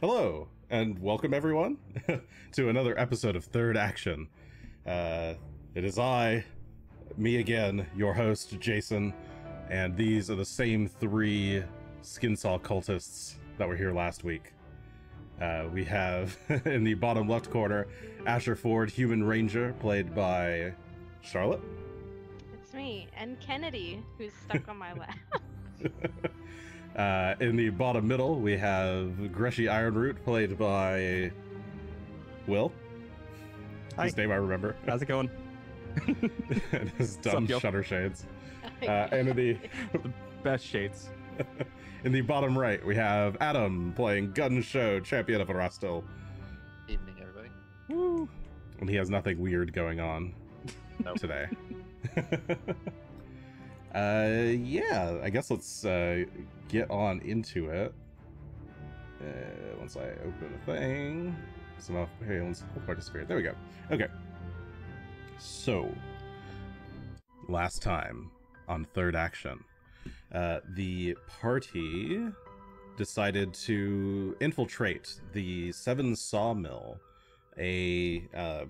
Hello, and welcome everyone to another episode of Third Action. It is me again, your host, Jason, and these are the same three Skinsaw cultists that were here last week. We have, in the bottom left corner, Asher Ford, Human Ranger, played by Charlotte. It's me, and Kennedy, who's stuck on my lap. In the bottom middle, we have Greshy Ironroot, played by Will. Hi. His name I remember. How's it going? And his dumb shutter shades. And in The best shades. in the bottom right, we have Adam playing Gunn, Shough, champion of Arastil. Evening, everybody. Woo. And he has nothing weird going on Nope. today. Yeah, I guess let's get on into it. Once I open the thing. Hey, let's participate. There we go. Okay. So, last time on Third Action, the party decided to infiltrate the Seven Sawmill. How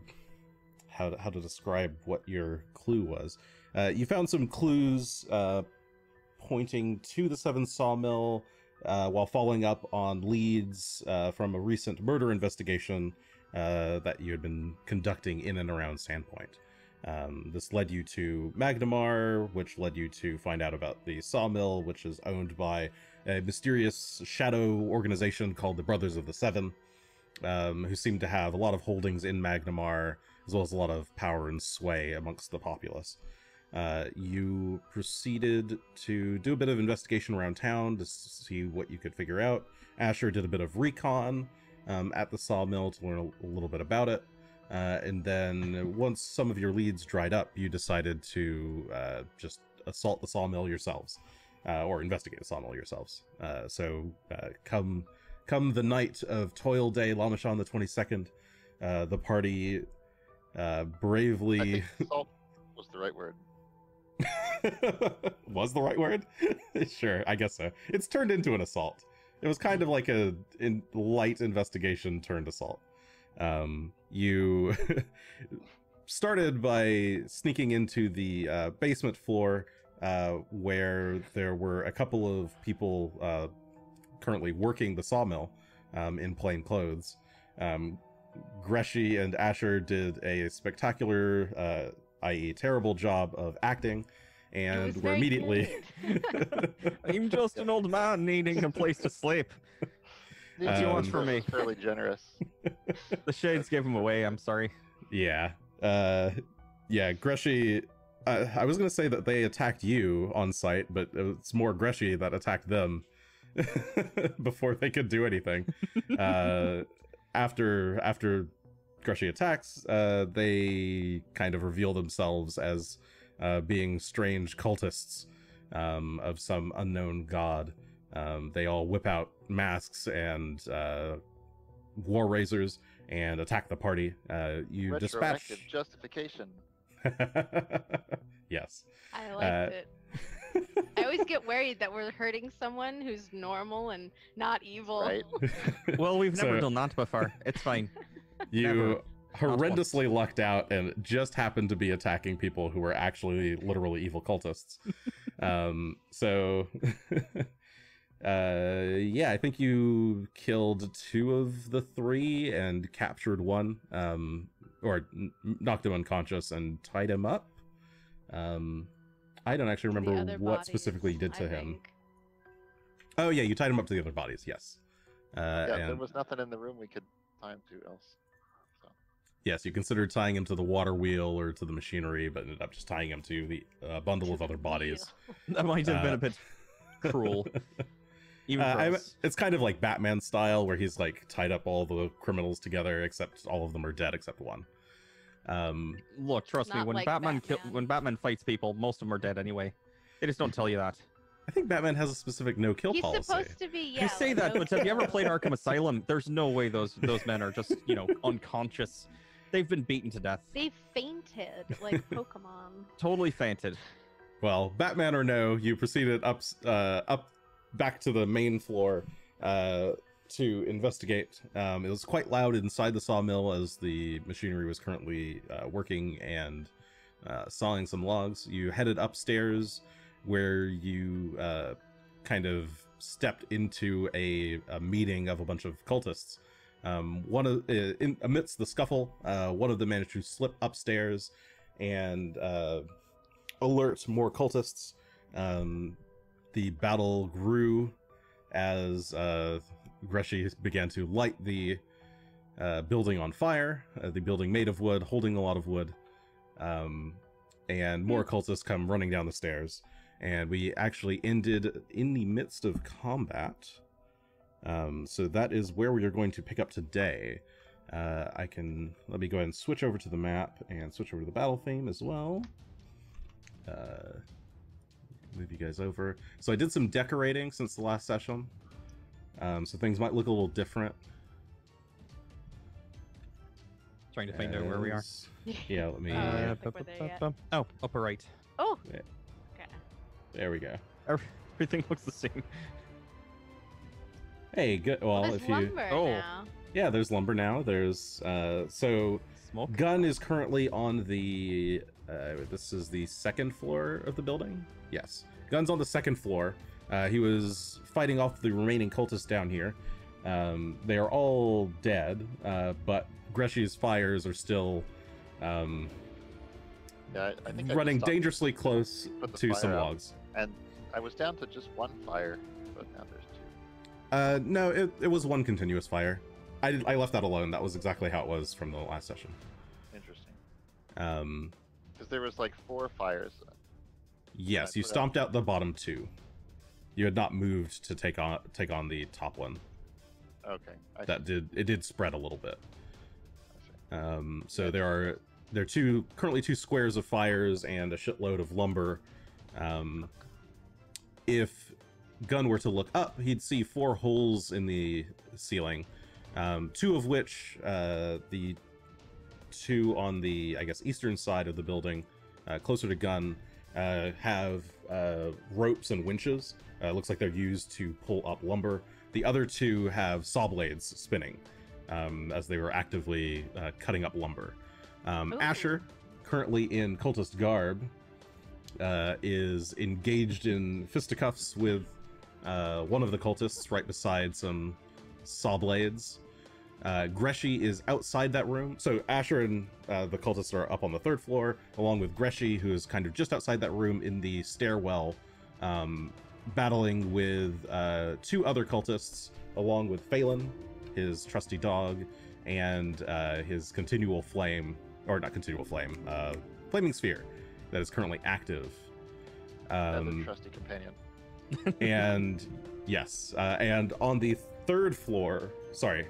to describe what your clue was. You found some clues pointing to the Seven Sawmill while following up on leads from a recent murder investigation that you had been conducting in and around Sandpoint. This led you to Magnamar, which led you to find out about the sawmill, which is owned by a mysterious shadow organization called the Brothers of the Seven, who seem to have a lot of holdings in Magnamar, as well as a lot of power and sway amongst the populace. You proceeded to do a bit of investigation around town to see what you could figure out. Asher did a bit of recon at the sawmill to learn a little bit about it. And then once some of your leads dried up, you decided to just assault the sawmill yourselves, or investigate the sawmill yourselves. So come the night of Toil Day, Lamachan the 22nd, the party bravely... I think assault was the right word. Was the right word? Sure, I guess so. It's turned into an assault. It was kind of like a light investigation turned assault. You started by sneaking into the basement floor where there were a couple of people currently working the sawmill in plain clothes. Greshy and Asher did a spectacular, i.e. terrible job of acting, and were immediately... I'm just an old man needing a place to sleep. Too much for me. Fairly generous. The shades gave him away, I'm sorry. Yeah. Greshy... I was going to say that they attacked you on sight, but it's more Greshy that attacked them before they could do anything. After Greshy attacks, they kind of reveal themselves as being strange cultists of some unknown god. They all whip out masks and war razors and attack the party. You dispatch... justification. Yes. I liked it. I always get worried that we're hurting someone who's normal and not evil. Right? Well, we've never done that before. It's fine. You horrendously lucked out and just happened to be attacking people who were actually literally evil cultists. Yeah, I think you killed 2 of the 3 and captured 1, or knocked him unconscious and tied him up. I don't actually remember what specifically you did to him. Oh yeah, you tied him up to the other bodies, yes. There was nothing in the room we could tie him to else. So. Yes, you considered tying him to the water wheel or to the machinery, but ended up just tying him to the bundle of other bodies. That might have been a bit cruel. Even it's kind of like Batman style, where he's like tied up all the criminals together, except all of them are dead except 1. Look, trust me, when like when Batman fights people, most of them are dead anyway. They just don't tell you that. I think Batman has a specific no-kill policy. He's supposed to be, yeah. You say that, but have you ever played Arkham Asylum? There's no way those men are just, unconscious. They've been beaten to death. They fainted, like Pokemon. Totally fainted. Well, Batman or no, you proceeded up back to the main floor to investigate. It was quite loud inside the sawmill as the machinery was currently working and sawing some logs. You headed upstairs where you kind of stepped into a meeting of a bunch of cultists. Amidst the scuffle, one of them managed to slip upstairs and alert more cultists. The battle grew as Greshy began to light the building on fire, the building made of wood, holding a lot of wood, and more cultists come running down the stairs. And we actually ended in the midst of combat. So that is where we are going to pick up today. Let me go ahead and switch over to the map and switch over to the battle theme as well. Move you guys over. So I did some decorating since the last session. So things might look a little different. Trying to find out where we are. Yeah, let me... Oh, upper right. Oh! Yeah. Okay. There we go. Everything looks the same. Hey, good. Well, There's if you... lumber now. Yeah, there's lumber now. There's... So... Smoke. Gunn is currently on the... this is the second floor of the building? Yes. Gunn's on the second floor. He was fighting off the remaining cultists down here. They are all dead, but Greshy's fires are still Yeah, I think I running just stopped dangerously close put the to fire some out. logs. And I was down to just one fire, but now there's two. No, it was one continuous fire. I left that alone. That was exactly how it was from the last session. Interesting. Um, Because there was like 4 fires. yes, you put out- stomped out the bottom 2. You had not moved to take on the top one. Okay. That did spread a little bit. I see. So there are currently 2 squares of fires and a shitload of lumber. If Gunn were to look up, he'd see 4 holes in the ceiling, 2 of which, the 2 on the, I guess, eastern side of the building, closer to Gunn, have ropes and winches. Looks like they're used to pull up lumber. The other 2 have saw blades spinning as they were actively cutting up lumber. Asher, currently in cultist garb, is engaged in fisticuffs with one of the cultists right beside some saw blades. Greshy is outside that room. So Asher and the cultists are up on the 3rd floor, along with Greshy, who is kind of just outside that room in the stairwell, battling with 2 other cultists, along with Phelan, his trusty dog, and his continual flame, or not continual flame, flaming sphere that is currently active. Another trusty companion. And yes, and on the 3rd floor, sorry,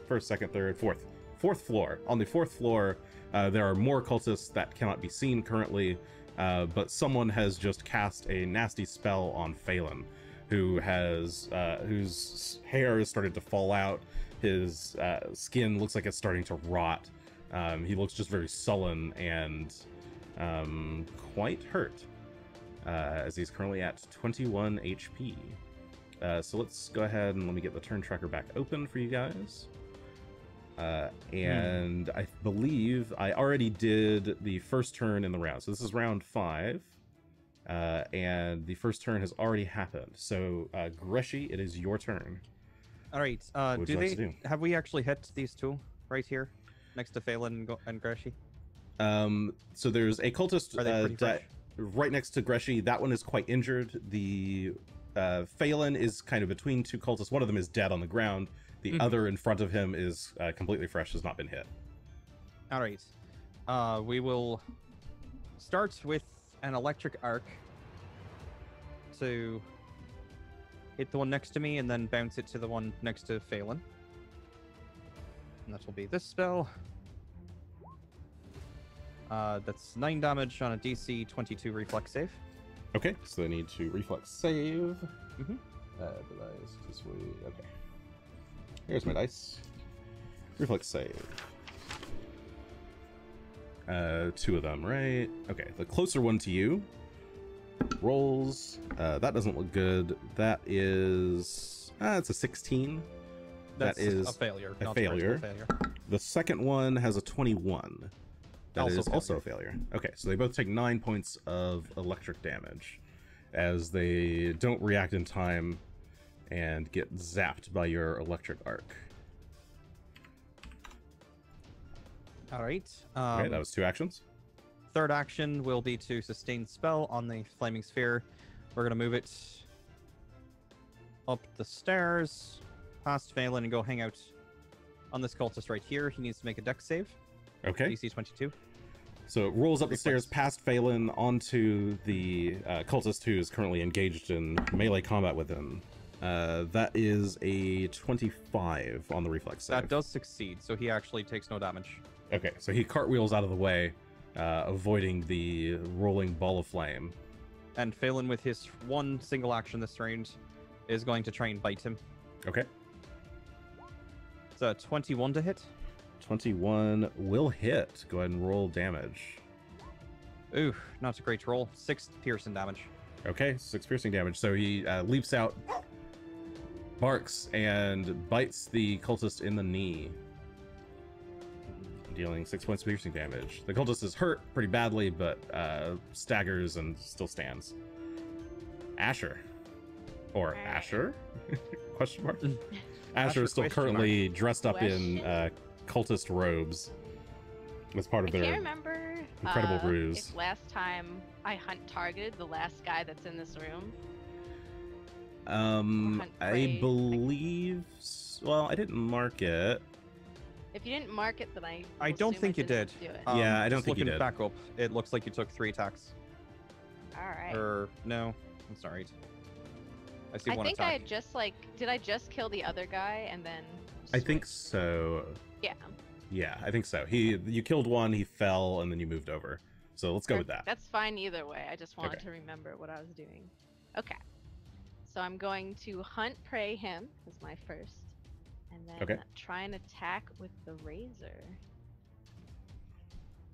1st, 2nd, 3rd, 4th floor. On the 4th floor, there are more cultists that cannot be seen currently, but someone has just cast a nasty spell on Phelan, who has whose hair has started to fall out. His skin looks like it's starting to rot. He looks just very sullen and quite hurt, as he's currently at 21 HP. So let's go ahead and let me get the turn tracker back open for you guys. And I believe I already did the first turn in the round. So this is round 5. And the first turn has already happened. So, Greshy, it is your turn. All right. would you like to do? Have we actually hit these 2 right here, next to Phelan and Greshy? So there's a cultist Are they pretty fresh? right next to Greshy. That one is quite injured. The Phelan is kind of between 2 cultists. One of them is dead on the ground. The other in front of him is completely fresh, has not been hit. All right. We will start with an electric arc to hit the one next to me and then bounce it to the one next to Phelan. And that will be this spell. That's 9 damage on a DC 22 reflex save. Okay, so they need to reflex save. Mm-hmm. Okay. Here's my dice. Reflex save. 2 of them, right? Okay, the closer one to you rolls. That doesn't look good. That is... it's a 16. That's that is a failure. a not failure. failure. The second one has a 21. That is also a failure. Okay, so they both take 9 points of electric damage as they don't react in time and get zapped by your electric arc. All right. Okay, that was 2 actions. Third action will be to sustain spell on the flaming sphere. We're gonna move it up the stairs, past Phelan, and go hang out on this cultist right here. He needs to make a dex save. Okay. DC 22. So it rolls up the stairs past Phelan onto the cultist who is currently engaged in melee combat with him. That is a 25 on the reflex save. That does succeed, so he actually takes no damage. Okay, so he cartwheels out of the way, avoiding the rolling ball of flame. And Phelan, with his one single action this round, is going to try and bite him. Okay. It's a 21 to hit. 21 will hit. Go ahead and roll damage. Ooh, not a great roll. 6 piercing damage. Okay, 6 piercing damage. So he leaps out, barks, and bites the cultist in the knee, dealing 6 points of piercing damage. The cultist is hurt pretty badly, but staggers and still stands. Asher. Or Asher? Question mark? Asher is still currently dressed up in cultist robes as part of their I can't remember incredible ruse. if last time I hunt targeted the last guy that's in this room. I believe... Well, I didn't mark it. If you didn't mark it, then I don't think you did. Do it. Yeah, I don't just think you looking did. back up, it looks like you took 3 attacks. All right. Or, no, that's not right. I see I one think attack. I had just did I just kill the other guy and then? I think switch? so. Yeah. Yeah, I think so. You killed one, he fell, and then you moved over. So let's go with Perfect. that. That's fine either way. I just wanted Okay. to remember what I was doing. Okay. So I'm going to hunt prey him as my first, and then try and attack with the razor,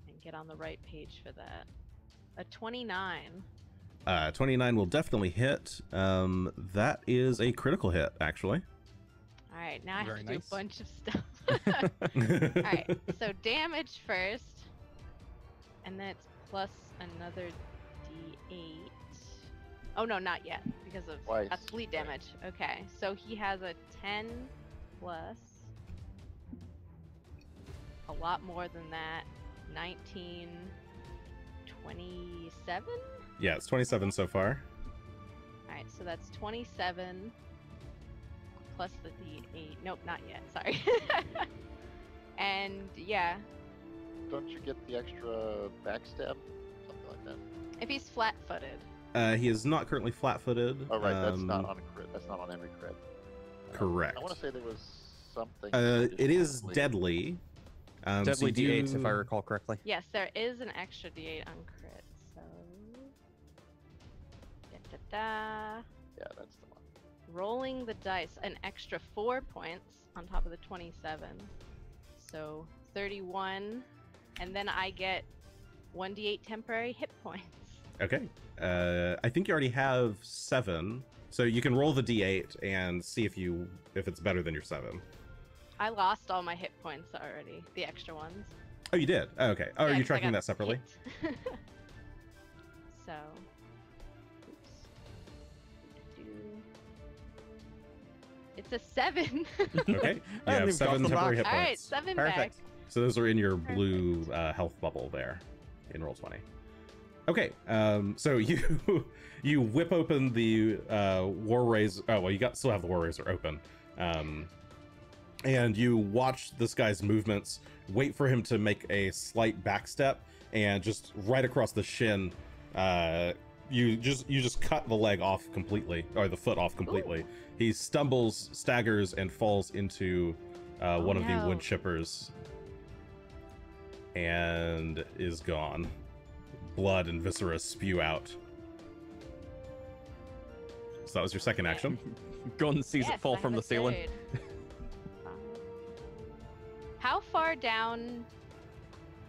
and get on the right page for that. A 29. 29 will definitely hit. That is a critical hit, actually. All right, now I Very have to nice. do a bunch of stuff. All right, so damage first, and then it's plus another D8. Oh no, not yet, because of Twice. that's bleed damage. Okay, so he has a 10 plus, a lot more than that, 19, 27? Yeah, it's 27 so far. Alright, so that's 27 plus the D8. Nope, not yet, sorry. And yeah, Don't you get the extra backstab? Something like that. if he's flat-footed. He is not currently flat-footed. Oh, right, that's not on a crit. That's not on every crit. Correct. I want to say there was something. It is deadly. deadly. Deadly so you D8, if I recall correctly. Yes, there is an extra D8 on crit, so... Da-da-da. Yeah, that's the one. Rolling the dice, an extra 4 points on top of the 27. So 31, and then I get 1d8 temporary hit points. Okay. I think you already have 7, so you can roll the d8 and see if it's better than your 7. I lost all my hit points already, the extra ones. Oh, you did? Oh, okay. Oh, Yeah, are you 'cause I tracking got that separately? hit. So, oops. It's a 7. Okay. You I haven't have even 7 got them temporary hit back. All right, points. 7 Perfect. back. So those are in your blue health bubble there in Roll20. Okay, so you whip open the War Razor. Oh well, you still have the War Razor open, and you watch this guy's movements. Wait for him to make a slight back step, and just right across the shin, you just cut the leg off completely, or the foot off completely. Ooh. He stumbles, staggers, and falls into one of the wood chippers, and is gone. Blood and viscera spew out. So that was your second action. Gunn sees it fall I from have the a ceiling. third. How far down?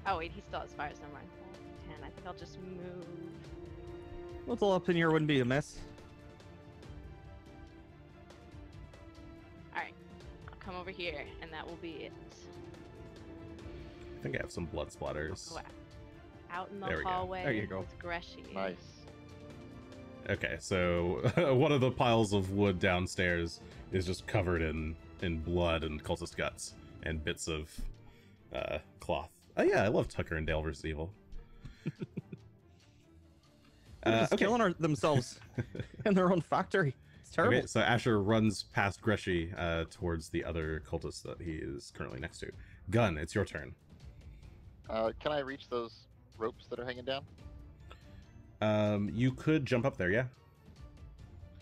Oh wait, he still has fires. Never mind. 10. I think I'll just move. A little up in here wouldn't be a miss. All right, I'll come over here, and that will be it. I think I have some blood splatters. Wow. Out in There the we go. hallway There you go. with Greshy. Nice. Okay, so one of the piles of wood downstairs is just covered in blood and cultist guts and bits of cloth. Oh yeah, I love Tucker and Dale vs. Evil. They're just killing themselves in their own factory. It's terrible. Okay, so Asher runs past Greshy towards the other cultist that he is currently next to. Gunn, it's your turn. Can I reach those ropes that are hanging down? You could jump up there, yeah.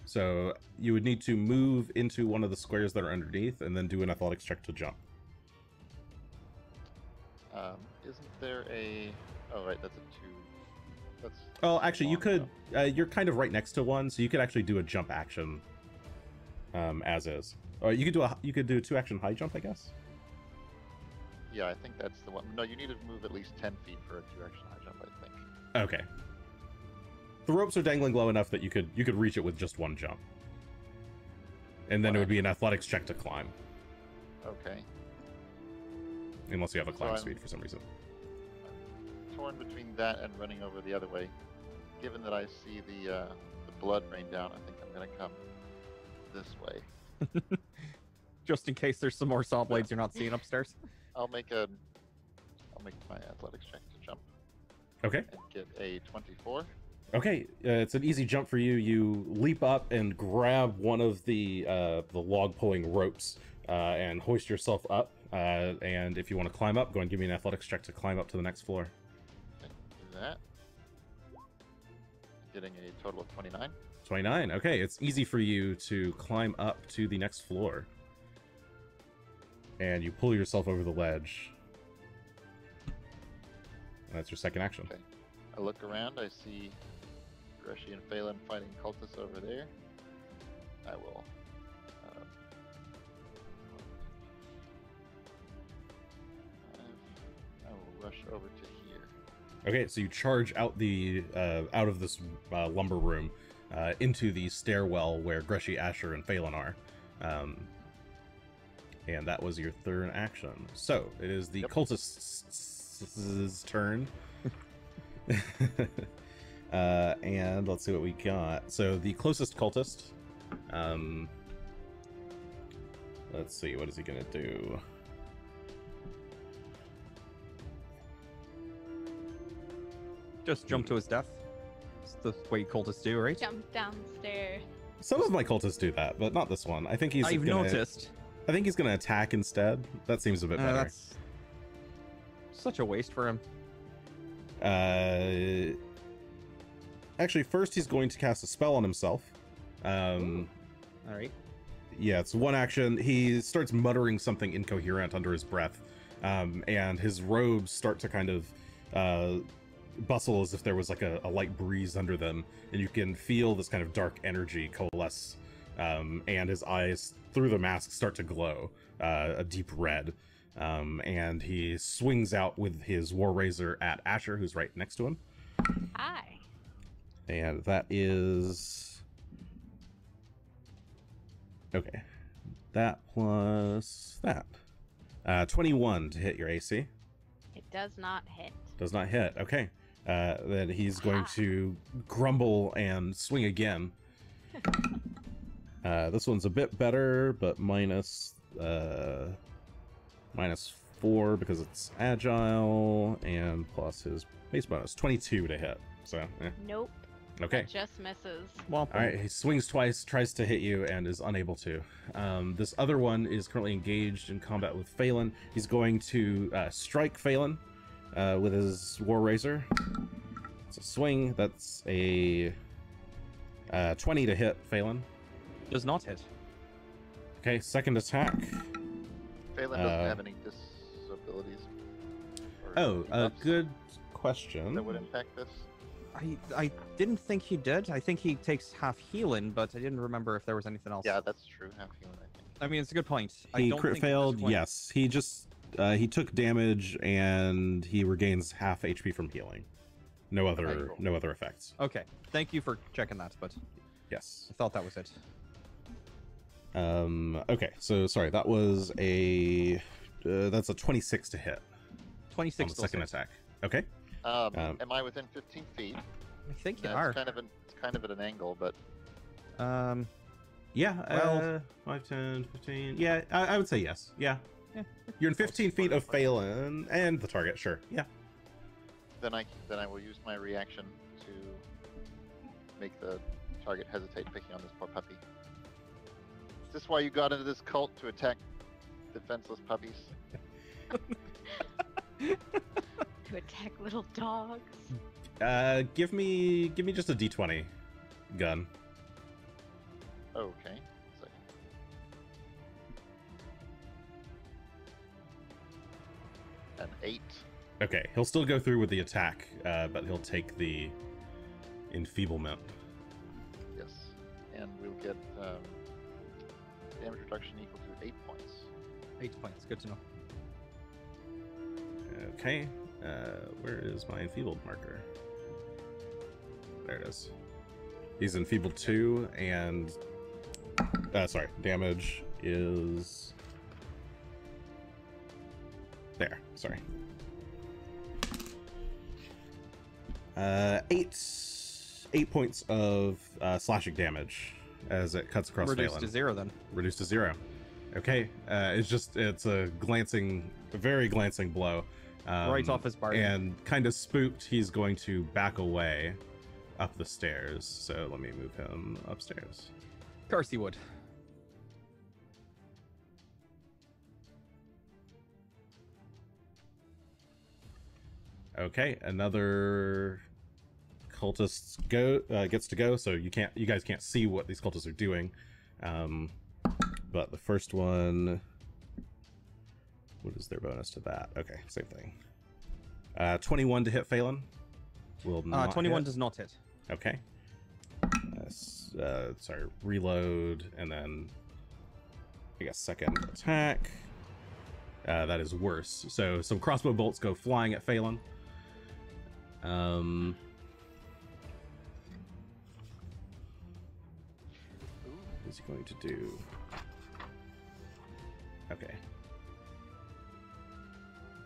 So you would need to move into one of the squares that are underneath and then do an athletics check to jump. Isn't there a... Oh, right, that's a 2. That's... Oh, actually, you long could... jump. you're kind of right next to one, so you could actually do a jump action as is. Or you could do a 2-action high jump, I guess. Yeah, I think that's the one. No, you need to move at least 10 feet for a 2-action high jump, I think. Okay. The ropes are dangling low enough that you could reach it with just one jump. And then it would be an athletics check to climb. Okay. Unless you have a climb So speed for some reason. I'm torn between that and running over the other way. Given that I see the blood rain down, I think I'm going to come this way. Just in case there's some more saw blades you're not seeing upstairs. I'll make my athletics check to jump Okay. and get a 24. Okay, it's an easy jump for you. You leap up and grab one of the log pulling ropes and hoist yourself up. And if you want to climb up, go and give me an athletics check to climb up to the next floor. Okay, do that. Getting a total of 29. 29. Okay, it's easy for you to climb up to the next floor. And you pull yourself over the ledge. That's your second action. Okay. I look around, I see Greshy and Phelan fighting cultists over there. I will rush over to here. Okay, so you charge out out of this lumber room into the stairwell where Greshy, Asher, and Phelan are. And that was your third action. So it is the cultist's turn. And let's see what we got. So the closest cultist. Let's see, what is he gonna do? Just jump to his death. It's the way cultists do, right? Jump downstairs. Some of my cultists do that, but not this one. I think I've noticed. I think he's gonna attack instead. That seems a bit better. That's such a waste for him. Actually, first he's going to cast a spell on himself. All right. Yeah, it's one action. He starts muttering something incoherent under his breath, and his robes start to kind of bustle as if there was like a light breeze under them, and you can feel this kind of dark energy coalesce, and his eyes through the mask start to glow a deep red, and he swings out with his war razor at Asher, who's right next to him. Hi. And that is... Okay. That plus that. 21 to hit your AC. It does not hit. Does not hit. Okay. Then he's going to grumble and swing again. This one's a bit better, but minus 4 because it's agile, and plus his base bonus. 22 to hit. So, Nope. Okay. It just misses. Womp All right, he swings twice, tries to hit you, and is unable to. This other one is currently engaged in combat with Phelan. He's going to strike Phelan with his War Razor. It's a swing. That's a 20 to hit Phelan. Does not hit. Okay, second attack. Phelan doesn't have any disabilities. or Oh, debuffs good question. that would impact this. I didn't think he did. I think he takes half healing, but I didn't remember if there was anything else. Yeah, that's true. Half healing, I think. I mean, it's a good point. I He don't crit think at this failed. point- Yes, he just he took damage and he regains half HP from healing. No Okay, other cool. effects. Okay, thank you for checking that, but Yes. I thought that was it. Okay, so sorry, that was a that's a 26 to hit 26 on the second attack. Okay. Am I within 15 feet? I think you No, are. it's kind of at an angle, but Yeah, Well- 5, 10, 15. Yeah, I would say yes. Yeah. Yeah. You're in 15 feet of Phelan and the target, sure. Yeah. then I will use my reaction to make the target hesitate picking on this poor puppy. Is this why you got into this cult, to attack defenseless puppies? To attack little dogs. Give me just a d20, Gun. Okay. So, an 8. Okay, he'll still go through with the attack, but he'll take the enfeeblement. Yes. And we'll get damage reduction equal to 8 points. 8 points. Good to know. Okay, where is my enfeebled marker? There it is. He's enfeebled 2, and sorry, damage is there. Sorry. 8 points of slashing damage as it cuts across Reduced Phelan. to 0 then. Reduced to 0. Okay, it's a very glancing blow. Right off his bar. And kind of spooked, he's going to back away up the stairs. So let me move him upstairs. Of course he would. Okay, another cultist gets to go. So you guys can't see what these cultists are doing. But the first one, what is their bonus to that? Okay, same thing. 21 to hit Phelan. Will not 21 hit. does not hit. Okay. Sorry, reload, and then I guess second attack. That is worse. So some crossbow bolts go flying at Phelan. What is he going to do? Okay.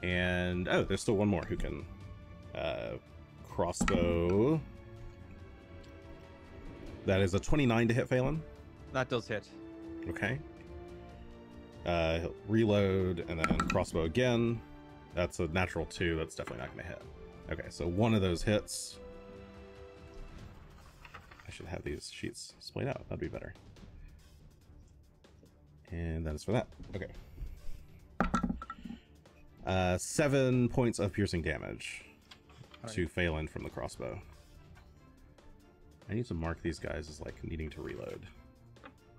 And there's still one more who can crossbow. That is a 29 to hit Phelan. That does hit. Okay. He'll reload and then crossbow again. That's a natural 2. That's definitely not going to hit. Okay, so one of those hits. I should have these sheets splayed out. That'd be better. And that is for that. Okay. 7 points of piercing damage to Phelan from the crossbow. I need to mark these guys as like needing to reload.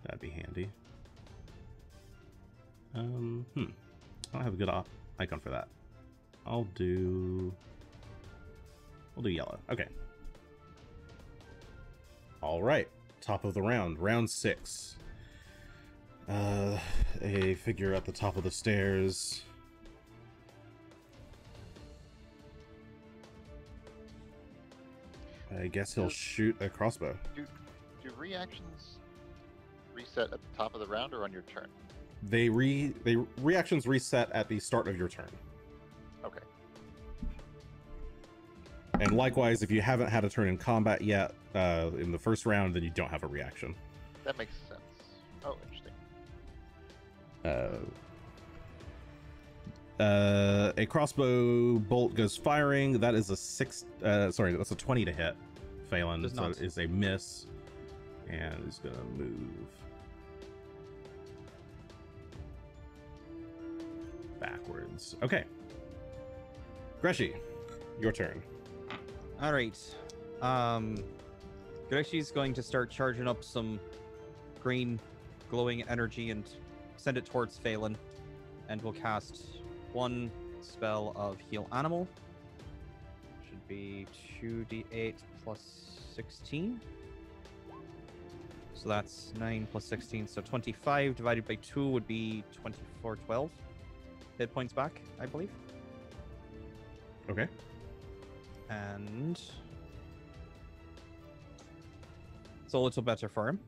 That'd be handy. I don't have a good icon for that. I'll do yellow. Okay. All right. Top of the round. Round 6. A figure at the top of the stairs. I guess he'll shoot a crossbow. Do reactions reset at the top of the round or on your turn? Reactions reset at the start of your turn. Okay. And likewise, if you haven't had a turn in combat yet, in the first round, then you don't have a reaction. That makes sense. Oh, interesting. A crossbow bolt goes firing. That is a 6. Sorry, that's a 20 to hit. Phelan, Does so not. it is a miss, and he's gonna move backwards. Okay, Greshy, your turn. All right. Greshy's going to start charging up some green glowing energy and send it towards Phelan, and we'll cast one spell of Heal Animal. Should be 2d8 plus 16. So that's 9 plus 16, so 25 divided by 2 would be 24, 12 hit points back, I believe. Okay. And it's a little better for him.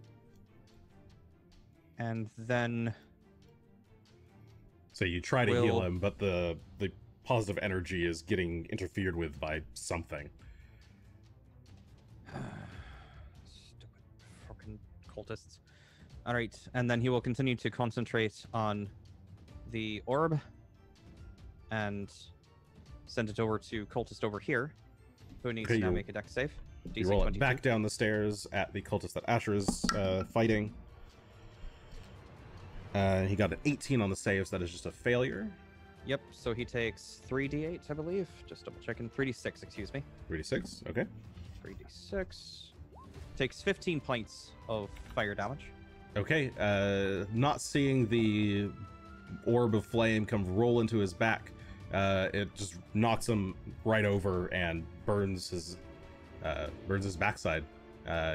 And then So you try to heal Will- him, but the positive energy is getting interfered with by something. stupid fucking cultists. All right, and then he will continue to concentrate on the orb and send it over to cultist over here, who needs Okay, to now you- make a dex save. You roll it back down the stairs at the cultist that Asher is fighting. He got an 18 on the save, so that is just a failure. Yep, so he takes 3d8, I believe. Just double checking. 3d6, excuse me. 36, okay. 3d6. Takes 15 points of fire damage. Okay, not seeing the orb of flame come roll into his back, it just knocks him right over and burns his backside.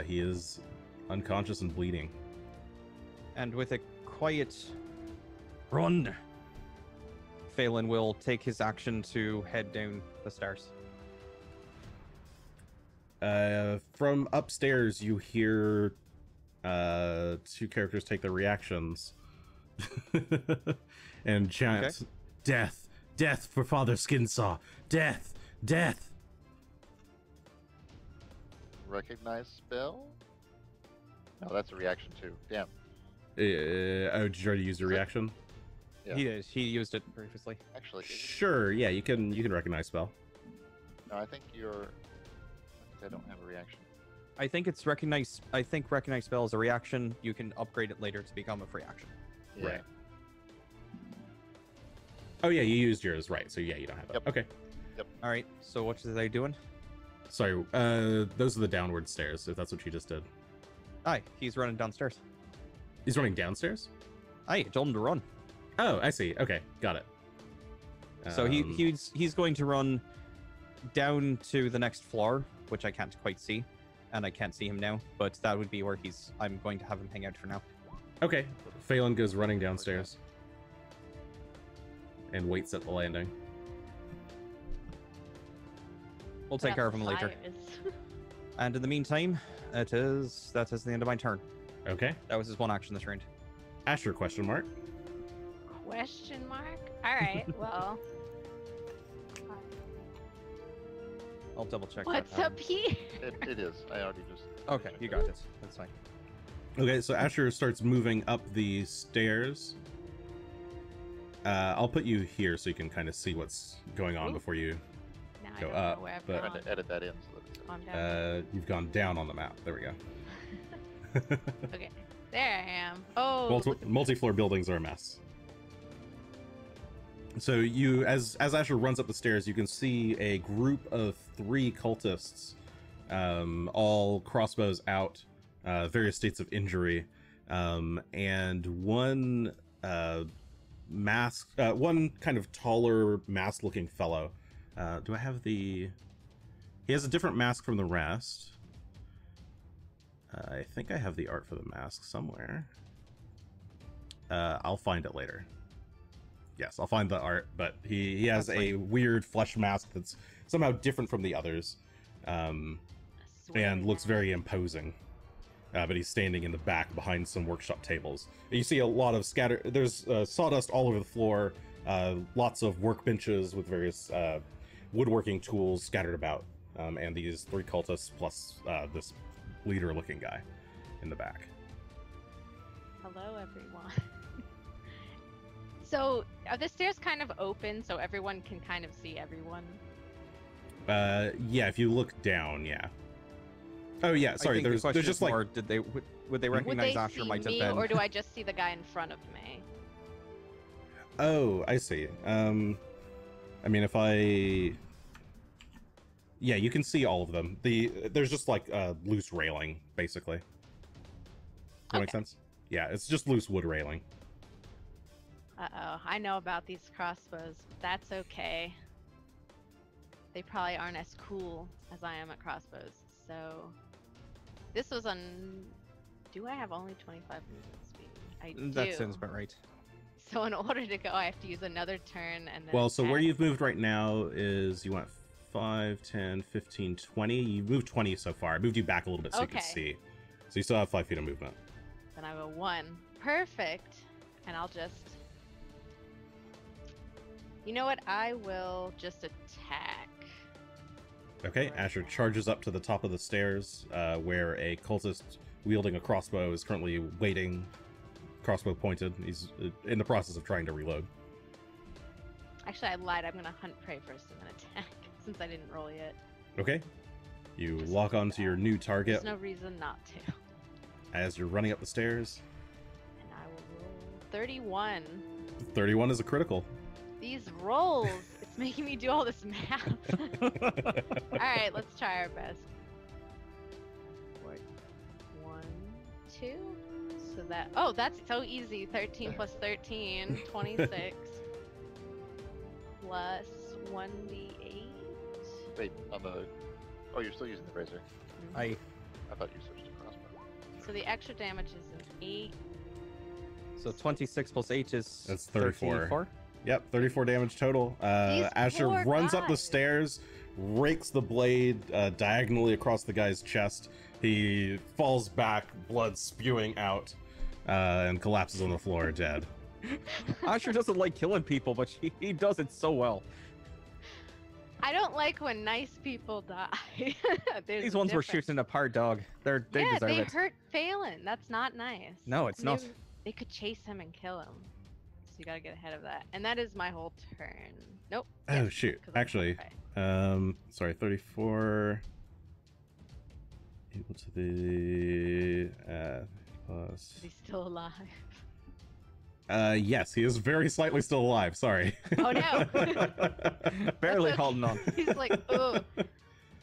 He is unconscious and bleeding. And with a quiet run, Phelan will take his action to head down the stairs. From upstairs, you hear two characters take their reactions and chant, Okay. "Death, death for Father Skinsaw, death, death." Recognize spell? No, that's a reaction too. Damn. Oh, did you already use your Is it- reaction? Yeah. He did. He used it previously. Actually, Sure, yeah, you can recognize spell. no, I think I don't have a reaction. I think it's recognize. I think recognize spell is a reaction. You can upgrade it later to become a free action. Yeah. Right. Oh yeah, you used yours, right? So yeah, you don't have that. Yep. Okay. All right. So what are they doing? Sorry, those are the downward stairs, if that's what you just did. Aye, he's running downstairs. He's running downstairs? Aye, I told him to run. Oh, I see. Okay, got it. So he's going to run down to the next floor, which I can't quite see, and I can't see him now. But that would be where I'm going to have him hang out for now. Okay, Phelan goes running downstairs and waits at the landing. We'll take care of him later. And in the meantime, that is the end of my turn. Okay, That was his one action this round. Asher, question mark. Question mark? Alright, well. I'll double check. What's that. up here? It is. I already just. Okay, you got it. That's fine. Okay, so Asher starts moving up the stairs. I'll put you here so you can kind of see what's going on Ooh. before you Now I go don't up, know where I've but- Trying gone. to edit that in so that it's. Calm down. you've gone down on the map. There we go. Okay, there I am. Oh, look at- Multi-floor buildings are a mess. So you, as Asher runs up the stairs, you can see a group of 3 cultists, all crossbows out, various states of injury, and one one kind of taller, masked-looking fellow. Do I have the? He has a different mask from the rest. I think I have the art for the mask somewhere. I'll find it later. Yes, I'll find the art, but he has That's a weird flesh mask that's somehow different from the others, and looks very imposing. But he's standing in the back behind some workshop tables. You see a lot of there's sawdust all over the floor, lots of workbenches with various woodworking tools scattered about, and these 3 cultists plus this leader-looking guy in the back. Hello, everyone. So, are the stairs kind of open so everyone can kind of see everyone? Yeah, if you look down, yeah. Oh yeah, sorry. I think the question There's just is like more, would they Would recognize they Asher see might have me, been? or do I just see the guy in front of me? Oh, I see. I mean, if I... Yeah, you can see all of them. There's just like loose railing, basically. That make Okay. sense? Yeah, it's just loose wood railing. Uh-oh, I know about these crossbows, but that's okay. They probably aren't as cool as I am at crossbows, so... This was on... Do I have only 25 movement speed? I do. That sounds about right. So in order to go, I have to use another turn and then... Well, so where add- you've moved right now is you went 5, 10, 15, 20. You've moved 20 so far. I moved you back a little bit so you can Okay. see. So you still have 5 feet of movement. Then I have a 1. perfect. And I'll just... You know what? I will just attack. Okay, Asher charges up to the top of the stairs, where a cultist wielding a crossbow is currently waiting, crossbow pointed. He's in the process of trying to reload. Actually, I lied. I'm gonna hunt prey first and then attack, since I didn't roll yet. Okay. You Just lock onto your new target There's no reason not to. as you're running up the stairs. And I will roll 31. 31 is a critical. These rolls, it's making me do all this math. Alright, let's try our best. 1, 2. So that, oh, that's so easy. 13 plus 13, 26. Plus 1d8. Wait, on the... Oh, you're still using the razor. I I thought you switched to crossbow. So the extra damage is an 8. So 26 plus 8 is That's 34. 34. Yep, 34 damage total. Asher poor runs up the guys. stairs, rakes the blade diagonally across the guy's chest. He falls back, blood spewing out, and collapses on the floor dead. Asher doesn't like killing people, but he does it so well. I don't like when nice people die. There's These a ones were difference. shooting apart, dog. They Yeah, deserve they it. hurt Phelan. That's not nice. No, it's not. They could chase him and kill him. So you gotta get ahead of that. And that is my whole turn. Nope. Oh, Yes, shoot. 'cause I'm Actually, okay. sorry, 34 equal to the plus. Is he still alive? Yes, he is very slightly still alive. Sorry. Oh no! Barely That's okay. holding on. He's like, ugh.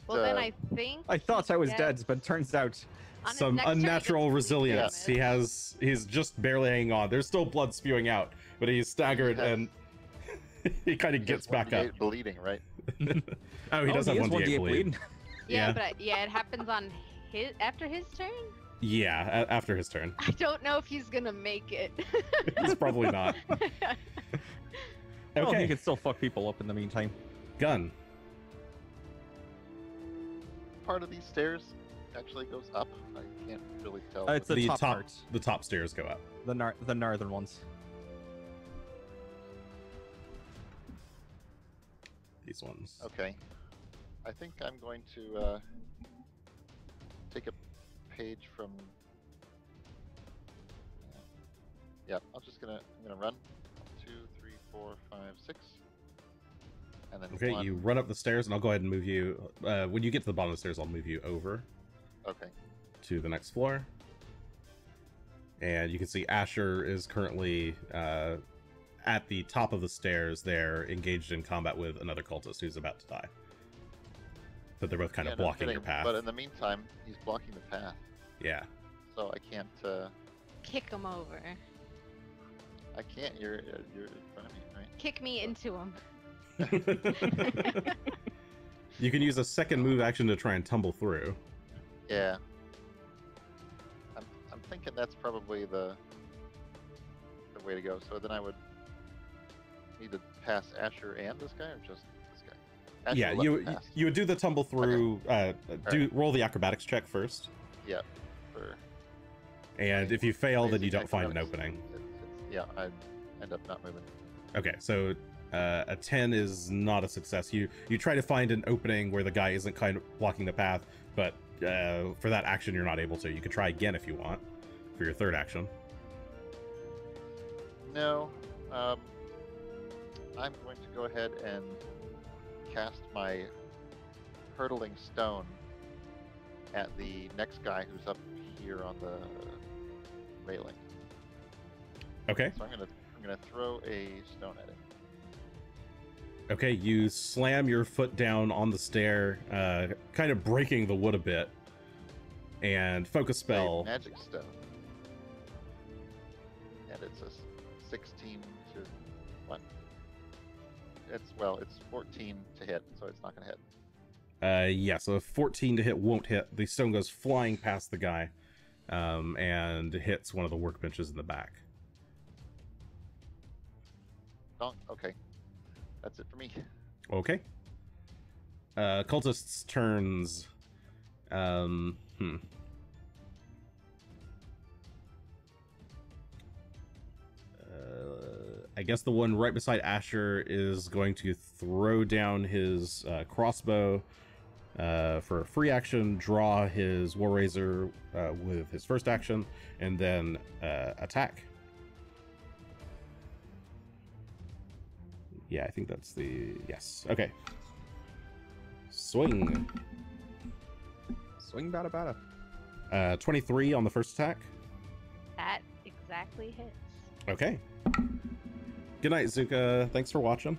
Well, then Uh, I think. I thought I was he dead, gets- but turns out on his Some next turn, he gets unnatural bleed resilience. damage. He's just barely hanging on. There's still blood spewing out, but he's staggered He has- and he kind of gets back up. 1d8 bleeding, right? Oh, he does have is 1d8 bleed. bleeding. Yeah, but yeah, it happens on his after his turn. Yeah, after his turn. I don't know if he's gonna make it. He's probably not. Well, he Okay, can still fuck people up in the meantime. Gunn. Part of these stairs actually goes up. I can't really tell. It's the top part. The top stairs go up. The northern ones. These ones. Okay. I think I'm going to take a page from. Yeah, I'm gonna run. 2, 3, 4, 5, 6. And then Okay, one. you run up the stairs, and I'll go ahead and move you. When you get to the bottom of the stairs, I'll move you over Okay. to the next floor. And you can see Asher is currently at the top of the stairs there, engaged in combat with another cultist who's about to die. But they're both kind Yeah, of no blocking your kidding. path. But in the meantime, he's blocking the path, Yeah. so I can't. Kick him over. I can't. You're in front of me, right? Kick me into him. You can use a second move action to try and tumble through. Yeah. I'm thinking that's probably the way to go. So then I would need to pass Asher and this guy, or just this guy? Asher Yeah, will let me you pass. you would do the tumble through. Roll the acrobatics check first, Yeah. For and if you fail, then basic you don't find an acrobatics. opening. Yeah, I end up not moving. Okay, so a 10 is not a success. You try to find an opening where the guy isn't kind of blocking the path, but for that action, you're not able to. You can try again if you want for your third action. No. I'm going to go ahead and cast my hurtling stone at the next guy who's up here on the railing. Okay. So I'm gonna throw a stone at him. Okay, you slam your foot down on the stair, kind of breaking the wood a bit, and focus A spell. magic stone. And it's a 16 to what? It's 14 to hit, so it's not gonna hit. Yeah, so a 14 to hit won't hit. The stone goes flying past the guy, and hits one of the workbenches in the back. Donk. Okay. That's it for me. Okay. Cultists' turns. I guess the one right beside Asher is going to throw down his crossbow for a free action, draw his War Razor with his first action, and then attack. Yeah, I think that's the... Yes. Okay. Swing. Swing bada bada. 23 on the first attack. That exactly hits. Okay. Good night, Zuka. Thanks for watching.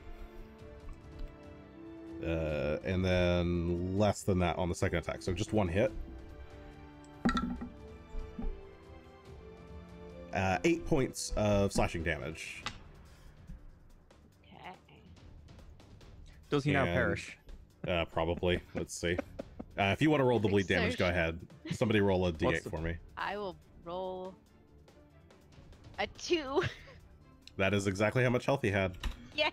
And then less than that on the second attack, so just one hit. 8 points of slashing damage. Okay. Does he now And, perish? Probably. Let's see. If you want to roll the bleed damage, go ahead. Somebody roll a What's d8 the- for me. I will roll a 2. That is exactly how much health he had. Yay!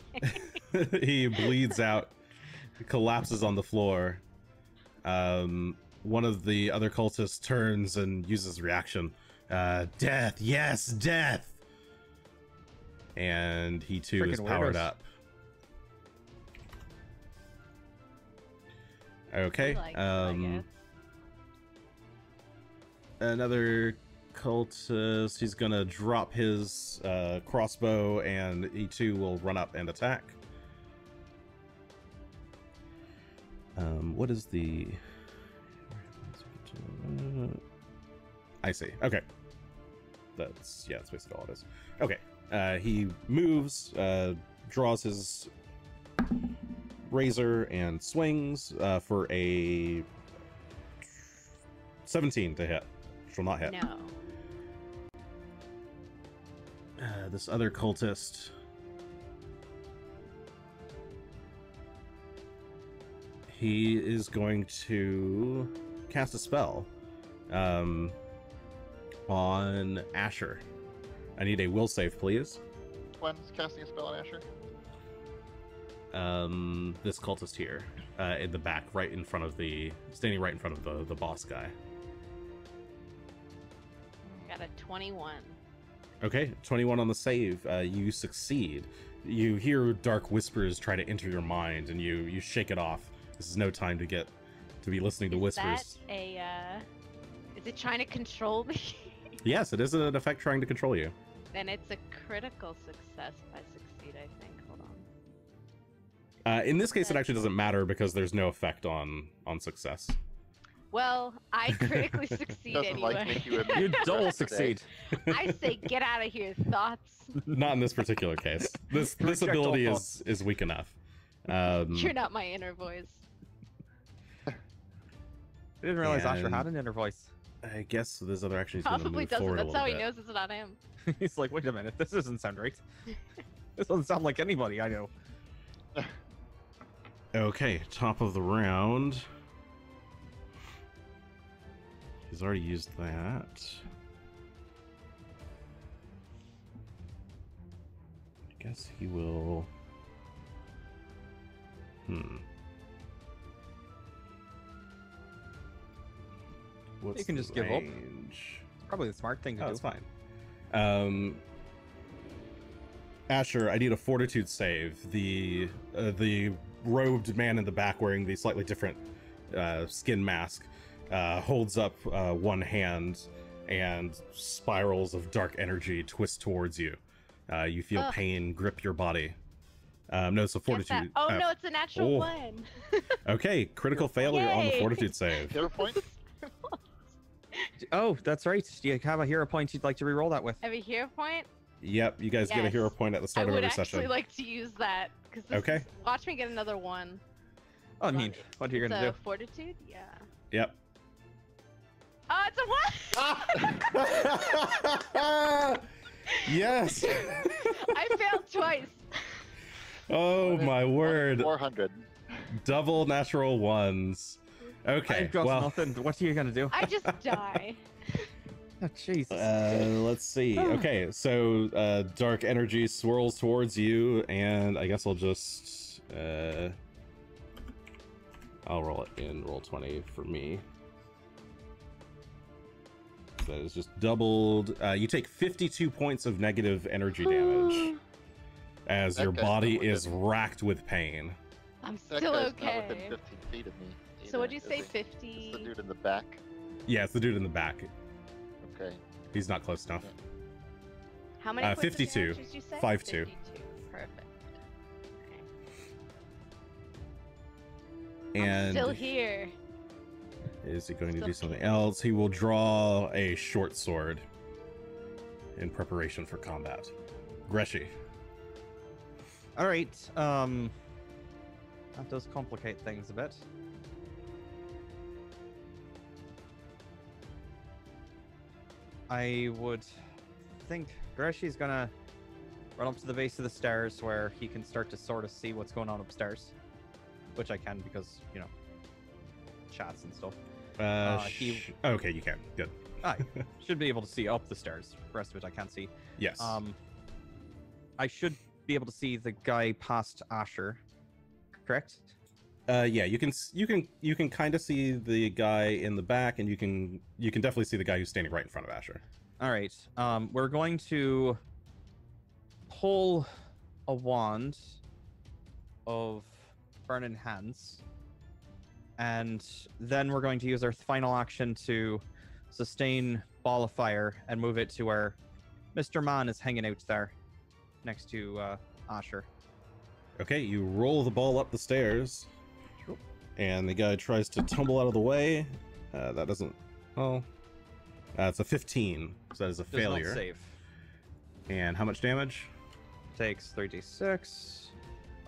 He bleeds out, collapses on the floor. One of the other cultists turns and uses reaction. Death, yes, death! And he too is Frickin' powered weirdos. up. Okay. He likes it, I guess. Another cultist, he's gonna drop his crossbow, and he too will run up and attack. What is the... I see. Okay. That's basically all it is. Okay. He moves, draws his razor and swings for a 17 to hit. Which will not hit. No. This other cultist, he is going to cast a spell on Asher. I need a will save, please. One's casting a spell on Asher. This cultist here, in the back, right in front of standing right in front of the boss guy. Got a 21. Okay, 21 on the save. You succeed. You hear dark whispers try to enter your mind, and you shake it off. This is no time to be listening to whispers. Is it trying to control me? Yes, it is an effect trying to control you. Then it's a critical success if I succeed, I think. Hold on. In this case, it actually doesn't matter because there's no effect on success. Well, I critically succeed Doesn't anyway. like make you a You double today. succeed. I say get out of here, thoughts. Not in this particular case. This Reject ability all is weak enough. You're not my inner voice. I didn't realize Asher And- had an inner voice. I guess this other action is going to Probably move doesn't. forward a That's little how he bit. knows it's not him. He's like, wait a minute, this doesn't sound right. This doesn't sound like anybody I know. Okay, top of the round. He's already used that. I guess he will... What's You can the just give up. range? Probably the smart thing to Oh, do. it's fine. Asher, I need a fortitude save. The robed man in the back wearing the slightly different skin mask holds up one hand, and spirals of dark energy twist towards you. You feel Ugh. pain grip your body. No, it's a Guess that- fortitude. Oh no, it's a natural oh. 1. Okay, critical failure on the Yay. fortitude save. Hero point? Oh, that's right. Do you have a hero point you'd like to reroll that with? Have a hero point? Yep, you guys get a Yes. hero point at the I start of would every actually session. like to use that because Okay. Watch me get another 1. Oh, neat. What are you gonna do? Fortitude? Yeah. Yep. Oh, it's a 1. Yes. I failed twice. Oh my word. 400. Double natural ones. Okay. I've got Well, nothing. What are you gonna do? I just die. Oh, Jesus. let's see. Okay, so dark energy swirls towards you, and I guess I'll just I'll roll it in roll 20 for me. So that is just doubled. You take 52 points of negative energy damage. as That your guy's body not is within- ract with pain. I'm That still guy's okay. not within 15 feet of me. So what'd you either, say, is he? 50? It's the dude in the back. Yeah, it's the dude in the back. Okay. He's not close enough. How many points of 52. damage did you say? 5-2. 52. Perfect. Okay. I'm And still here. is he going to Still do something kicking. else? He will draw a short sword in preparation for combat. Greshy. All right. That does complicate things a bit. I would think Greshy's gonna run up to the base of the stairs where he can start to sort of see what's going on upstairs, which I can because, you know, chats and stuff. Okay, you can. Good. I should be able to see up the stairs. The rest of it I can't see. Yes. I should be able to see the guy past Asher, correct? Yeah, you can kind of see the guy in the back, and you can definitely see the guy who's standing right in front of Asher. All right. We're going to pull a wand of Burning Hands, and then we're going to use our final action to sustain Ball of Fire and move it to where Mr. Man is hanging out there next to Asher. Okay, you roll the ball up the stairs, and the guy tries to tumble out of the way. That doesn't. Oh, it's a 15, so that is a Does not failure. save. And how much damage? Takes 3d6.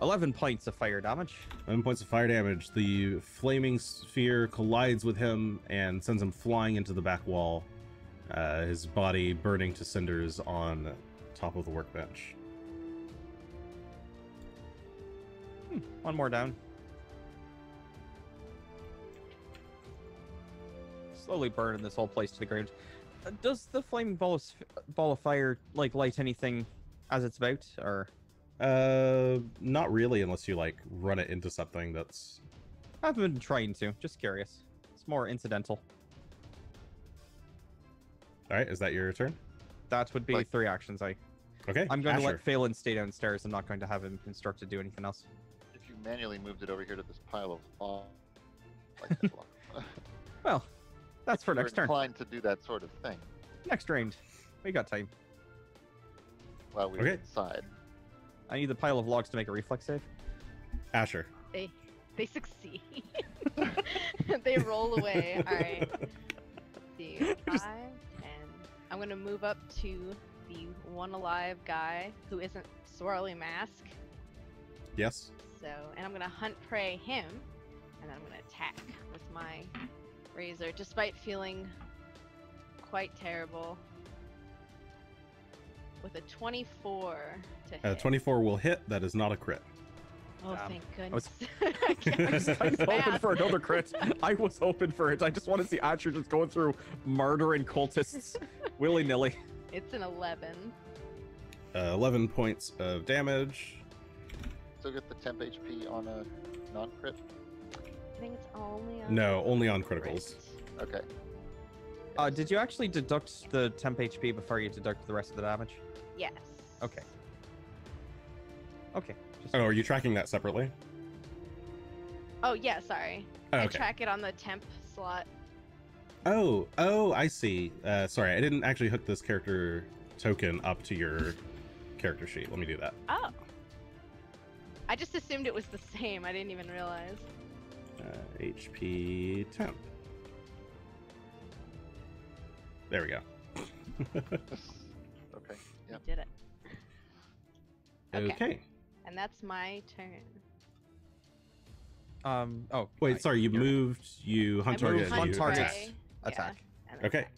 11 points of fire damage. 11 points of fire damage. The flaming sphere collides with him and sends him flying into the back wall, his body burning to cinders on top of the workbench. One more down. Slowly burning this whole place to the ground. Does the flaming ball of fire like light anything as it's about, or? Not really, unless you like run it into something that's. I've been trying to. Just curious. It's more incidental. All right, is that your turn? That would be Like- 3 actions. I'm Okay. going to Asher. let Phelan stay downstairs. I'm not going to have him instruct to do anything else. If you manually moved it over here to this pile of lava, like this lava, Well, that's for we're next turn. inclined to do that sort of thing Next round. We got time. while we're Okay. inside. I need the pile of logs to make a reflex save. Asher. They succeed. They roll away. All right. Let's see. 5, 10. I'm gonna move up to the one alive guy who isn't Swirly Mask. Yes. So, and I'm gonna hunt prey him, and then I'm gonna attack with my razor, despite feeling quite terrible. With a 24 to hit. 24 will hit. That is not a crit. Oh, Damn. thank I was- goodness. I can't I was hoping math. for another crit. I was hoping for it. I just want to see Asher just going through murdering cultists willy-nilly. It's an 11. 11 points of damage. Still get the temp HP on a non-crit. I think it's only on No, only on criticals. Okay. Did you actually deduct the temp HP before you deduct the rest of the damage? Yes. Okay. Okay. Just... Oh, are you tracking that separately? Oh, yeah, sorry. Oh, I okay. track it on the temp slot. Oh, I see. Sorry, I didn't actually hook this character token up to your character sheet. Let me do that. Oh. I just assumed it was the same. I didn't even realize. HP temp. There we go. Okay. You Yep. did it. Okay. Okay. And that's my turn. Oh. Wait, right, sorry, you you're- moved, you hunt I target, moved and hunt you target. attack. prey, Attack. yeah, and Okay. attack.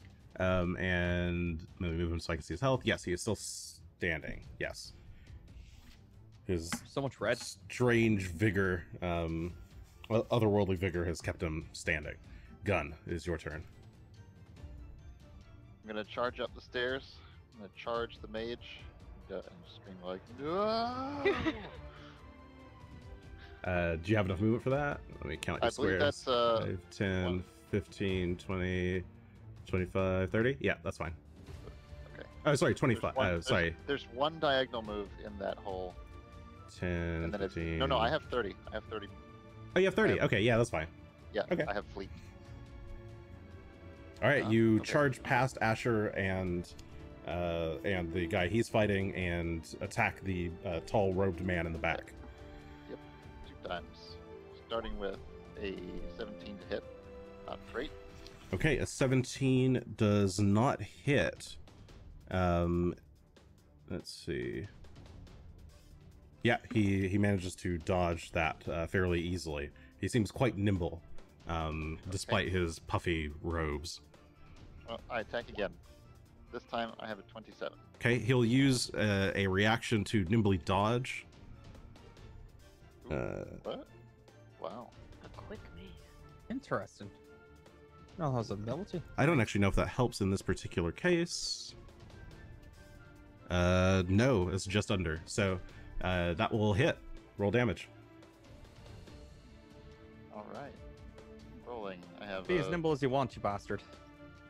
And let me move him so I can see his health. Yes, he is still standing. Yes. His So much red. strange vigor, otherworldly vigor has kept him standing. Gunn, it is your turn. I'm gonna charge up the stairs. I'm gonna charge the mage and scream like, "No!" Do you have enough movement for that? Let me count your I believe squares. that's 5, 10, one. 15, 20, 25, 30? Yeah, that's fine. Okay. Oh, sorry, There's 25. one- Sorry. There's one diagonal move in that whole 10, And then it's 15. no, I have 30. I have 30. Oh, you have 30. have- Okay, yeah, that's fine. Yeah, Okay. I have fleet. All right, you Okay. charge past Asher and the guy he's fighting and attack the tall robed man in the back. 2 times. Starting with a 17 to hit. Not great. Okay, a 17 does not hit. Let's see. Yeah, he manages to dodge that fairly easily. He seems quite nimble, despite his puffy robes. I attack again. This time I have a 27. Okay, he'll use a reaction to nimbly dodge. What? Wow. A quick man. Interesting. No, how's ability? I don't actually know if that helps in this particular case. No, it's just under. So that will hit. Roll damage. All right. Rolling. I have. Be as nimble as you want, you bastard.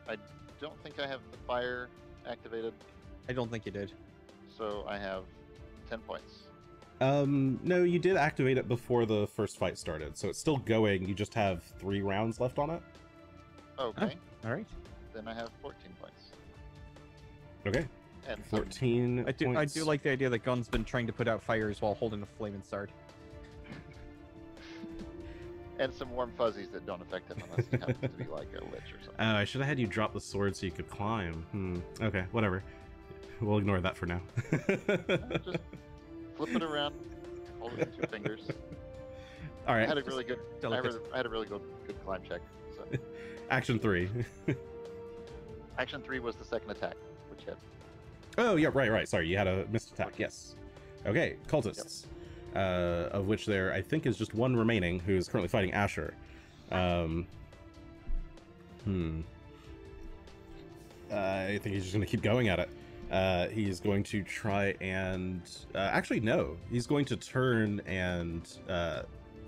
I don't think I have the fire activated, I don't think you did. so I have 10 points. No, you did activate it before the first fight started, so it's still going. You just have 3 rounds left on it. Okay. All right. Then I have 14 points. Okay, And some, 14 I points. do like the idea that Gunn's been trying to put out fires while holding a flaming sword. and some warm fuzzies that don't affect him unless he happens to be like a lich or something. Oh, I should have had you drop the sword so you could climb. Okay, whatever. We'll ignore that for now. Just flip it around, hold it with 2 fingers. All I right, had a really good. delicate. I had a really good climb check. So action 3. action 3 was the second attack, which hit. Oh, yeah, right. Sorry, you had a missed attack. Yes. Okay, cultists. Of which there, I think, is just 1 remaining who is currently fighting Asher. I think he's just going to keep going at it. He's going to try and... actually, no. He's going to turn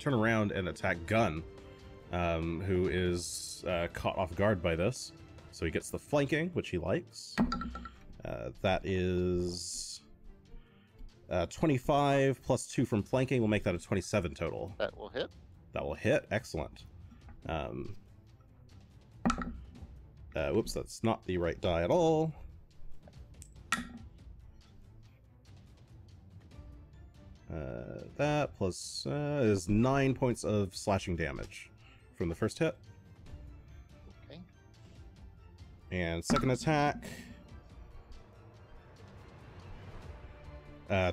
around and attack Gunn, who is caught off guard by this. So he gets the flanking, which he likes. That is 25 plus 2 from flanking will make that a 27 total. That will hit. That will hit. Excellent. Whoops, that's not the right die at all. That plus is 9 points of slashing damage from the first hit. Okay. And second attack.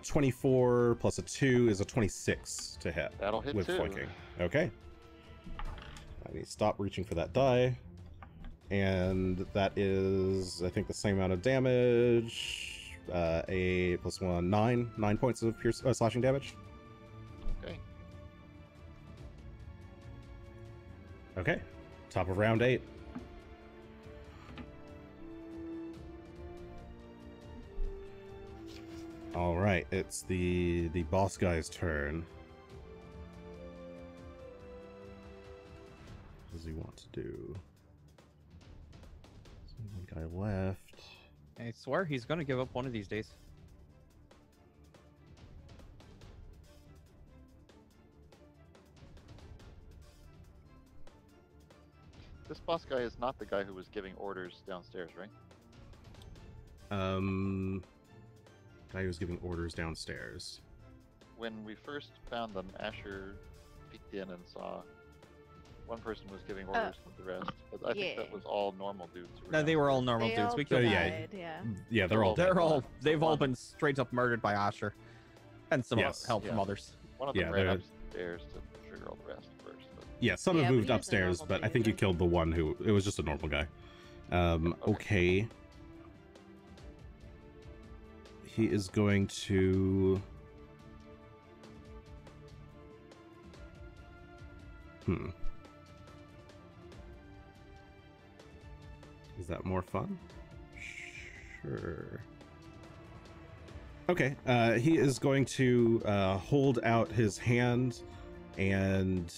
24 plus a 2 is a 26 to hit. That'll hit with too. flanking. Okay. I need to stop reaching for that die. And that is, I think, the same amount of damage. 8 plus 1, 9. 9 points of pierce, slashing damage. Okay. Okay. Top of round 8. All right, it's the boss guy's turn. What does he want to do? There's one guy left. I swear he's gonna give up one of these days. This boss guy is not the guy who was giving orders downstairs, right? Guy who was giving orders downstairs. When we first found them, Asher peeked in and saw one person was giving orders to the rest. But I think that yeah. was all normal dudes. who No, they were all normal They dudes. all We killed yeah. died, yeah. Yeah, they're all dead. they've all been straight up murdered by Asher. And some Yes. help from Yeah. others. One of them Yeah, ran they're- upstairs to trigger all the rest first. But Yeah, some Yeah, have but moved he was a upstairs, normal but I dude, think you right? killed the one who... It was just a normal guy. Okay. He is going to... Is that more fun? Sure. Okay, he is going to hold out his hand and...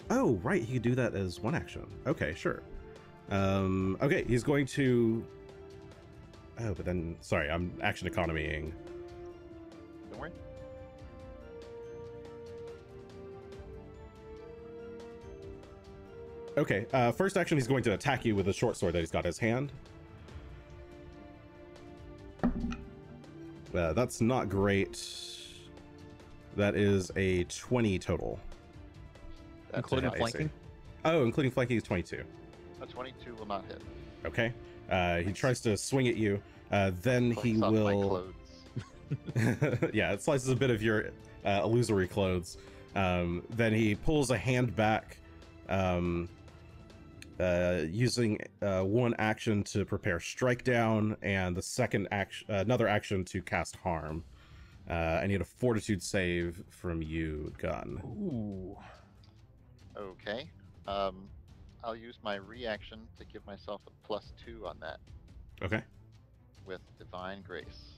oh, right, he could do that as one action. Okay, sure. Okay, he's going to... Oh, but then... Sorry, I'm action economying. don't worry. Okay, first action, he's going to attack you with a short sword that he's got in his hand. That's not great. That is a 20 total. That's Including a high. flanking? Oh, including flanking is 22. A 22 will not hit. Okay. He tries to swing at you. Then he Clinks off my will... clothes. Yeah, it slices a bit of your illusory clothes. Then he pulls a hand back, using one action to prepare strike down, and the second action, another action to cast harm. I need a fortitude save from you, Gunn. Ooh. Okay. I'll use my reaction to give myself a +2 on that Okay. with Divine Grace.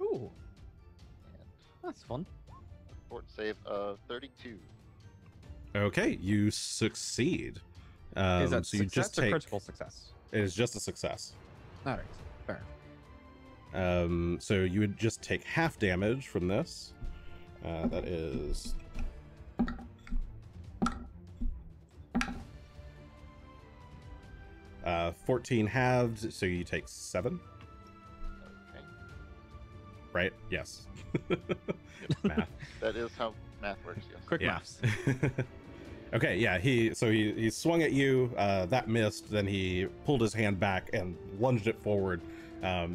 Ooh. And That's fun. a fort save of 32. Okay, you succeed. Is that so you success just or take... critical success? It is just a success. All right. Fair. So you would just take half damage from this. That is... 14 halved, so you take 7. Okay. Right? Yes. Math. That is how math works, yes. Quick Yeah. maths. Okay, yeah, he swung at you, that missed, then he pulled his hand back and lunged it forward.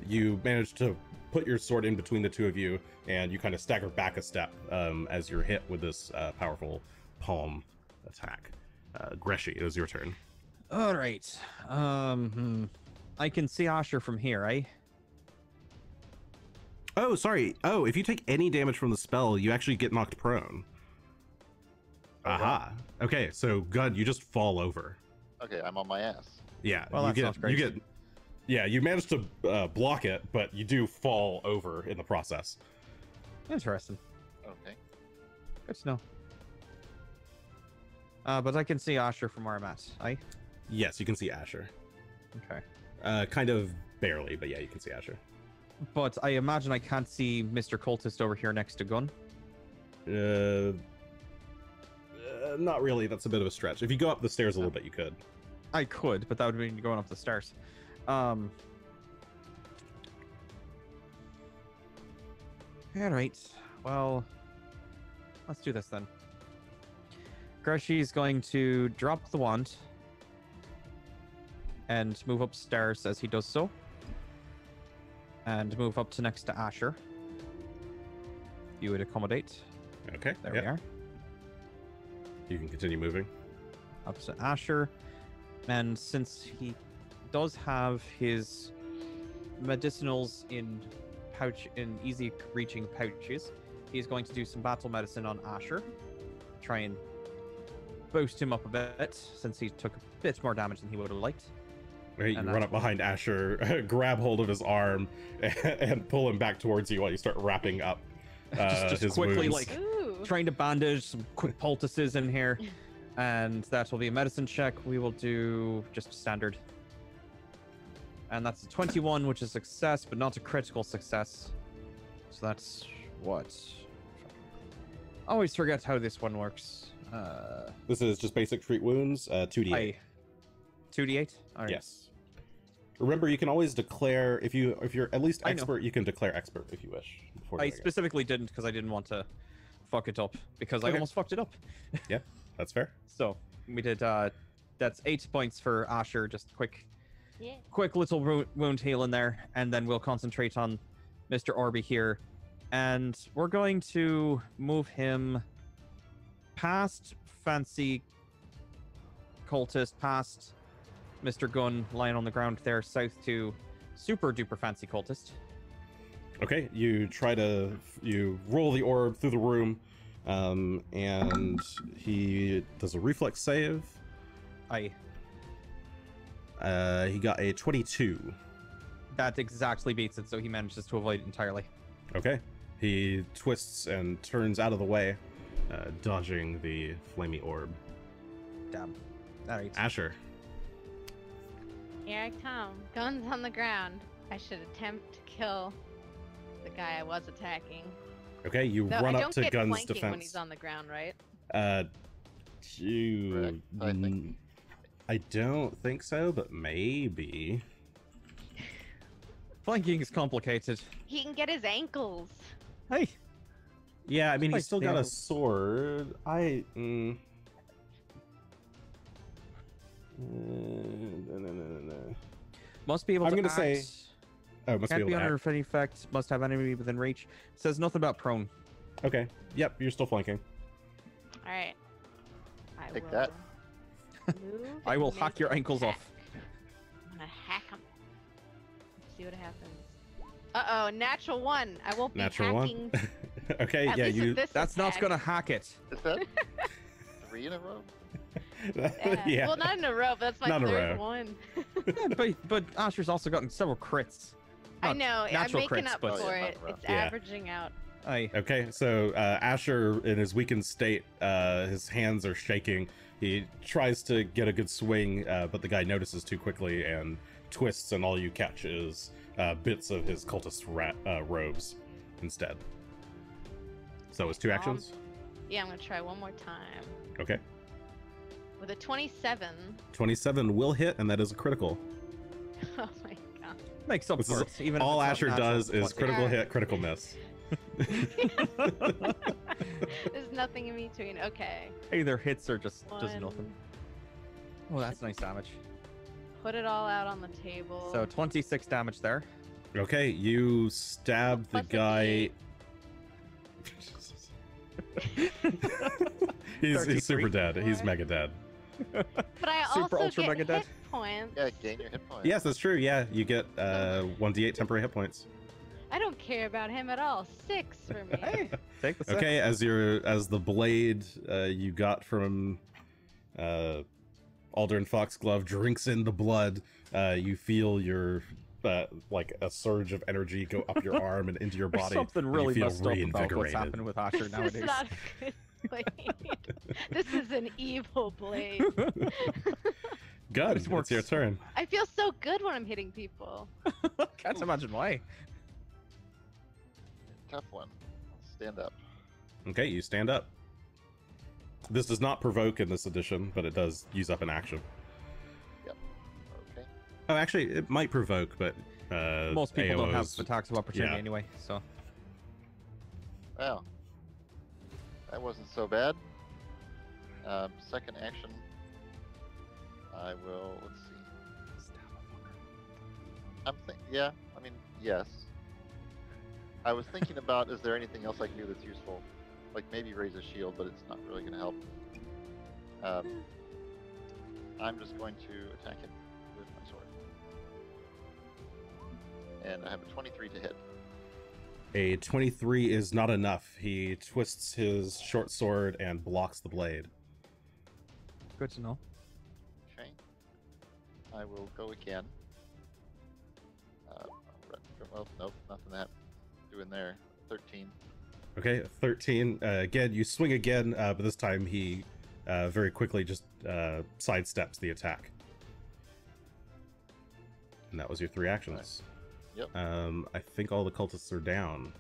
You managed to put your sword in between the two of you, and you kind of stagger back a step as you're hit with this powerful palm attack. Greshy, it was your turn. All right. I can see Asher from here, eh? Oh, sorry. Oh, if you take any damage from the spell, you actually get knocked prone. Oh, Aha. Okay, so Gunn, you just fall over. Okay, I'm on my ass. Yeah, Well, that sounds great. you get. Yeah, you managed to block it, but you do fall over in the process. Interesting. Okay. Good to know. But I can see Asher from where I'm at, eh? Yes, you can see Asher. Okay. Kind of barely, but yeah, you can see Asher. But I imagine I can't see Mr. Cultist over here next to Gunn. Not really. That's a bit of a stretch. If you go up the stairs a little bit, you could. I could, but that would mean going up the stairs. Alright. Well, let's do this then. Greshy's going to drop the wand and move upstairs as he does so. And move up to next to Asher. You would accommodate. Okay. There yep. we are. You can continue moving. Up to Asher. And since he does have his medicinals in easy reaching pouches, he's going to do some battle medicine on Asher. Try and boost him up a bit, since he took a bit more damage than he would have liked. Right, you And run that's up behind Asher, grab hold of his arm, and pull him back towards you while you start wrapping up just his quickly, wounds. like, Ooh. trying to bandage some quick poultices in here. And that will be a medicine check. We will do just standard. And that's a 21, which is success, but not a critical success. So that's what? I always forget how this one works. This is just basic treat wounds, 2d8. 2d8? All right. Yes. Remember, you can always declare, if you're at least I know. expert, you can declare expert if you wish. Before I doing it. specifically didn't because I didn't want to fuck it up, because I Okay. almost fucked it up. Yeah, that's fair. So we did, that's 8 points for Asher, just Yeah. quick little wound heal in there, and then we'll concentrate on Mr. Orby here. And we're going to move him past Fancy Cultist, past Mr. Gunn lying on the ground there, south to Super Duper Fancy Cultist. Okay, you roll the orb through the room, and he does a reflex save. He He got a 22. That exactly beats it, so he manages to avoid it entirely. Okay. He twists and turns out of the way, dodging the flamey orb. Damn. Alright. Asher. Here I come. Guns on the ground. I should attempt to kill the guy I was attacking. Okay, you Though run I up don't to get Gunn's flanking defense. when he's on the ground, right? You... Correct, I think. I don't think so, but maybe. Flanking is complicated. He can get his ankles. Hey, Yeah, I mean, Like he's still got a the- sword. No. must be able I'm to gonna say- act. Oh, must Can't be be able to under act. any effect. Must have enemy within reach. Says nothing about prone. Okay. Yep, you're still flanking. All right. I Take will that. move I will and hack make your an ankles attack. off. I'm gonna hack him. See what happens. Uh-oh, natural 1. I won't be Natural hacking. 1. Okay, At yeah, least with you. this That's not attack. gonna hack it. Is that 3 in a row? Yeah. Well, not in a row, but that's my Not in a third row. one. Yeah, but Asher's also gotten several crits. I Not know. I'm natural making crits, up but- for Yeah, it. not It's Yeah. averaging out. Aye. Okay, so Asher, in his weakened state, his hands are shaking. He tries to get a good swing, but the guy notices too quickly and twists, and all you catch is bits of his cultist robes instead. So it's 2 actions? Yeah, I'm gonna try one more time. Okay. With a 27. 27 will hit, and that is a critical. Oh my god. Makes up This for is it. Even if all it's not Asher natural, does is 20. critical Alright. hit, critical miss. There's nothing in between. Okay. Either hits or just One. nothing. Oh, that's nice damage. Put it all out on the table. So 26 damage there. Okay, you stab the Plus a guy. he's 33. super dead. He's mega dead. But I Super also ultra get mega hit dead. points. Yeah, gain your hit points. Yes, that's true. Yeah, you get 1d8 temporary hit points. I don't care about him at all. 6 for me. Hey, take the six. Okay, as the blade you got from Aldrin Foxglove drinks in the blood, you feel your like a surge of energy go up your arm and into your There's body. something and really you feel messed up about what's reinvigorated. happening with Asher This nowadays. is not a good blade. This is an evil blade. Good. This It's works. your turn. I feel so good when I'm hitting people. Can't imagine why. Tough one. Stand up. Okay, you stand up. This does not provoke in this edition, but it does use up an action. Okay. Oh, actually, it might provoke, but Most people don't have AOs attacks of opportunity yeah. anyway, so. Well, that wasn't so bad. Second action, I will. Let's see. Yeah. I mean, yes. I was thinking about, is there anything else I can do that's useful? Like maybe raise a shield, but it's not really going to help. I'm just going to attack him with my sword. And I have a 23 to hit. A 23 is not enough. He twists his short sword and blocks the blade. Good to know. Okay. I will go again. Well, nope, nothing that doing there. 13. Okay, 13. Again, you swing again, but this time he very quickly just sidesteps the attack. And that was your 3 actions. Yep. I think all the cultists are down.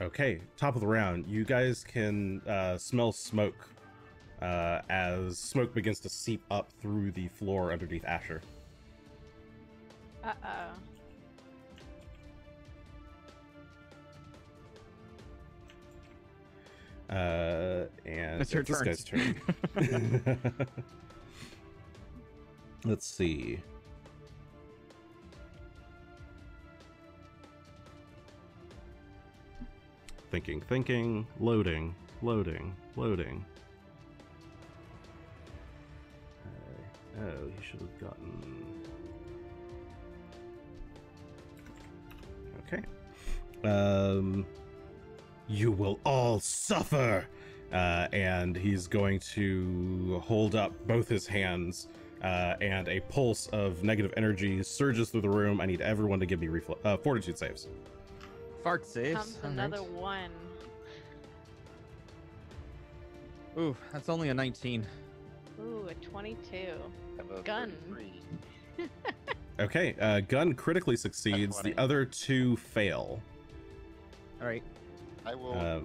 Okay, top of the round. You guys can smell smoke as smoke begins to seep up through the floor underneath Asher. Uh-oh. And It's your this turn. guy's turn. Let's see. Thinking, loading. Oh, he should have gotten... Okay. You will all suffer! And he's going to hold up both his hands, and a pulse of negative energy surges through the room. I need everyone to give me fortitude saves. Fart saves. Comes alright. another 1. Ooh, that's only a 19. Ooh, a 22. Have a Gunn. 33. Okay, Gunn critically succeeds. The 20. other 2 fail. Alright. I will Uh,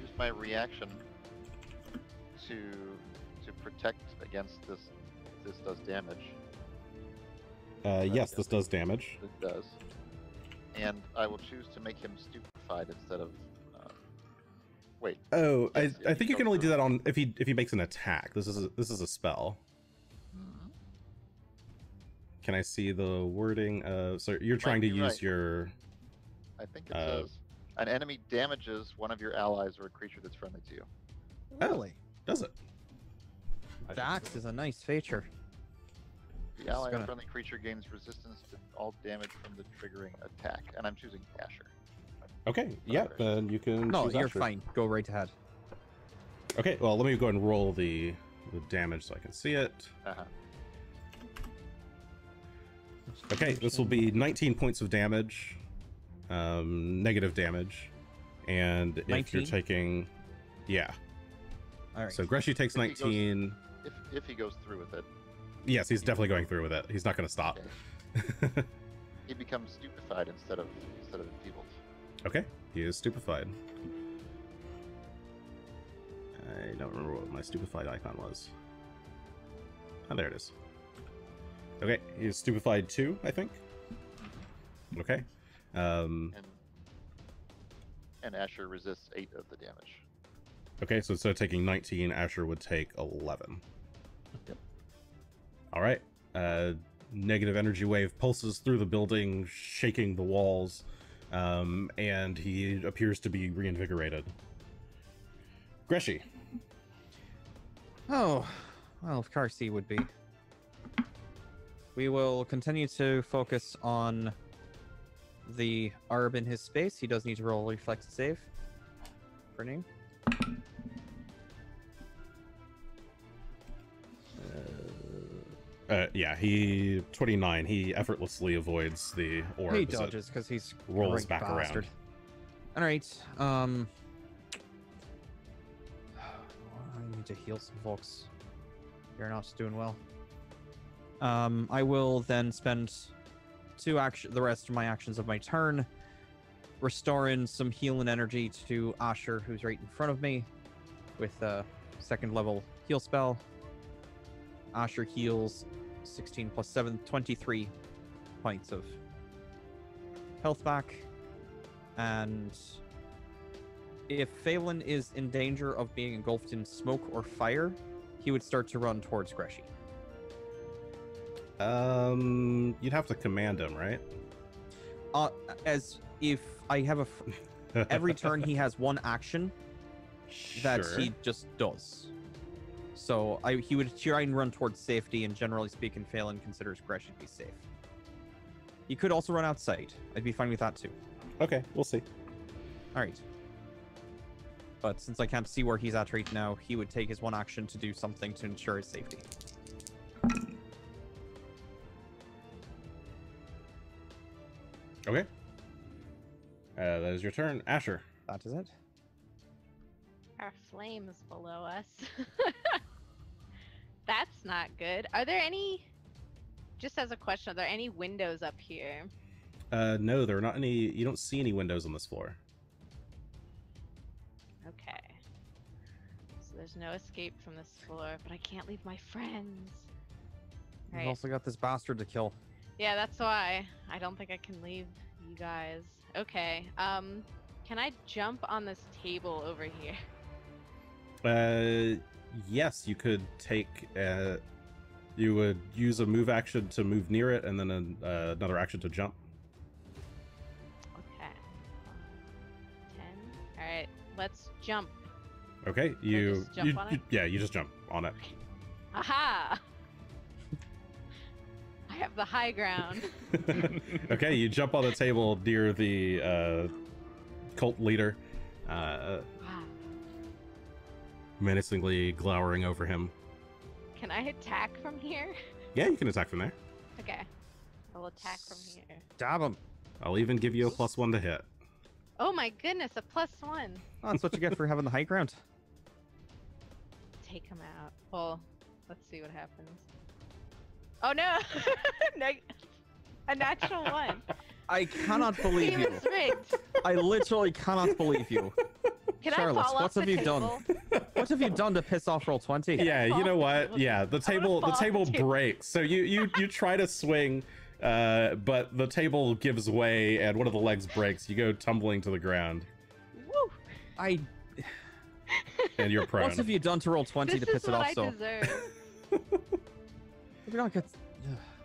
use my reaction to protect against this. This does damage. Yes, this does damage. It does. And I will choose to make him stupefied instead of. Wait. Oh, Yes, I think you can only do through. that on if he makes an attack. This is a spell. Mhm. Can I see the wording? So you're trying to be use right. your. I think it says an enemy damages one of your allies or a creature that's friendly to you. Really? Does it? I The think axe so. is a nice feature. The ally or gonna- friendly creature gains resistance to all damage from the triggering attack, and I'm choosing Asher. Okay, yeah, then you can. No, choose you're Asher. fine. Go right ahead. Okay, well, let me go ahead and roll the damage so I can see it. Uh-huh. Okay, this will be 19 points of damage, negative damage, and if 19? you're taking, yeah. All right. So Greshy takes If he goes- 19. If he goes through with it, Yes, he's definitely going through with it. He's not going to stop. okay. He becomes stupefied instead of enfeebled. Okay, he is stupefied. I don't remember what my stupefied icon was. Oh, there it is. Okay, he's stupefied 2, I think. Okay. And Asher resists 8 of the damage. Okay, so instead of taking 19, Asher would take 11. Yep. All right. Negative energy wave pulses through the building, shaking the walls, and he appears to be reinvigorated. Greshy. Oh, well, of course he would be. We will continue to focus on the orb in his space. He does need to roll a reflex save. For name. Yeah, he 29. He effortlessly avoids the orb. He as it dodges because he's a rolls great back bastard. around. All right. I need to heal some folks. You're not doing well. I will then spend the rest of my actions of my turn, restoring some healing energy to Asher, who's right in front of me, with a 2nd level heal spell. Asher heals 16 plus 7, 23 points of health back. And if Phelan is in danger of being engulfed in smoke or fire, he would start to run towards Greshy. You'd have to command him, right? As if I have every turn he has one action that Sure. he just does. So he would try and run towards safety, and generally speaking, Phelan considers Greshy to be safe. He could also run outside. I'd be fine with that too. Okay, we'll see. All right. But since I can't see where he's at right now, he would take his one action to do something to ensure his safety. Okay. That is your turn. Asher. That is it. Our flames below us. That's not good. Are there any, just as a question, are there any windows up here? No, there are not any. You don't see any windows on this floor. Okay. So there's no escape from this floor, but I can't leave my friends. We've Right. also got this bastard to kill. Yeah, that's why. I don't think I can leave you guys. Okay. Can I jump on this table over here? Yes, you could take. You would use a move action to move near it, and then another action to jump. Okay. 10. All right. Let's jump. Okay, you, just jump you, on you it? yeah, you just jump on it. Aha! I have the high ground. Okay, you jump on the table near the cult leader, Wow. menacingly glowering over him. Can I attack from here? Yeah, you can attack from there. Okay. I will attack from here. Stab him. I'll even give you a +1 to hit. Oh my goodness, a +1. Oh, that's what you get for having the high ground. Take him out. Well, let's see what happens. Oh no! A natural 1. I cannot believe He you. was rigged. I literally cannot believe you. Can Charlotte, I fall what off the have you table? done? What have you done to piss off roll 20? Yeah, you know what? Yeah, the table fall. breaks. So you try to swing, but the table gives way and one of the legs breaks. You go tumbling to the ground, Woo! and you're prone. What have you done to roll 20 This to piss is it what off I so? deserve. We don't get...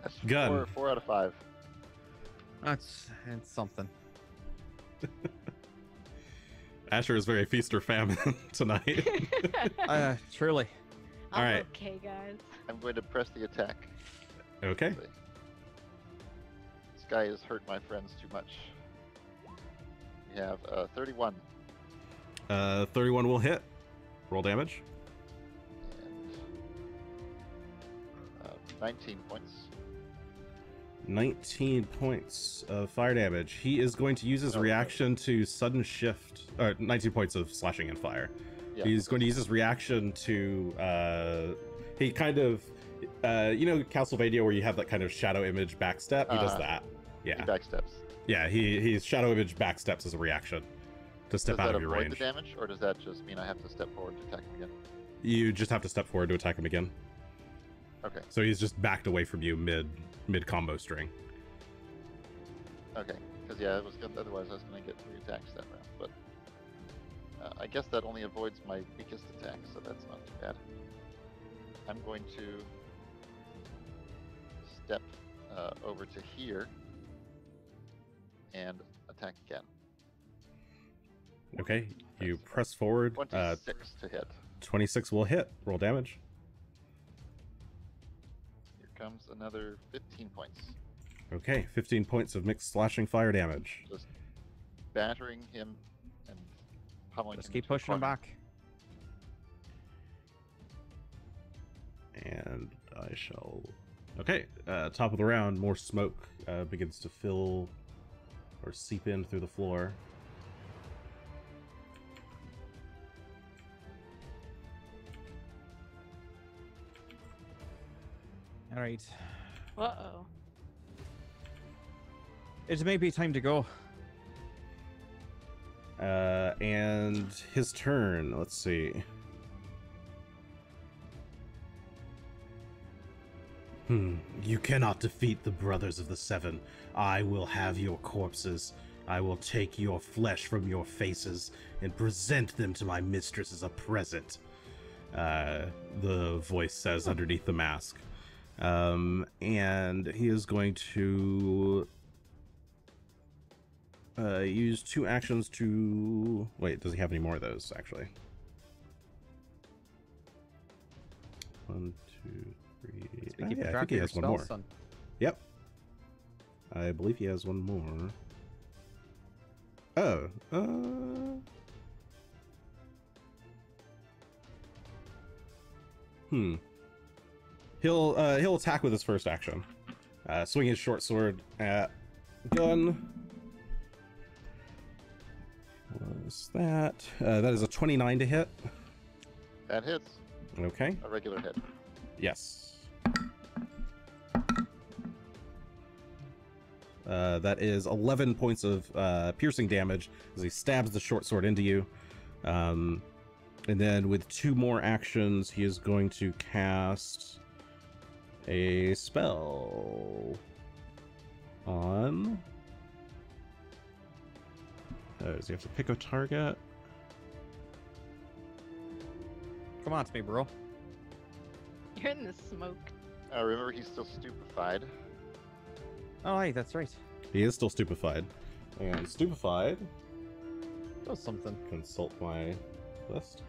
That's Gunn. 4 out of 5. It's something. Asher is very feast or famine tonight. Truly. All right. Okay, guys. I'm going to press the attack. Okay. This guy has hurt my friends too much. We have 31 31 will hit. Roll damage. and 19 points. 19 points of fire damage. He is going to use his reaction to sudden shift, or 19 points of slashing and fire. Yeah. He's going to use his reaction to, he kind of, you know, Castlevania where you have that kind of shadow image backstep? He does that. He Yeah. backsteps. Yeah, he's shadow image backsteps as a reaction to step Does out that of your avoid range. the damage, or does that just mean I have to step forward to attack him again? You just have to step forward to attack him again. Okay. So he's just backed away from you mid combo string. Okay. Because yeah, otherwise I was going to get 3 attacks that round. But I guess that only avoids my weakest attack, so that's not too bad. I'm going to step over to here and attack again. Okay, you press forward. 26 to hit. 26 will hit. Roll damage. Here comes another 15 points. Okay, 15 points of mixed slashing fire damage. Just battering him and pummeling Just him keep into a pushing him corner. back. And I shall... Okay, top of the round, more smoke begins to fill or seep in through the floor. All right. Uh-oh. It may be time to go. And his turn, let's see. You cannot defeat the Brothers of the Seven. I will have your corpses. I will take your flesh from your faces and present them to my mistress as a present. The voice says underneath the mask. And he is going to use 2 actions to... Wait, does he have any more of those, actually? 1, 2, 3... So keep yeah, I track think he of has your one more. spells, son. Yep. I believe he has one more. Oh, He'll attack with his first action. Swing his short sword at Gunn. What's that? That is a 29 to hit. That hits. Okay. A regular hit. Yes. That is 11 points of piercing damage as he stabs the short sword into you. And then with 2 more actions, he is going to cast a spell on... does he have to pick a target? Come on to me, bro. You're in the smoke. Remember, he's still stupefied. Oh, hey, that's right. He is still stupefied. And stupefied... Does something. Consult my list.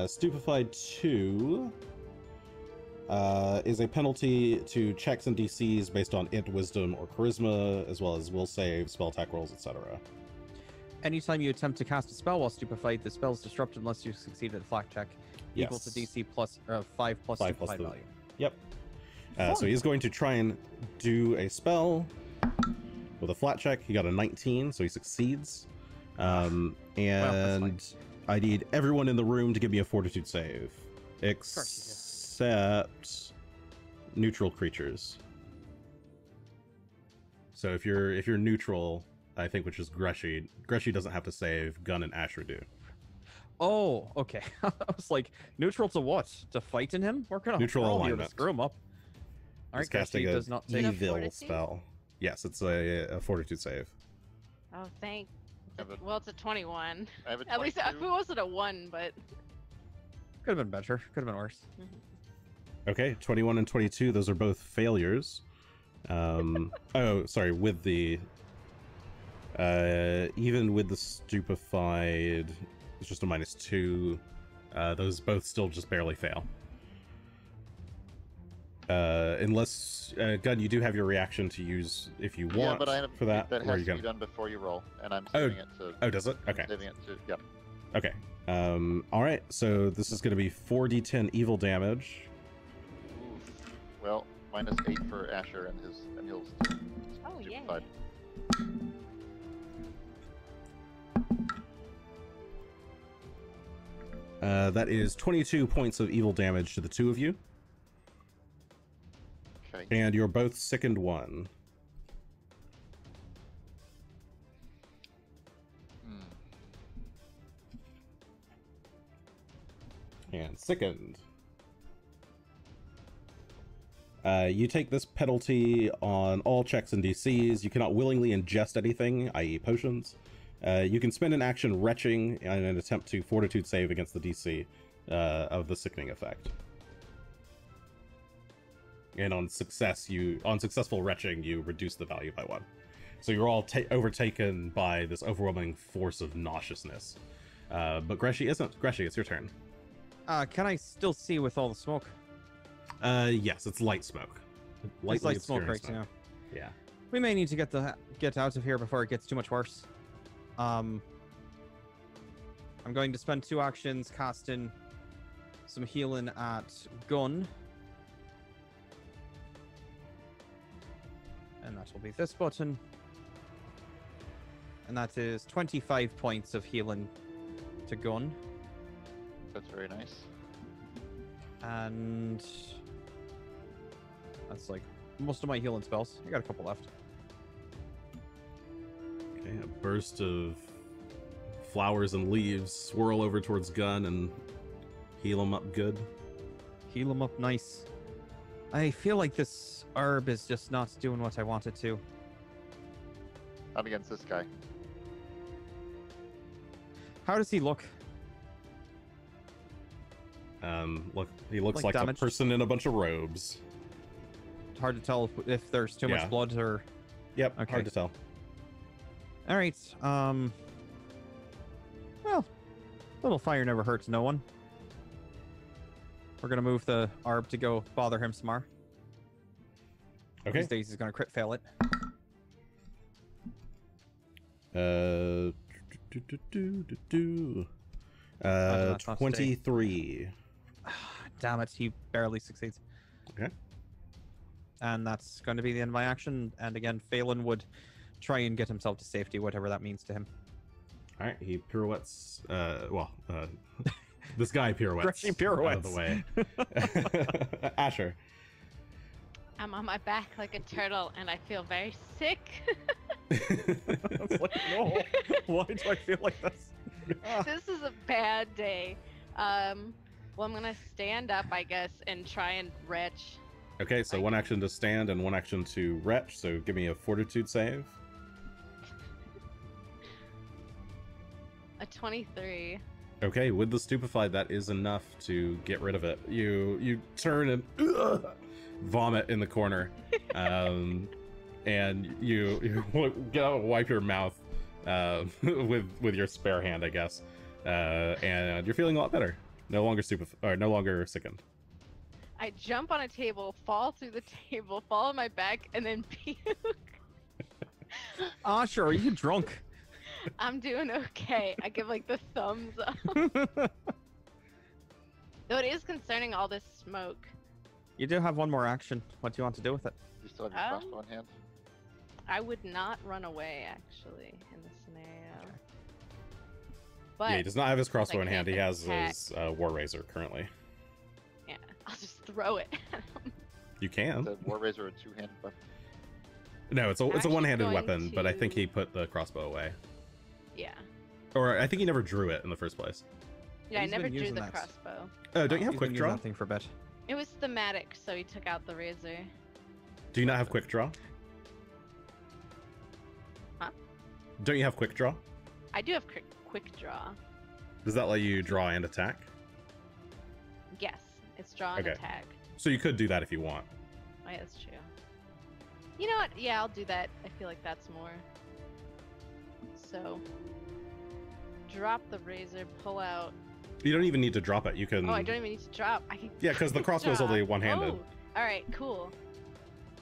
Stupefied 2 is a penalty to checks and DCs based on int, wisdom, or charisma, as well as will save, spell attack rolls, etc. Anytime you attempt to cast a spell while stupefied, the spell is disrupted unless you succeed at a flat check equal to DC plus 5 plus 5 plus stupefied the- value. Yep. So he's going to try and do a spell with a flat check. He got a 19, so he succeeds. And that's I need everyone in the room to give me a fortitude save, course you except neutral creatures. So if you're neutral, I think, which is Greshy. Greshy doesn't have to save. Gunn and Asher do. Oh, okay. I was like, neutral to what? To fight in him? We're gonna Neutral roll here to alignment. screw him up. He's Alright, casting Greshy a does not take a evil fortitude? spell. Yes, it's a fortitude save. Oh, thank. I have a- Well, it's a 21. I have a At least if 22. it wasn't a 1, but. Could have been better. Could have been worse. Okay, 21 and 22, those are both failures. Oh, sorry, with the... even with the stupefied, it's just a -2. Those both still just barely fail. Unless, Gunn, you do have your reaction to use if you want Yeah, but I have, for that. that or has you to be done before you roll, and I'm Oh. saving it to. Oh, does it? Okay. Saving it to. Yep. Okay. All right. So this is going to be 4d10 evil damage. Oof. Well, -8 for Asher and his and he'll. Oh, yeah. stupefied. That is 22 points of evil damage to the two of you, Okay. and you're both sickened 1. Hmm. And sickened. You take this penalty on all checks and DCs. You cannot willingly ingest anything, i.e. potions. You can spend an action retching in an attempt to fortitude save against the DC of the sickening effect. And on successful retching, you reduce the value by 1. So you're all overtaken by this overwhelming force of nauseousness. But Greshy isn't. Greshy, it's your turn. Can I still see with all the smoke? Yes, it's light smoke. It's light smoke obscuring right now. Yeah. We may need to get out of here before it gets too much worse. I'm going to spend 2 actions casting some healing at Gunn. And that will be this button. And that is 25 points of healing to Gunn. That's very nice. And that's like most of my healing spells. I got a couple left. Okay, a burst of flowers and leaves swirl over towards Gunn and heal him up good. Heal him up nice. I feel like this herb is just not doing what I want it to. Not against this guy. How does he look? Look, he looks Like like damaged? a person in a bunch of robes. Hard to tell if there's too Yeah. much blood or... Yep, Okay. hard to tell. Alright, well, little fire never hurts no one. We're gonna move the herb to go bother him some more. Okay. These days he's gonna crit fail it. That's not 23. Damn it, he barely succeeds. Okay. And that's going to be the end of my action. And again, Phelan would try and get himself to safety, whatever that means to him. All right, he pirouettes. This guy pirouettes. Greshy pirouettes. Out of the way. Asher. I'm on my back like a turtle, and I feel very sick. It's like, no, why do I feel like this? This is a bad day. Well, I'm gonna stand up, I guess, and try and retch. Okay, so one action to stand and one action to retch. So give me a fortitude save. A 23. Okay, with the stupefied, that is enough to get rid of it. You turn and vomit in the corner, and you get out, wipe your mouth with your spare hand, I guess, and you're feeling a lot better. No longer no longer sickened. I jump on a table, fall through the table, fall on my back, and then puke. Sure, are you drunk? I'm doing okay. I give like the thumbs up. Though it is concerning all this smoke. You do have one more action. What do you want to do with it? You still have your crossbow in hand? I would not run away, actually, in this scenario. But Yeah, he does not have his crossbow I in hand. can't He has attack. his War Razor currently. yeah, I'll just throw it at him. You can. The War Razor a two-handed weapon? No, it's a Actually one-handed going weapon, but I think to- he put the crossbow away. Yeah. Or I think he never drew it in the first place. Yeah, I He's never been drew using the that. crossbow. Oh, don't you have He's quick been using draw? that thing for a bit. It was thematic, so he took out the razor. Do you not have quick draw? Huh? Don't you have quick draw? I do have quick draw. Does that let you draw and attack? Yes, it's draw and Okay. attack. So you could do that if you want. Oh, yeah, that's true. You know what? Yeah, I'll do that. I feel like that's more. So, drop the razor, pull out. You don't even need to drop it. You can. Oh, I don't even need to drop. I can. Yeah, because the crossbow's drop. only one-handed. Oh, all right, cool.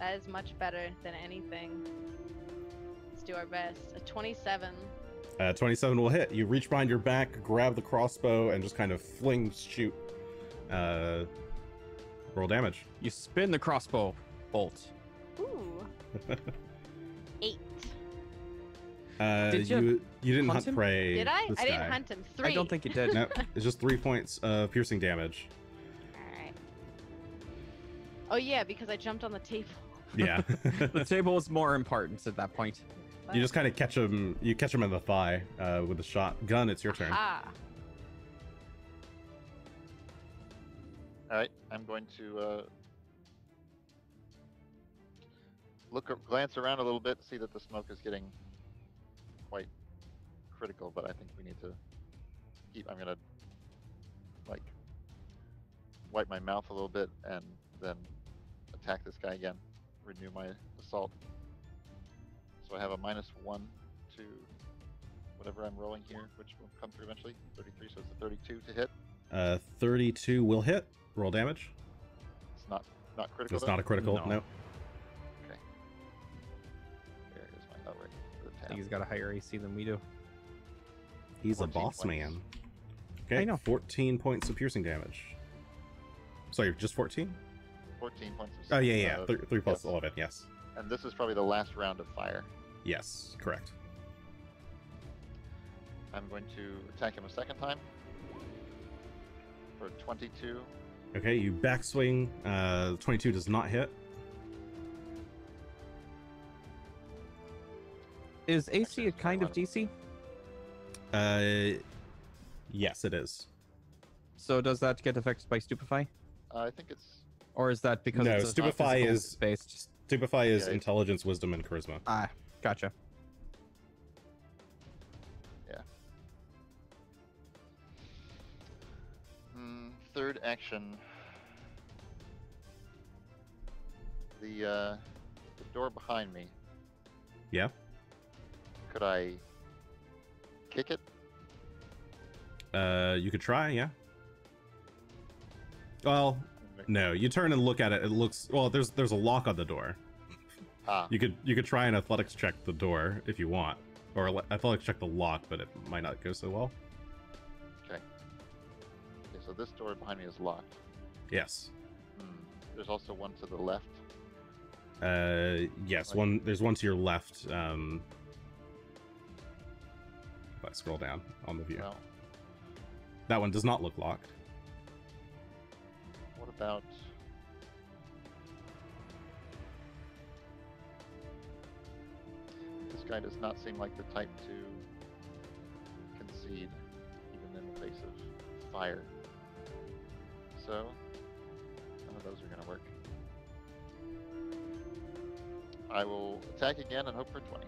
That is much better than anything. Let's do our best. A 27. 27 will hit. You reach behind your back, grab the crossbow, and just kind of shoot. Roll damage. You spin the crossbow bolt. Ooh. 8. Did you didn't hunt hunt him? prey. Did I? this I didn't guy. hunt him. 3. I don't think you did. No, it's just 3 points of piercing damage. All right. Oh yeah, because I jumped on the table. Yeah. The table was more important at that point. You just kind of catch him. You catch him in the thigh with a shot. Gun, it's your turn. Ah. All right, I'm going to glance around a little bit, see that the smoke is getting quite critical, but I think we need to keep. I'm gonna like wipe my mouth a little bit and then attack this guy again. Renew my assault. So I have a -1 to whatever I'm rolling here, which will come through eventually. 33, so it's a 32 to hit. 32 will hit. Roll damage. It's not critical. It's though? not a critical. No. No. Okay. There is my right. The I tab. think he's got a higher AC than we do. He's a 14 boss points. man. Okay. I know. 14 points of piercing damage. Sorry, just 14? 14 points of Oh yeah. 3 plus yes. 11. Yes. And this is probably the last round of fire. Yes. Correct. I'm going to attack him a second time for 22. Okay. You backswing. 22 does not hit. Is AC Actually, a it's kind of quite DC? Yes, it is. So does that get affected by Stupefy? I think it's Or is that because No, it's a Stupefy physical is based? Stupefy is Yeah, it- intelligence, wisdom, and charisma. Ah, gotcha. third action. The door behind me. Yeah. Could I kick it? You could try. Yeah. Well, no. You turn and look at it. It looks well. There's a lock on the door. Ah, You could try an athletics check the door if you want, or athletics check the lock, but it might not go so well. okay. So this door behind me is locked. Yes. There's also one to the left. Yes. Right. There's one to your left. If I scroll down on the view, Well, that one does not look locked. what about... This guy does not seem like the type to concede, even in the face of fire. So, none of those are going to work. I will attack again and hope for 20.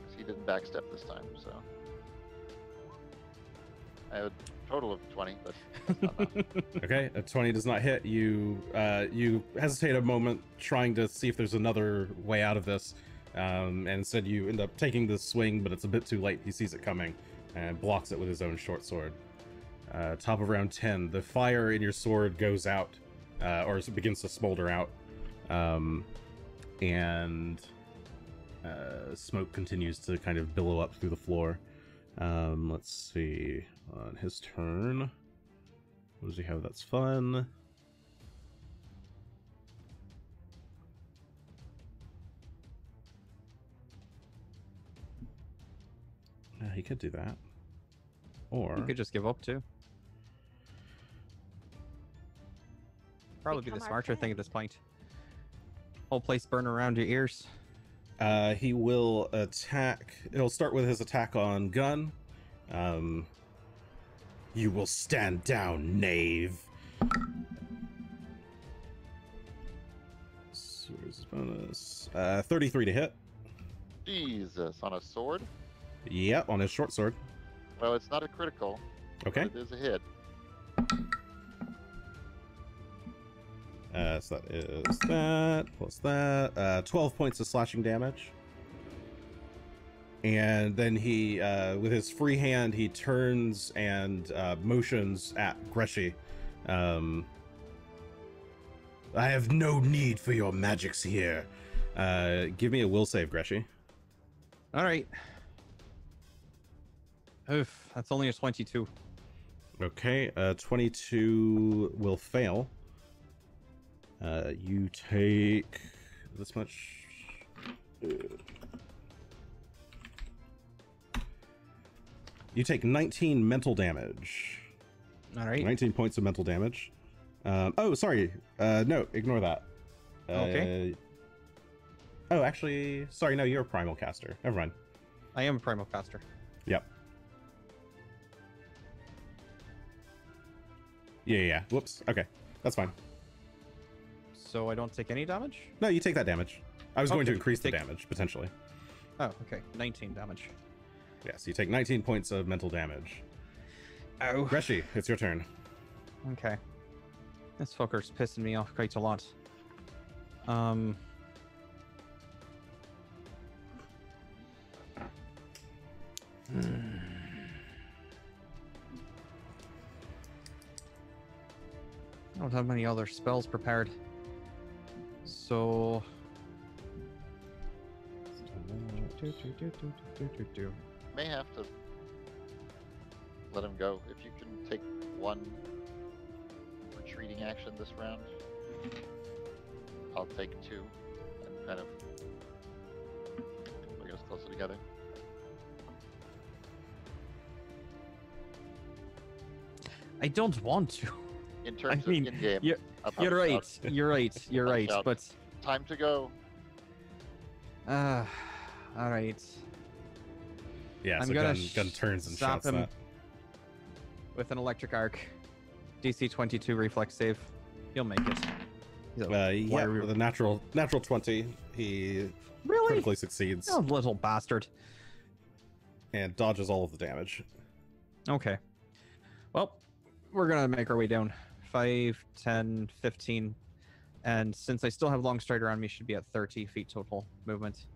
Because he didn't backstep this time, so... I have a total of 20, but that's not enough. Okay, a 20 does not hit. You hesitate a moment, trying to see if there's another way out of this, and instead you end up taking the swing, but it's a bit too late. He sees it coming and blocks it with his own short sword. Top of round 10, the fire in your sword goes out, or begins to smolder out, and smoke continues to kind of billow up through the floor. Let's see. On his turn, what does he have that's fun? He could do that. Or You could just give up too. Probably be the Become our smarter thing friend. at this point. Whole place burn around your ears. He will attack. He'll start with his attack on Gunn. You will stand down, knave. So where's his bonus? 33 to hit. Jesus, on a sword? Yep, on his short sword. Well, it's not a critical. Okay. But it is a hit. So that is that plus that. 12 points of slashing damage. And then he, with his free hand, he turns and motions at Greshy. I have no need for your magics here. Give me a will save, Greshy. All right. Oof, that's only a 22. Okay, 22 will fail. You take this much. You take 19 mental damage. All right. 19 points of mental damage. Oh, sorry. No, ignore that. Okay. Oh, actually, sorry. No, you're a primal caster. Never mind. I am a primal caster. Yep. Yeah. Whoops. Okay, that's fine. So I don't take any damage? No, you take that damage. I was going to Okay, increase the take- damage potentially. Oh, okay. 19 damage. Yes, you take 19 points of mental damage. Ow. Greshy, it's your turn. Okay. This fucker's pissing me off quite a lot. I don't have many other spells prepared. So... May have to let him go. If you can take one retreating action this round, I'll take two and kind of bring us closer together. I don't want to. In terms mean, of in-game, you're- I'll help You're you right. out. You're right. You're I'll right. shout. But Time to go. all right. Yeah, I'm so gonna Gunn turns and zap shouts him that. with an electric arc. DC 22 reflex save. He'll make it. He's a Yeah, wire- with a natural 20, he Really? critically succeeds Oh, little bastard. and dodges all of the damage. Okay. Well, we're gonna make our way down. 5, 10, 15. And since I still have long strider on me, should be at 30 feet total movement.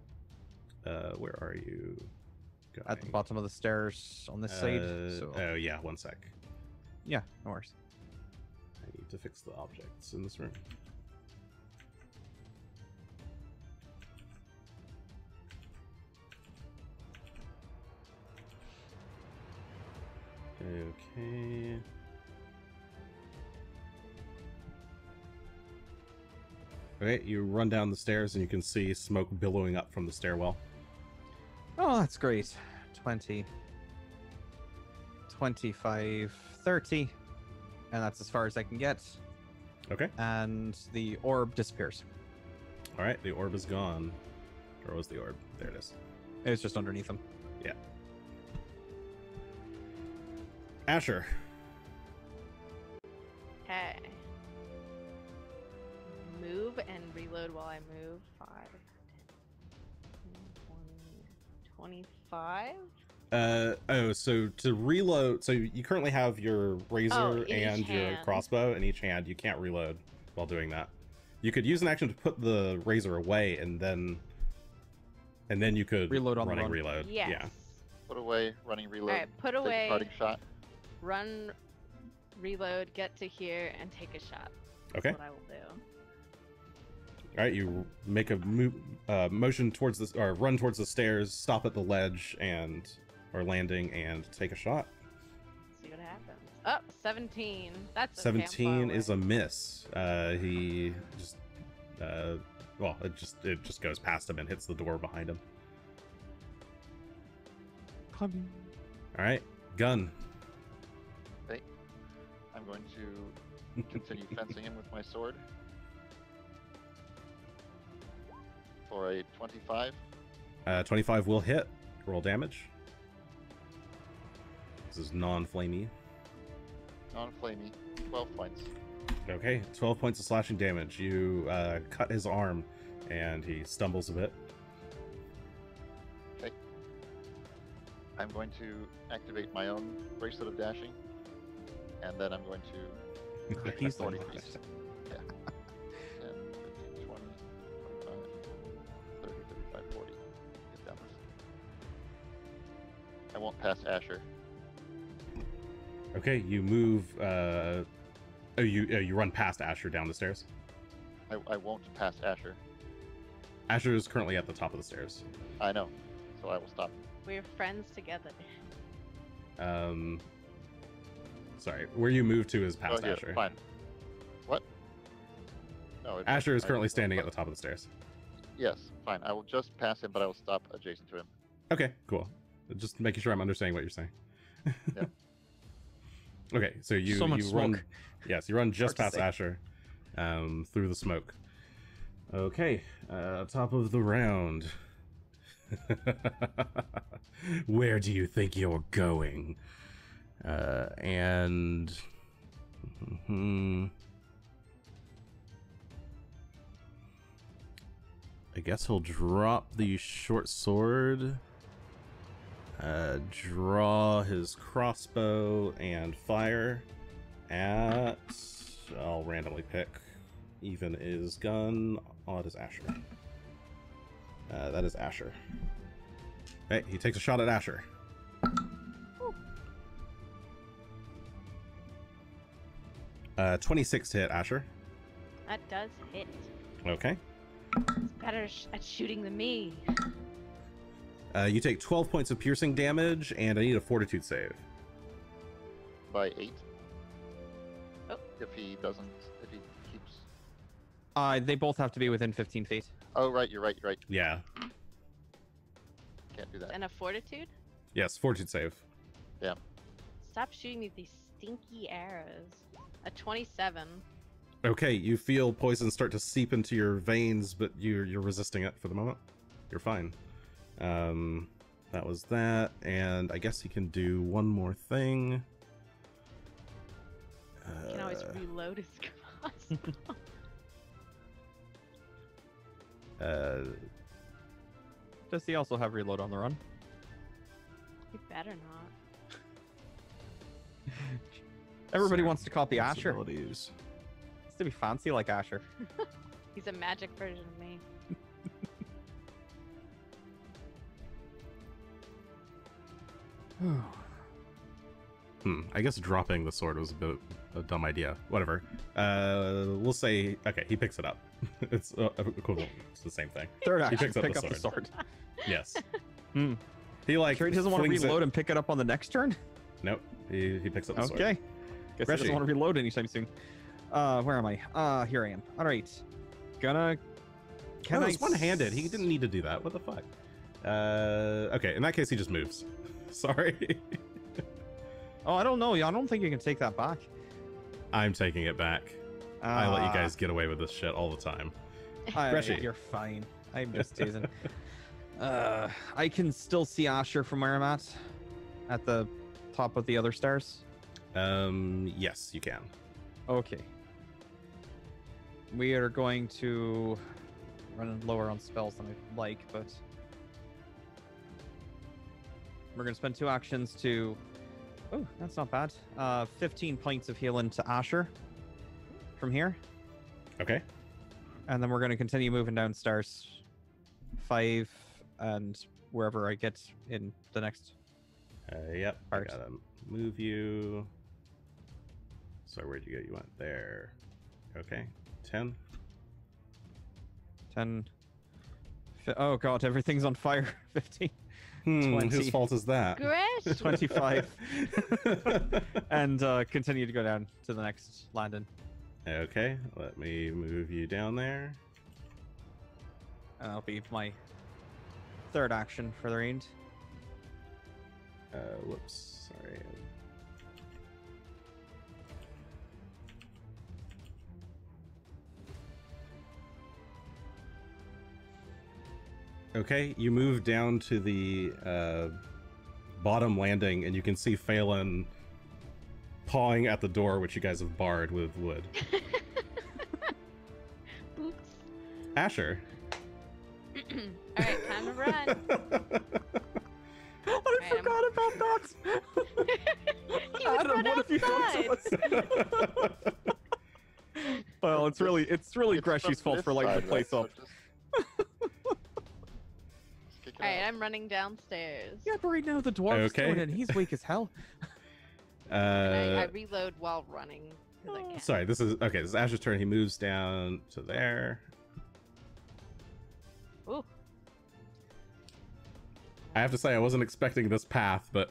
Where are you going? At the bottom of the stairs on this side. So Oh yeah, one sec. yeah, no worries. I need to fix the objects in this room. Okay. Okay, you run down the stairs and you can see smoke billowing up from the stairwell. Oh, that's great. 20, 25, 30. And that's as far as I can get. Okay. And the orb disappears. All right, the orb is gone. Where was the orb? There it is. It was just underneath him. Yeah. Asher. Okay. Move and reload while I move. 5, 10, 20, 25. So to reload, so you currently have your razor in each and your hand. crossbow in each hand. You can't reload while doing that. You could use an action to put the razor away, and then you could Reload on the running run. reload. Yes. Yeah. Put away, running reload. Alright, put take a away, parting shot. run, reload, get to here, and take a shot. Okay. That's what I will do. All right. You make a motion towards this, or run towards the stairs, stop at the ledge or landing, and take a shot. See what happens. Oh, 17. That's okay, 17 is a miss. He just, well, it just goes past him and hits the door behind him. All right, Gunn. I'm going to continue fencing him with my sword. For a 25. 25 will hit. Roll damage. This is non-flamey. Non-flamey. 12 points. Okay, 12 points of slashing damage. You cut his arm, and he stumbles a bit. Okay. I'm going to activate my own bracelet of dashing, and then I'm going to. He's the 40 one. feet. Yeah. 10, 15, 20, 25, 30, 35, 40. Get down this. I won't pass Asher. Okay, you move. You run past Asher down the stairs. I won't pass Asher. Asher is currently at the top of the stairs. I know, so I will stop. We're friends together. Sorry, where you move to is past here, Asher. Fine. What? No. Asher is currently standing at the top of the stairs. Yes, fine. I will just pass him, but I will stop adjacent to him. Okay, cool. Just making sure I'm understanding what you're saying. Yeah. Okay, so you So much you run. smoke. Yes, you run just Hard to past say. Asher, through the smoke. Okay, top of the round. Where do you think you're going? And I guess he'll drop the short sword, draw his crossbow, and fire at. I'll randomly pick. Even is Gunn. Odd is Asher. That is Asher. Hey, he takes a shot at Asher. 26 to hit Asher. That does hit. Okay. It's better at shooting than me. You take 12 points of piercing damage, and I need a fortitude save. By 8. Oh. If he doesn't, if he keeps. They both have to be within 15 feet. Oh, right, you're right, you're right. Yeah. Can't do that. And a fortitude? Yes, fortitude save. Yeah. Stop shooting me with these stinky arrows. A 27. Okay, you feel poison start to seep into your veins, but you're resisting it for the moment. You're fine. That was that, and I guess he can do one more thing. You can always reload his crossbow. Does he also have reload on the run? You better not. Everybody wants to copy Asher. Possibilities. Wants to be fancy like Asher. He's a magic version of me. I guess dropping the sword was a bit of a dumb idea. Whatever. We'll say, okay, he picks it up. It's equivalent. It's the same thing. Third He action, picks up pick the up the sword. sword. Yes. Hmm. He like. Sure he doesn't want to flings reload it. and pick it up on the next turn? Nope. He picks up the sword. Okay. Guess he Greshy. doesn't want to reload anytime soon. Where am I? Here I am. Alright. Can It's one-handed. He didn't need to do that. What the fuck? Okay, in that case, he just moves. Sorry. Oh, I don't know. I don't think you can take that back. I'm taking it back. I let you guys get away with this shit all the time. Greshy. You're fine. I'm just teasing. I can still see Asher from where I'm at the top of the other stairs. Yes, you can. Okay. We are going to run lower on spells than I'd like, but we're going to spend 2 actions to... Oh, that's not bad. 15 points of healing to Asher from here. Okay. And then we're going to continue moving downstairs. 5 and wherever I get in the next. Yep. I Part. gotta move you. Sorry, where'd you go? You went there. Okay. 10. 10. Oh god, everything's on fire. 15. Whose 20. fault is that? Gresh! 25. And continue to go down to the next landing. Okay, let me move you down there. And that'll be my 3rd action for the round. Whoops, sorry. Okay, you move down to the bottom landing, and you can see Phelan pawing at the door, which you guys have barred with wood. Oops. Asher. Alright, time to run. I forgot about that. He would Adam, run what have you done to us? Well, it's really It's Greshy's from fault this for lighting the side, place right? up. So just kick it Alright, out. I'm running downstairs. Yeah, but right now the dwarf's Okay. going in. He's weak as hell. And I reload while running. 'Cause I can. Sorry, this is Asher's turn. He moves down to there. Ooh. I have to say, I wasn't expecting this path, but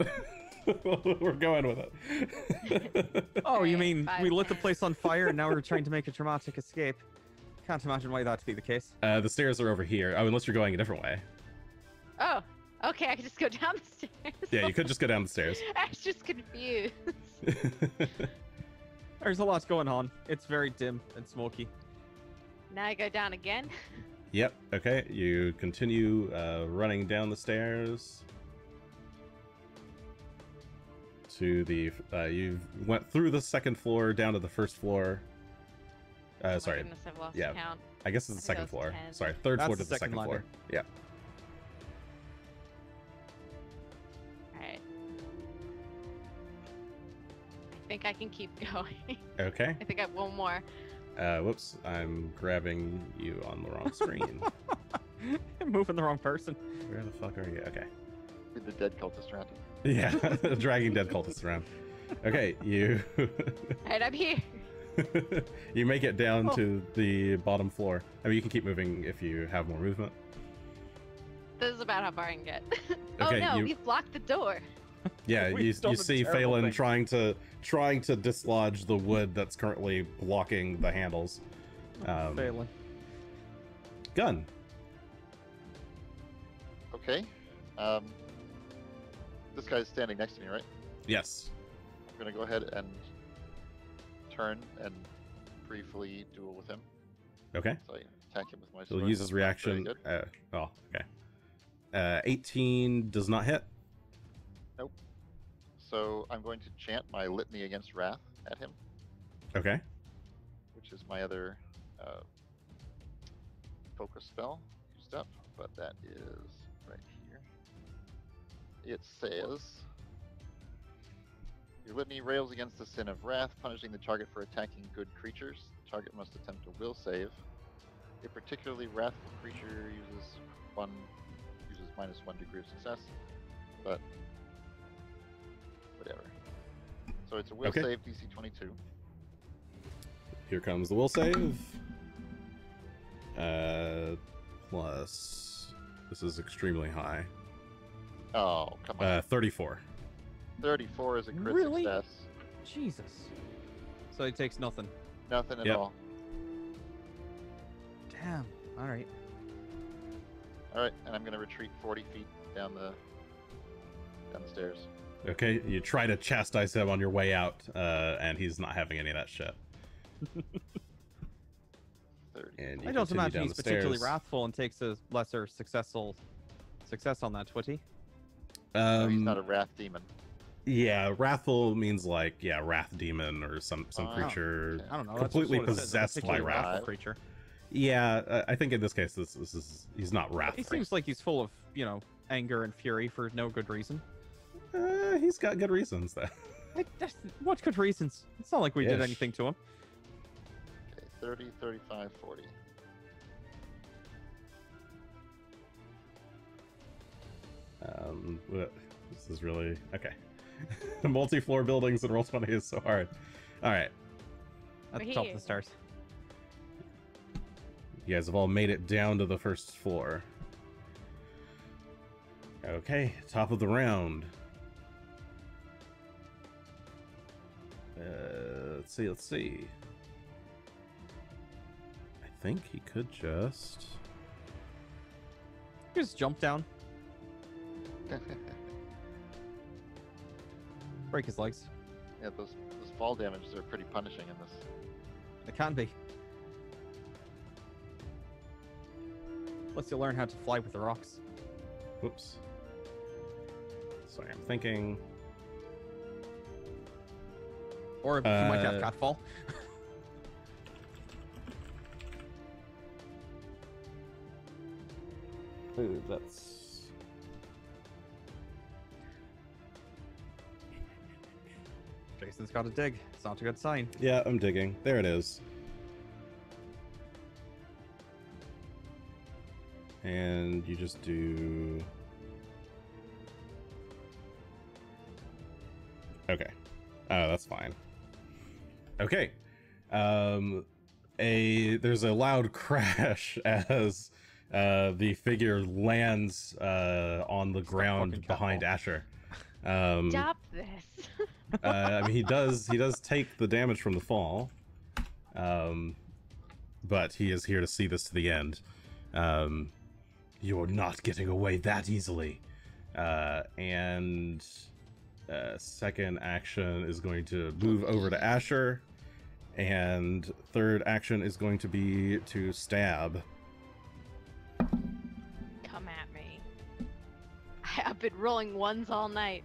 we're going with it. Oh, you Alright, mean we 5, lit the 10. place on fire and now we're trying to make a dramatic escape? Can't imagine why that'd be the case. The stairs are over here. Oh, unless you're going a different way. Oh, okay, I can just go down the stairs. Yeah, you could just go down the stairs. I was just confused. There's a lot going on. It's very dim and smoky. Now I go down again. Yep. Okay. You continue running down the stairs to the. You went through the second floor down to the first floor. Oh my Sorry. goodness, I've lost Yeah. count. I guess it's the I think second that floor. was 10. Sorry, third That's floor the to the second second floor. ladder. Yeah. Alright. I think I can keep going. Okay. I think I have one more. Whoops. I'm grabbing you on the wrong screen. I'm moving the wrong person. Where the fuck are you? Okay. With the dead cultist around. Yeah, dragging dead cultists around. Okay, you Alright, I'm here. you make it down to the bottom floor. I mean, you can keep moving if you have more movement. This is about how far I can get. Okay, oh no, you- we've blocked the door. Yeah, We've done you a see terrible Phelan thing. trying to dislodge the wood that's currently blocking the handles. Failing. Gunn. Okay. This guy's standing next to me, right? Yes. I'm gonna go ahead and turn and briefly duel with him. Okay. So I attack him with my He'll sword. use his Very reaction. good. Oh, okay. 18 does not hit. So I'm going to chant my litany against wrath at him, Okay. which is my other focus spell used up, but that is right here. It says, your litany rails against the sin of wrath, punishing the target for attacking good creatures. The target must attempt a will save. A particularly wrathful creature uses -1 degree of success, but whatever. So it's a will Okay. save, DC 22. Here comes the will save. Plus, this is extremely high. Oh, come on. 34. 34 is a crit Really? success. Jesus. So he takes nothing. Nothing at Yep. all. Damn. All right. Alright, and I'm going to retreat 40 feet down the stairs. Okay, you try to chastise him on your way out, and he's not having any of that shit. 30. And you I don't continue imagine down he's the particularly stairs. wrathful and takes a lesser success on that twitty. No, he's not a wrath demon. Yeah, wrathful means like wrath demon or some Oh, creature. okay. I don't know. Completely that's just what it says, a possessed by particularly wrath. wrathful creature. Yeah, I think in this case this is he's not He wrathful. seems like he's full of anger and fury for no good reason. He's got good reasons though. What good reasons? It's not like we did Ish. anything to him. Okay, 30, 35, 40. This is really okay. Multi-floor buildings in Roll20 is so hard. All right, At We're the top of here. the stairs. you guys have all made it down to the first floor. Okay, top of the round. Let's see. I think he could just. Just jump down, break his legs. Yeah, those fall damages are pretty punishing in this. It can be. Unless you learn how to fly with the rocks. Whoops. Sorry, I'm thinking. Or you might have catfall. Ooh, that's. Jason's got to dig. It's not a good sign. Yeah, I'm digging. There it is. And you just do. Okay. Oh, that's fine. Okay. There's a loud crash as the figure lands on the ground behind Asher. Stop this. I mean, he does take the damage from the fall, but he is here to see this to the end. You're not getting away that easily. And second action is going to move over to Asher, and third action is going to be to stab. Come at me. I've been rolling ones all night.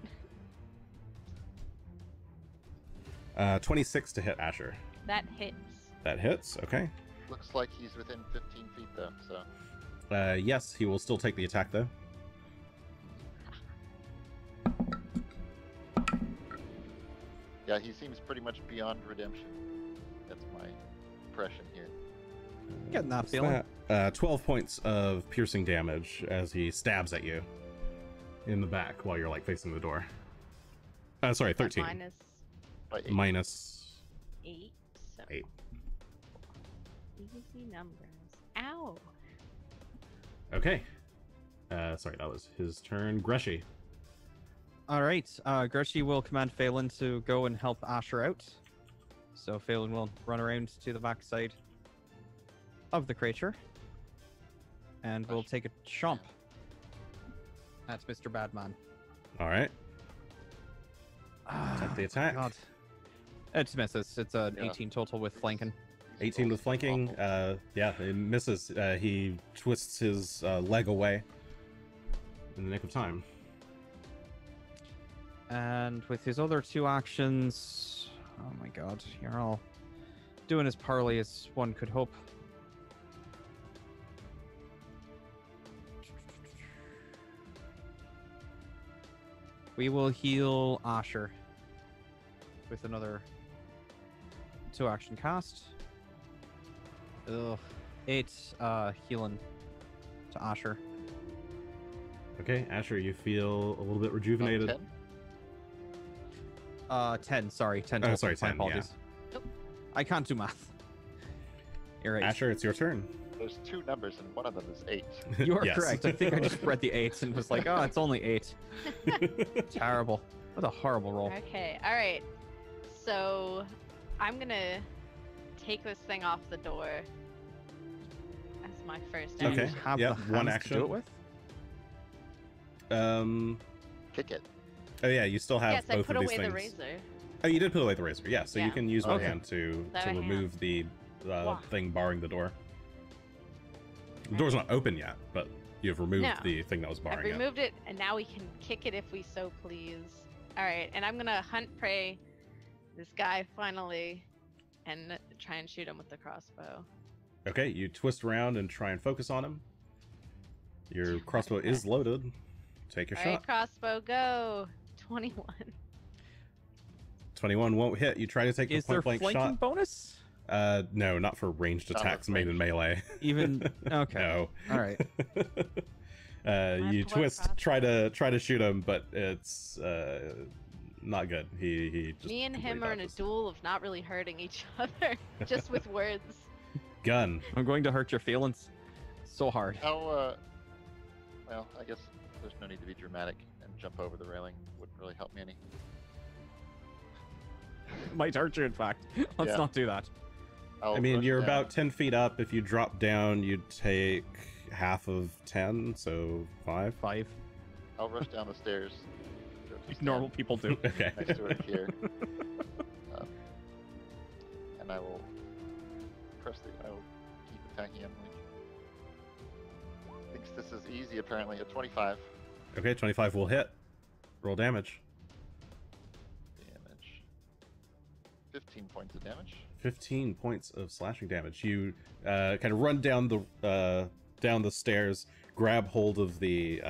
26 to hit Asher. That hits. That hits, okay. Looks like he's within 15 feet though, so. Yes, he will still take the attack though. Yeah, he seems pretty much beyond redemption. That's my impression here. Getting that feeling. 12 points of piercing damage as he stabs at you in the back while you're like facing the door. Sorry, 13. By 8. Minus 8. So 8. easy numbers. Ow. Okay. Sorry, that was his turn. Greshy. All right. Greshy will command Phelan to go and help Asher out. So Phelan will run around to the backside of the creature, and we'll take a chomp at Mr. Badman. All right. Attempt the attack. God. It misses. It's an 18 total with flanking. 18 with flanking. Yeah, it misses. He twists his leg away in the nick of time. And with his other two actions, oh my god, you're all doing as poorly as one could hope. We will heal Asher with another 2-action cast. 8 healing to Asher. Okay, Asher, you feel a little bit rejuvenated. 10, sorry. 10 Oh, total. sorry, 10, My apologies. Nope. I can't do math. You're right. Asher, it's your turn. There's 2 numbers and one of them is 8. You are Yes. correct. I think I just read the 8s and was like, oh, it's only 8. Terrible. What a horrible roll. Okay, alright. So I'm gonna take this thing off the door as my first Do you Okay, action. have yeah, the one hands action. to do it with? Kick it. Oh yeah, you still have Yes, I both put of these away the things. razor. Oh, you did put away the razor. Yeah, so you Yeah. can use one Okay. hand to That I remove the Wah. thing barring the door. The door's not open yet, but you have removed No. the thing that was I've barring it. removed it, and now we can kick it if we so please. Alright, and I'm gonna hunt prey this guy finally and try and shoot him with the crossbow. Okay, you twist around and try and focus on him. Your crossbow is loaded. Take your Alright, shot. crossbow, go! 21. 21 won't hit. You try to take Is the there point blank flanking shot. bonus? No, not for ranged Not attacks with made in ranged. melee. Even okay. No. All right. You That's twist, what try to shoot him, but it's not good. He just Me and him completely are in a dodges. duel of not really hurting each other, just with words. Gun. I'm going to hurt your feelings so hard. How, well, I guess there's no need to be dramatic and jump over the railing. Wouldn't really help me any. Might hurt you, in fact. Let's Yeah. not do that. I'll I mean, rush you're down. about 10 feet up. If you drop down, you'd take half of 10, so 5. 5. I'll rush down the stairs. Go to Like stand normal people do. Okay. Next to it here. And I will keep attacking Emily. thinks this is easy, apparently. A 25. Okay, 25 will hit. Roll damage. Damage. 15 points of damage. 15 points of slashing damage. You kind of run down the stairs, grab hold of the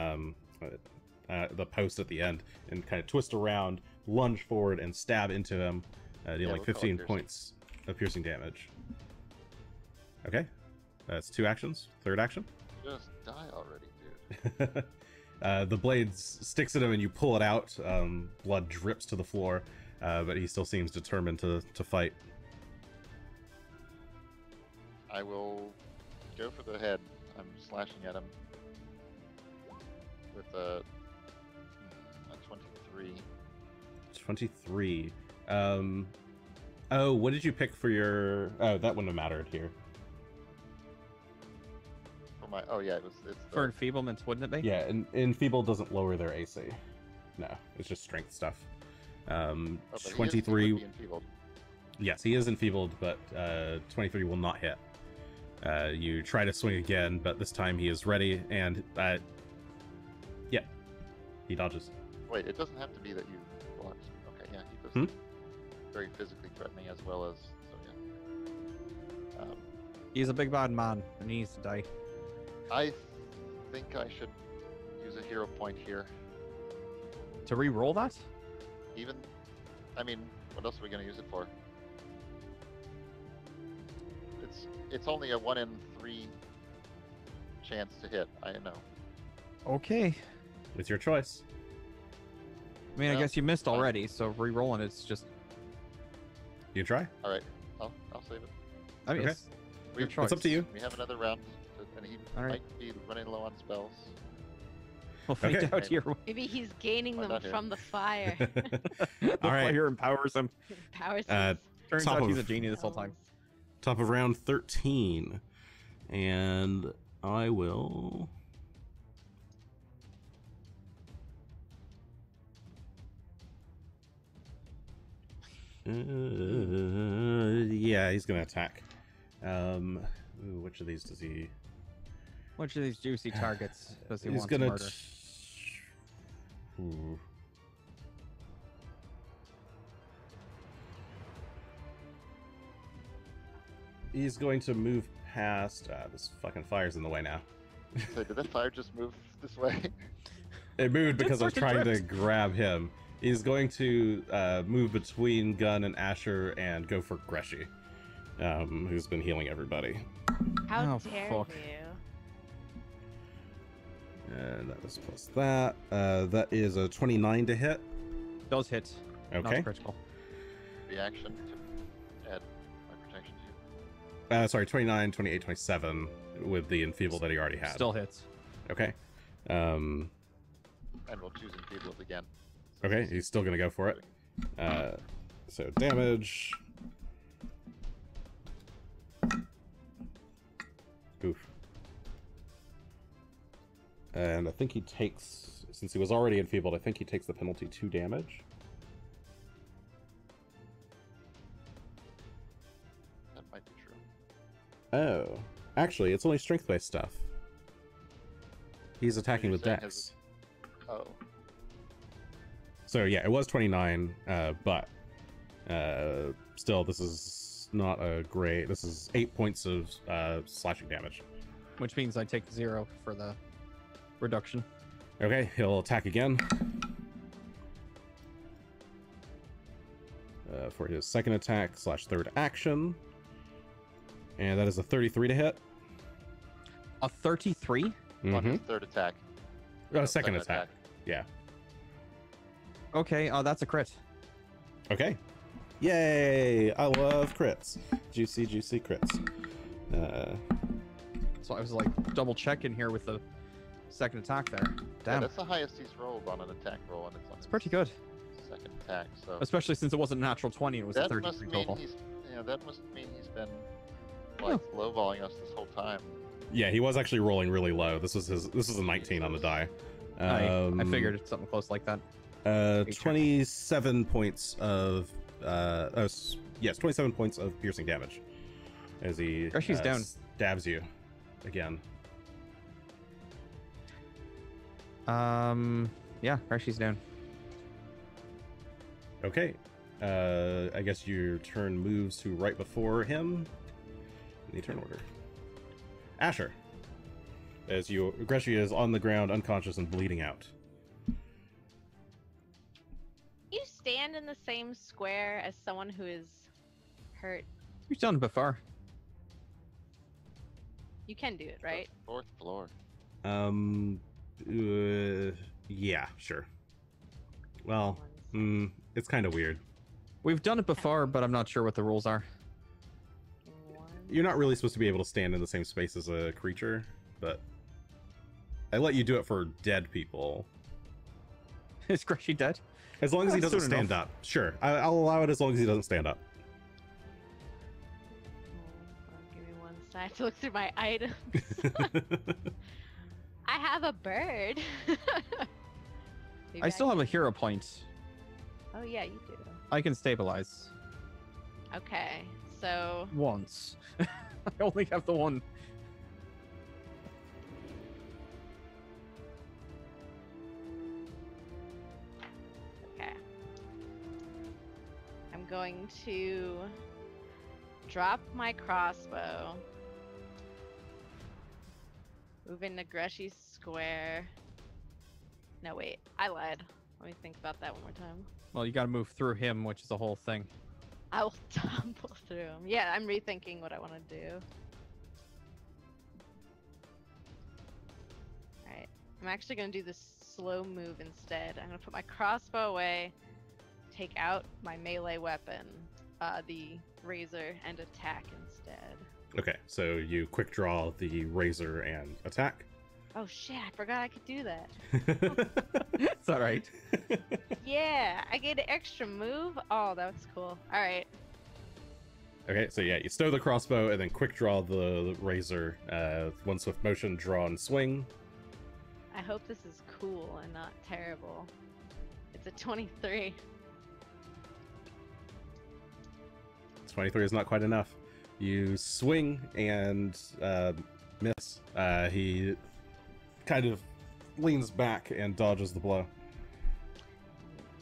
post at the end, and kind of twist around, lunge forward, and stab into him, dealing 15 points of piercing damage. Okay, that's 2 actions. Third action. Just die already, dude. The blade sticks at him, and you pull it out. Blood drips to the floor, but he still seems determined to fight. I will go for the head. I'm slashing at him with a 23. 23. Oh, what did you pick for your... Oh, that wouldn't have mattered here. For my... Oh, yeah, it's the... For enfeeblement, wouldn't it be? Yeah, and Enfeeble doesn't lower their AC. No, it's just strength stuff. but 23... He would be enfeebled. Yes, he is enfeebled, but 23 will not hit. You try to swing again, but this time he is ready, and yeah, he dodges. Wait, it doesn't have to be that you block. Okay, yeah, he does. Very physically threatening as well as, so yeah. He's a big bad man, and he needs to die. I think I should use a hero point here. To re-roll that? Even, I mean, what else are we going to use it for? It's only a 1 in 3 chance to hit. I know. Okay. It's your choice. I mean, I Well, guess you missed already, so re-rolling it's just... You try? All right, I'll save it. I mean, Okay. it's your choice. It's up to you. We have another round, and he All right. might be running low on spells. We'll find Okay. out here. Maybe he's gaining Why them not here? from the fire. All right. Fire empowers him. Power Turns Top out he's of- a genie this whole time. Top of round 13. And I will... yeah, he's gonna attack. Ooh, which of these does he... Which of these juicy targets does he He's want gonna... to murder? Ooh. He's going to move past... this fucking fire's in the way now. So did that fire just move this way? It moved because I was fucking trying to tripped. grab him. He's going to move between Gunn and Asher and go for Greshy, who's been healing everybody. How Oh, dare fuck. you? And that is plus that. That is a 29 to hit. Does hit. Not Okay. critical. Reaction to add my protection to. Sorry, 29, 28, 27 with the enfeeble that he already had. Still hits. Okay. And we'll choose enfeebled again. Okay, he's still gonna go for it. So damage. Oof. And I think he takes, since he was already enfeebled, I think he takes the penalty 2 damage. That might be true. Oh, actually, it's only strength-based stuff. He's attacking you're with saying Dex. Oh, So yeah, it was 29, but still, this is not a great. This is 8 points of slashing damage. Which means I take 0 for the reduction. Okay, he'll attack again for his second attack / third action, and that is a 33 to hit. A 33? on his third attack. Oh, No, second attack. Yeah. Okay, that's a crit. Okay. Yay! I love crits. Juicy, juicy crits. So I was like double checking here with the second attack there. Yeah, Damn. that's the highest he's rolled on an attack roll, and it's on It's his pretty good. second attack. So Especially since it wasn't a natural 20, it was a that must 33 mean total. he's, that must mean he's been like lowballing us this whole time. Yeah, he was actually rolling really low. This was a 19 on the die. I figured it's something close like that. 27 points of yes, 27 points of piercing damage as he Greshy's down. stabs you again. Yeah, Greshy's down. Okay. I guess your turn moves to right before him in the turn order. Asher. As Greshy is on the ground, unconscious and bleeding out. You stand in the same square as someone who is hurt. You've done it before. You can do it, right? Fourth floor. Yeah, sure. Well, it's kind of weird. We've done it before, but I'm not sure what the rules are. You're not really supposed to be able to stand in the same space as a creature, but I let you do it for dead people. Is Greshy dead? As long as he That's doesn't soon stand enough. up. Sure, I'll allow it as long as he doesn't stand up. Give me one sec to look through my items. I have a bird. Maybe I still have a hero point. Oh yeah, you do. I can stabilize. Okay, so Once. I only have the one. okay. I'm going to drop my crossbow. Move into Greshy's square. No, wait. I lied. Let me think about that one more time. Well, you gotta move through him, which is the whole thing. I will tumble through him. Yeah, I'm rethinking what I want to do. Alright. I'm actually going to do this slow move instead. I'm going to put my crossbow away, take out my melee weapon, the razor, and attack instead. Okay, so you quick draw the razor and attack. Oh shit, I forgot I could do that. It's alright. Yeah, I get an extra move. Oh, that's cool. Alright. Okay, so yeah, you stow the crossbow and then quick draw the razor. One swift motion, draw and swing. I hope this is cool and not terrible. It's a 23. 23 is not quite enough. You swing and miss. He kind of leans back and dodges the blow.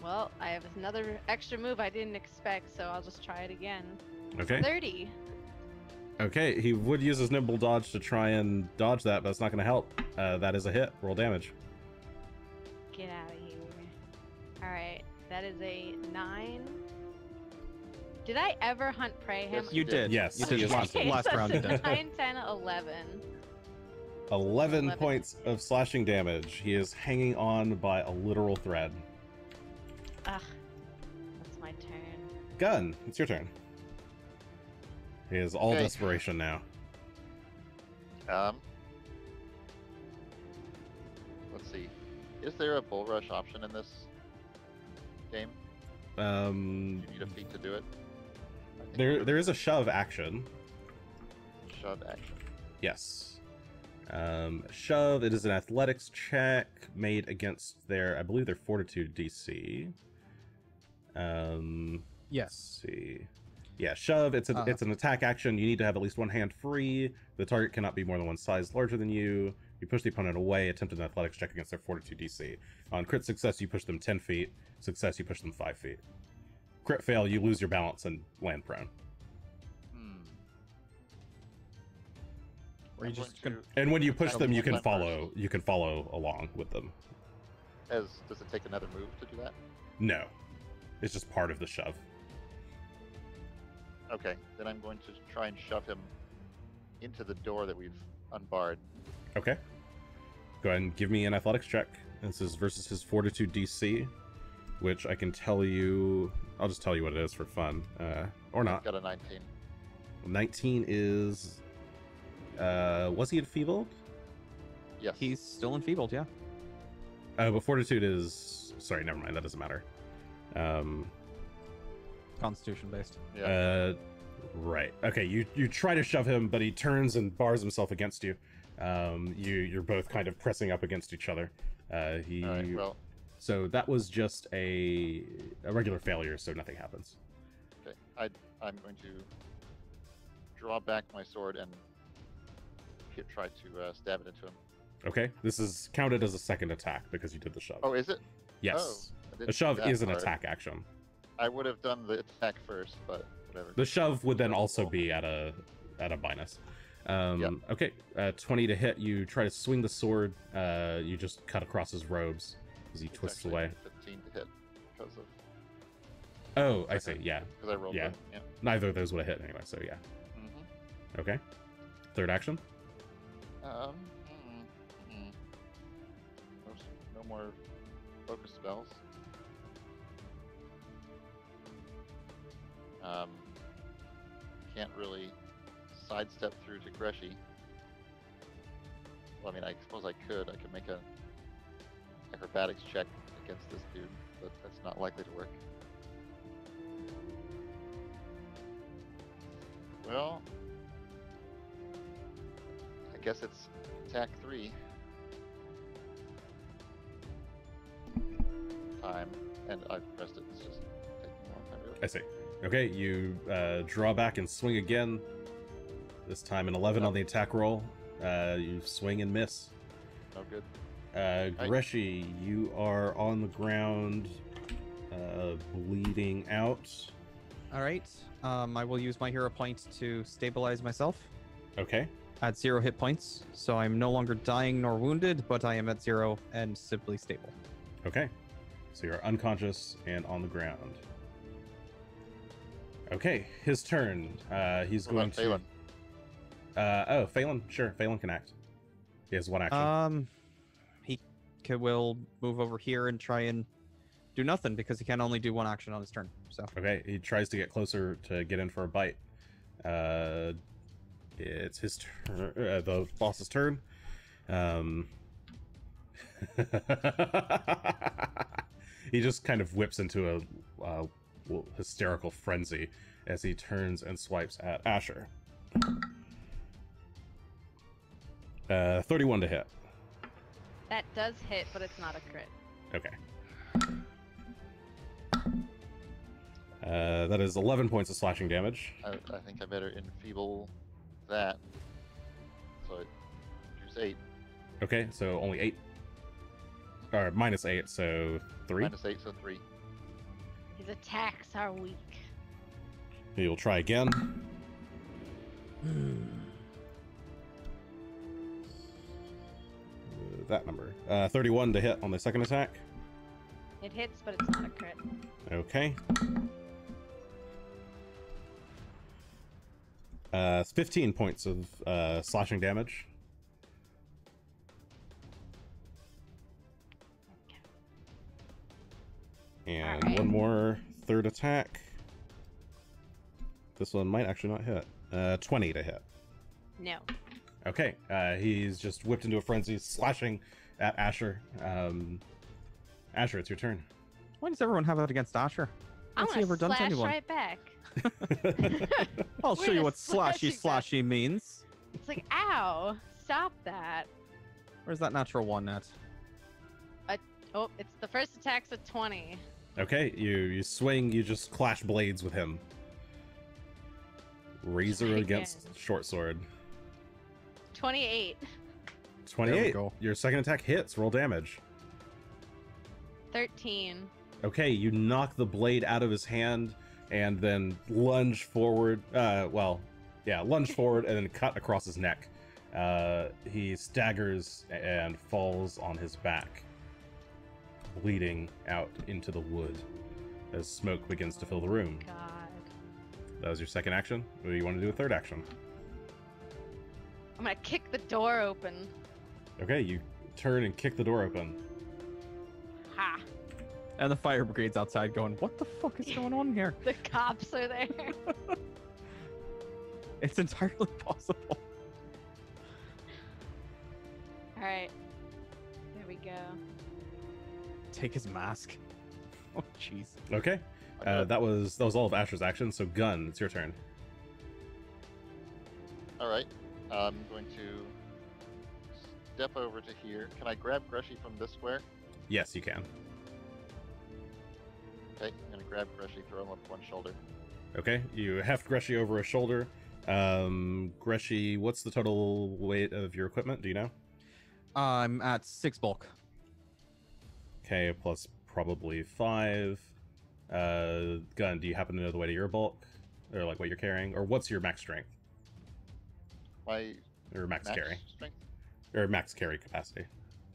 Well, I have another extra move I didn't expect, so I'll just try it again. Okay. 30. Okay, he would use his nimble dodge to try and dodge that, but it's not going to help. That is a hit. Roll damage. Get out of here. Alright, that is a 9. Did I ever hunt prey him? Yes, You did. Yes, You he did is last, hunted. last round. You did. 9, 10, 11. 11 points of slashing damage. He is hanging on by a literal thread. Ugh. That's my turn. Gunn, it's your turn. He is all Okay. desperation now. Let's see. Is there a bull rush option in this game? Do you need a feat to do it? I think There is a shove action. shove action. Yes. Shove, it is an athletics check made against their, I believe, their fortitude DC. Yes. Let's see. Yeah, shove, it's an attack action. You need to have at least one hand free. The target cannot be more than one size larger than you. You push the opponent away, attempt an athletics check against their fortitude DC. On crit success, you push them 10 feet. Success, you push them 5 feet. Crit fail, you lose your balance and land prone. Or you I'm just going gonna... And when you push That'll them, be you can one follow. You can follow along with them. does it take another move to do that? No, it's just part of the shove. Okay, then I'm going to try and shove him into the door that we've unbarred. Okay. Go ahead and give me an athletics check. This is versus his fortitude DC, which I can tell you. I'll just tell you what it is for fun, or not. Got a 19. 19 is. Was he enfeebled? Yes. He's still enfeebled, yeah. But fortitude is. Sorry, never mind. That doesn't matter. Constitution based. Yeah. Right. Okay. You try to shove him, but he turns and bars himself against you. You're both kind of pressing up against each other. All right. Well, So that was just a regular failure, so nothing happens. okay. I'm going to draw back my sword and try to stab it into him. Okay, this is counted as a second attack because you did the shove. Oh, is it? Yes. I didn't A shove do that is an part. attack action. I would have done the attack first, but whatever. The shove would then also be at a minus. Okay, 20 to hit. You try to swing the sword. You just cut across his robes as he It's twists actually away. 15 to hit because of Oh, I see. Yeah, because I rolled. Yeah. Yeah. neither of those would have hit anyway. So yeah. Mm-hmm. Okay. Third action. No, no more focus spells. Can't really sidestep through to Greshy. Well, I mean, I suppose I could. I could make a acrobatics check against this dude, but that's not likely to work. Well, I guess it's attack 3 time, and I've pressed it. It's just taking a long time, really. I see. Okay, you draw back and swing again. This time an 11 on the attack roll. You swing and miss. No good. Greshy, you are on the ground, bleeding out. All right. I will use my hero point to stabilize myself Okay. at 0 hit points. So I'm no longer dying nor wounded, but I am at 0 and simply stable. Okay. So you're unconscious and on the ground. Okay, his turn. He's What going about to. Phelan? Oh, Phelan. Sure, Phelan can act. He has one action. Will move over here and try and do nothing because he can only do one action on his turn. So Okay, he tries to get closer to get in for a bite. It's his turn. The boss's turn. He just kind of whips into a hysterical frenzy as he turns and swipes at Asher. 31 to hit. That does hit, but it's not a crit. Okay. That is 11 points of slashing damage. I think I better enfeeble that. So it use 8. Okay, so only 8. Or minus 8, so 3. Minus 8, so 3. His attacks are weak. You'll try again. That number. 31 to hit on the second attack. It hits, but it's not a crit. Okay. It's 15 points of slashing damage. And Alright. one more third attack. This one might actually not hit. 20 to hit. No. Okay, he's just whipped into a frenzy, slashing at Asher. Asher, it's your turn. why does everyone have it against Asher? I'm What's he gonna ever done to slash anyone? right back. I'll We're show you just what slashy slashing slashy means. It's like, ow! Stop that. Where's that natural one at? Oh, it's the first attack's a 20. Okay, you swing, you just clash blades with him. Razor Try against again. short sword. 28. 28. go. Your second attack hits. Roll damage. 13. Okay, you knock the blade out of his hand and then lunge forward. Lunge forward and then cut across his neck. He staggers and falls on his back, bleeding out into the wood as smoke begins to fill the room. God. That was your second action. Or you want to do a third action? I'm gonna kick the door open. Okay, you turn and kick the door open. Ha! And the fire brigade's outside going, what the fuck is going on here? The cops are there. It's entirely possible. Alright. There we go. Take his mask. Oh, jeez. Okay, that was all of Asher's actions. So Gunn, it's your turn. All right. I'm going to step over to here. Can I grab Greshy from this square? Yes, you can. Okay, I'm going to grab Greshy, throw him up one shoulder. Okay, you heft Greshy over a shoulder. Greshy, what's the total weight of your equipment? Do you know? I'm at 6 bulk. Okay, plus probably 5. Gunn, do you happen to know the way to your bulk? Or like what you're carrying? Or what's your max strength? My Or max carry? strength? Or max carry capacity?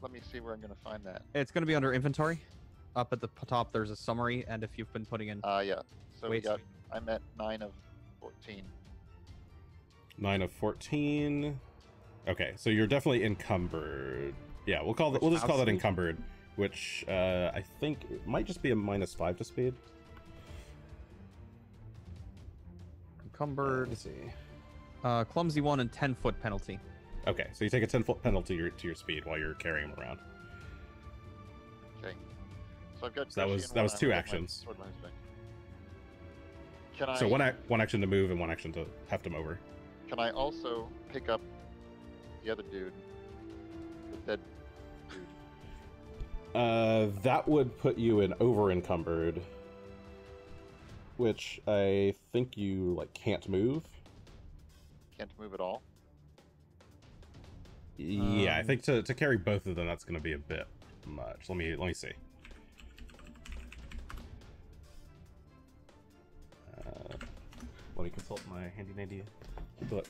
Let me see where I'm going to find that. It's going to be under inventory. Up at the top, there's a summary, and if you've been putting in... Yeah. So Wait. I'm at 9 of 14. 9 of 14. Okay, so you're definitely encumbered. Yeah, we'll just call that speed? encumbered, which I think it might just be a -5 to speed. Encumbered. Let's see. Clumsy 1 and 10-foot penalty. Okay, so you take a 10-foot penalty to your speed while you're carrying him around. Okay. So I've got. So that was 2 actions. Can I? So one action to move and 1 action to heft him over. Can I also pick up the other dude? The dead dude. That would put you in over encumbered, which I think you like can't move. Can't move at all. Yeah, I think to carry both of them, that's going to be a bit much. Let me see. Let me consult my handy book.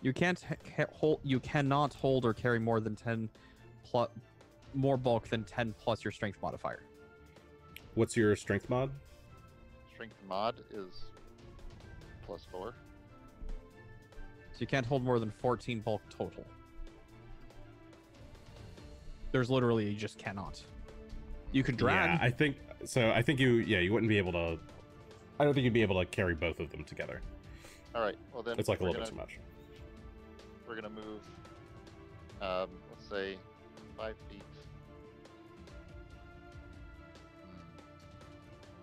You can't hold. You cannot hold or carry more than 10 plus more bulk than 10 plus your strength modifier. What's your strength mod? Strength mod is +4. So you can't hold more than 14 bulk total. There's literally you just cannot. You could drag. Yeah, I think so. I think you wouldn't be able to. I don't think you'd be able to carry both of them together. All right. Well then, It's like a little bit too much. We're gonna move. Let's say 5 feet.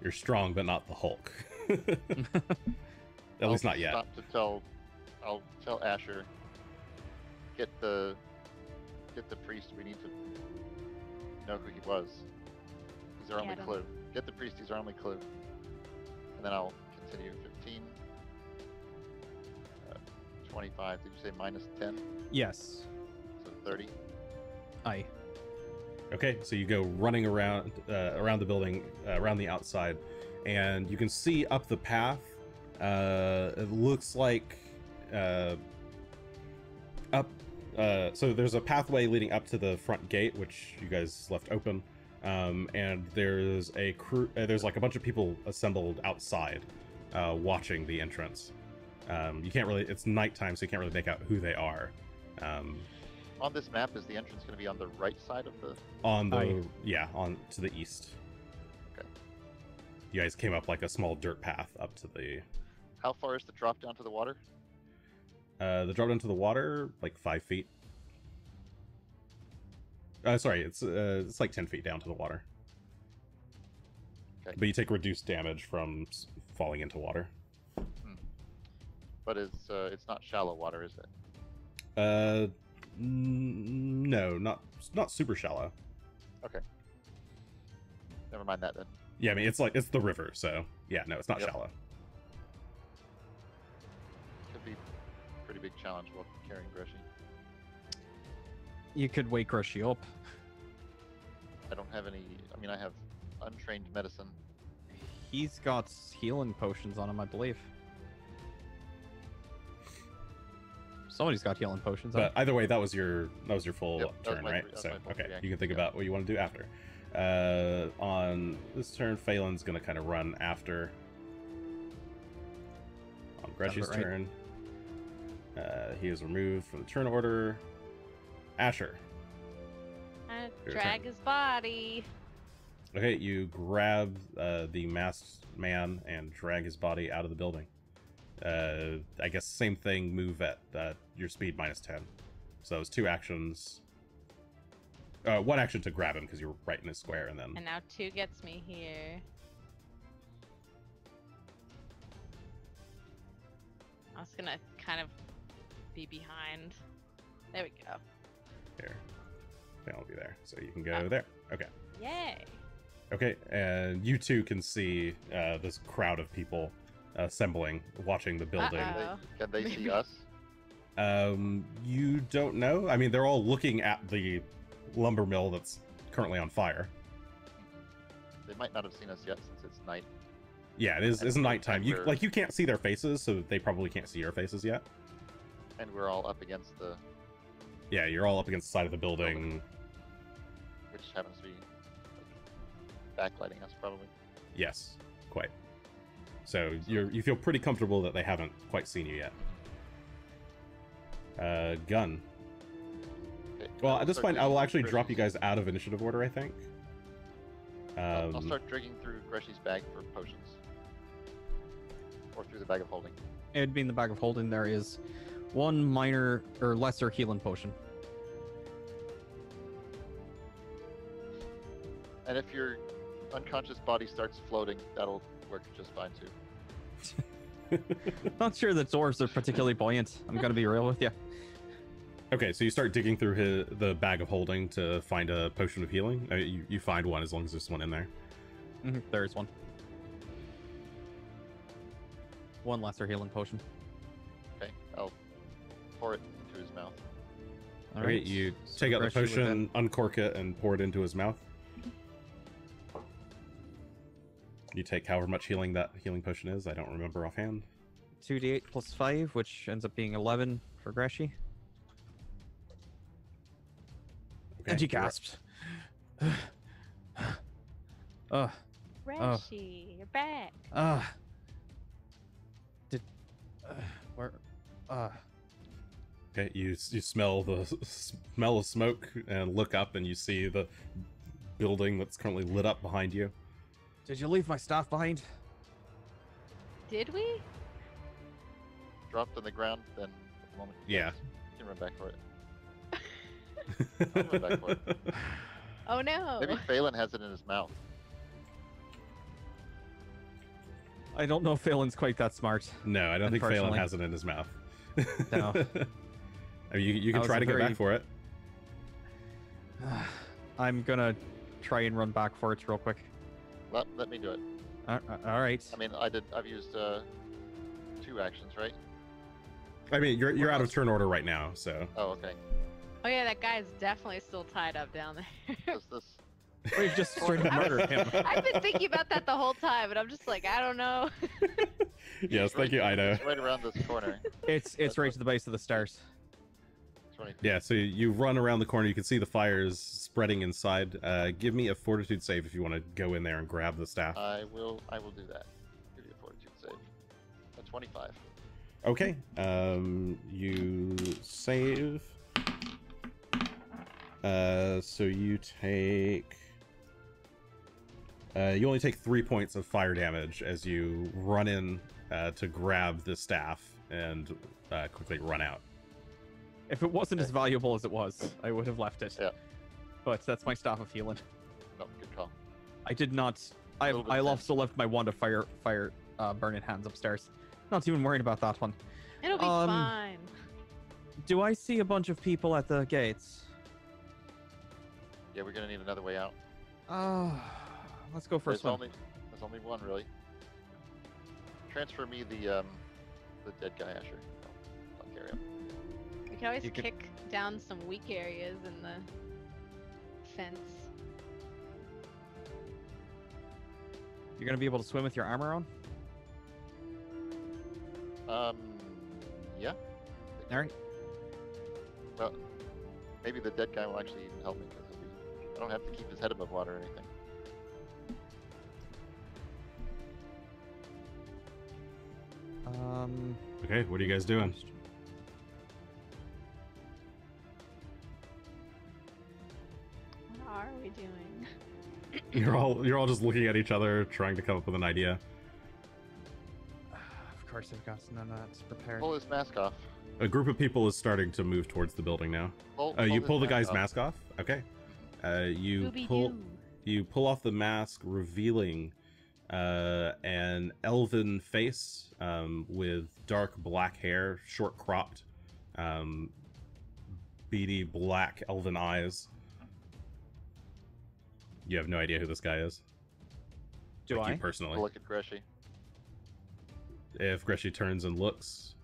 You're strong, but not the Hulk. At least not yet. I'll tell Asher. Get the priest. We need to know who he was. He's our only clue. Get the priest. He's our only clue. And then I'll continue. 15. 25. Did you say -10? Yes. So 30. Aye. Okay, so you go running around the building, around the outside, and you can see up the path. It looks like so there's a pathway leading up to the front gate, which you guys left open, and there's a crew. There's like a bunch of people assembled outside, watching the entrance. You can't really. It's nighttime, so you can't really make out who they are. On this map, is the entrance going to be on the right side of the? On to the east. Okay. You guys came up like a small dirt path up to the. How far is the drop down to the water? The drop down to the water, like 5 feet. Sorry, it's like 10 feet down to the water. Okay. But you take reduced damage from falling into water. But it's not shallow water, is it? No, not super shallow. Okay. Never mind that then. Yeah, I mean it's the river, so yeah, no, it's not shallow. Could be a pretty big challenge while carrying Greshy. You could wake Greshy up. I don't have any. I mean, I have untrained medicine. He's got healing potions on him, I believe. Somebody's got healing potions. But either way, that was your full turn, right? That was So my full okay, reaction, you can think about what you want to do after. On this turn, Phelan's gonna kind of run after. On Greshy's right. turn, he is removed from the turn order. Asher. Your Drag turn. his body. Okay, you grab the masked man and drag his body out of the building. I guess same thing, move at your speed -10. So it was 2 actions. 1 action to grab him because you're right in his square, and then... And now 2 gets me here. I was gonna kind of be behind. There we go. Here. That'll be there. So you can go there. Okay. Yay! Okay, and you two can see this crowd of people assembling, watching the building. Uh-oh. Can they see us? You don't know. I mean, they're all looking at the lumber mill that's currently on fire. They might not have seen us yet since it's night. Yeah, it's nighttime. You we're- you can't see their faces, so they probably can't see your faces yet. And we're all up against the, Yeah, you're all up against the side of the building. which happens to be like, backlighting us probably. Yes, quite. So you feel pretty comfortable that they haven't quite seen you yet. Gun. Okay, Well, I'll at this start point, I will digging actually through drop you Greshy's- guys out of initiative order, I think. I'll start digging through Greshy's bag for potions. Or through the bag of holding. It'd be in the bag of holding. There is one minor or lesser healing potion. And if your unconscious body starts floating, that'll work just fine too. Not sure the dwarves are particularly buoyant. I'm gonna be real with you. Okay, so you start digging through the bag of holding to find a potion of healing. You find one as long as there's one in there. There's one. One lesser healing potion. Okay, I'll pour it into his mouth. All Okay, right, you so take out the Greshy with potion, uncork it, and pour it into his mouth. You take however much healing that healing potion is. I don't remember offhand. 2d8 plus 5, which ends up being 11 for Greshy. Okay, And he you're up. gasps. Greshy, you're back. Did where? Okay, you smell the smell of smoke and look up and you see the building that's currently lit up behind you. Did you leave my staff behind? Did we? Dropped on the ground, then at the moment. Yeah. You can run back for it. I'll run back for it. Oh no. Maybe Phelan has it in his mouth. I don't know if Phelan's quite that smart. No, I don't think Phelan Unfortunately. has it in his mouth. No. I mean, you can That was try a to get very- back for it. I'm gonna try and run back for it real quick. Let me do it. All right. I mean, I've used 2 actions, right? I mean, you're What out of else? turn order right now, so Oh, okay. Oh yeah, that guy's definitely still tied up down there. Does this? We've just straight up murdered him. I've been thinking about that the whole time, and I'm just like, I don't know. yes, thank you, Ida. It's right around this corner. It's right to the base of the stairs. 20. Yeah, so you run around the corner. You can see the fires spreading inside. Give me a fortitude save if you want to go in there and grab the staff. I will do that. Give you a fortitude save. A 25. Okay, you save. So you take. You only take 3 points of fire damage as you run in to grab the staff and quickly run out. If it wasn't as Okay. valuable as it was, I would have left it. Yeah. But that's my staff of healing. No, good call. I did not. I little bit also left my wand of fire burning hands upstairs. Not even worried about that one. It'll be fine. Do I see a bunch of people at the gates? Yeah, we're gonna need another way out. Let's go first There's one. there's only one really. Transfer me the dead guy, Asher. I'll carry him. We can always You could- kick down some weak areas in the fence. You're gonna be able to swim with your armor on. Yeah. All right. Well, maybe the dead guy will actually even help me because I don't have to keep his head above water or anything. Okay, what are you guys doing? What are we doing? You're all just looking at each other, trying to come up with an idea. Of course, I've got none of that prepared. Pull his mask off. A group of people is starting to move towards the building now. You his pull the guy's off. mask off. Okay. You Scooby-Doo. pull off the mask, revealing an elven face with dark black hair, short cropped, beady black elven eyes. You have no idea who this guy is. Do like I? You personally. Look at Greshy. If Greshy turns and looks,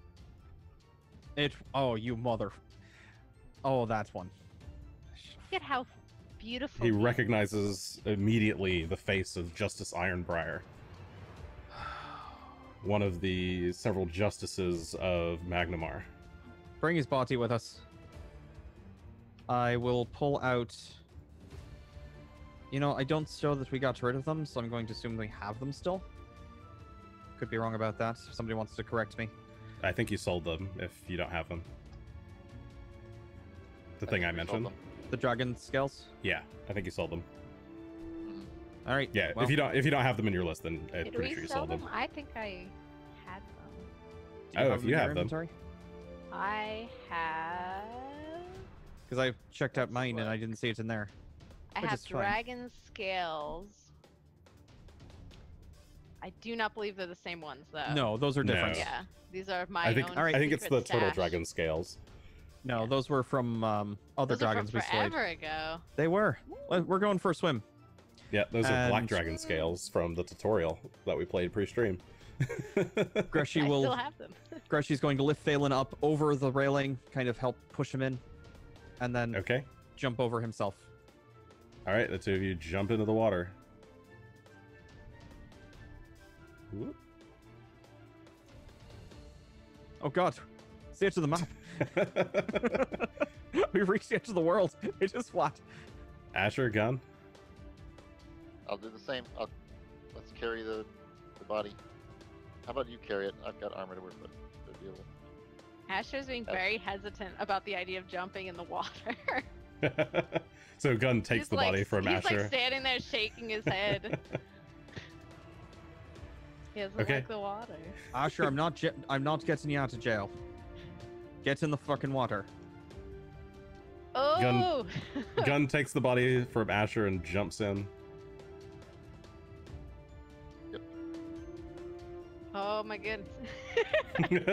Oh, you mother. Oh, that one. Look at how beautiful He is. recognizes immediately the face of Justice Ironbriar, one of the several justices of Magnamar. Bring his body with us. I will pull out... You know, I don't show that we got rid of them, so I'm going to assume we have them still. Could be wrong about that. If somebody wants to correct me. I think you sold them if you don't have them. The thing I mentioned. The dragon scales? Yeah, I think you sold them. All right. Yeah, well, if you don't have them in your list, then I'm Did pretty we sure you sell sold them. I think I had them. do Oh, have if them you in have your them. inventory? I have. Because I checked out That's mine and what- I didn't see it in there. I Which have is fine. dragon scales. I do not believe they're the same ones, though. No, those are No. different. Yeah, these are my I think own. All right. I think it's the secret turtle stash. dragon scales. No, Yeah. those were from other Those are dragons from we slayed. forever ago. They were. We're going for a swim. Yeah, those are black And- dragon scales from the tutorial that we played pre-stream. Greshy I will. still have them. Greshy's going to lift Phelan up over the railing, kind of help push him in, and then Okay. jump over himself. All right, the two of you jump into the water. Whoop. Oh God! It's the edge of the map. We reached the edge of the world. It is flat. Asher, Gunn. I'll do the same. Let's carry the body. How about you carry it? I've got armor to work with. So deal with. Asher's being very hesitant about the idea of jumping in the water. So Gunn takes He's the like, body from he's Asher. like standing there shaking his head. He doesn't Okay. like the water. Asher, I'm not getting you out of jail. Get in the fucking water. Oh! Gunn takes the body from Asher and jumps in. Oh my goodness.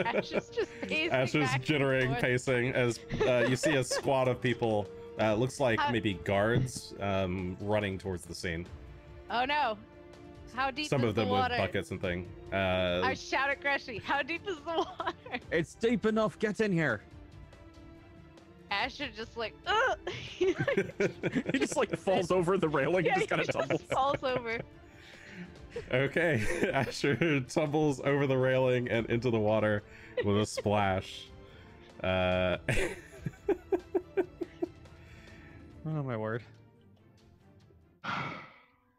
Asher's just pacing Asher's back and jittering, forth. pacing as you see a squad of people. Looks like maybe guards running towards the scene. Oh no! How deep Some is of them the water? with buckets and thing. I shout at Greshy, how deep is the water? It's deep enough. Get in here. Asher just like, ugh! He He just like falls over the railing yeah, and just kind of he tumbles. just falls over. Okay, Asher tumbles over the railing and into the water with a splash. Oh my word.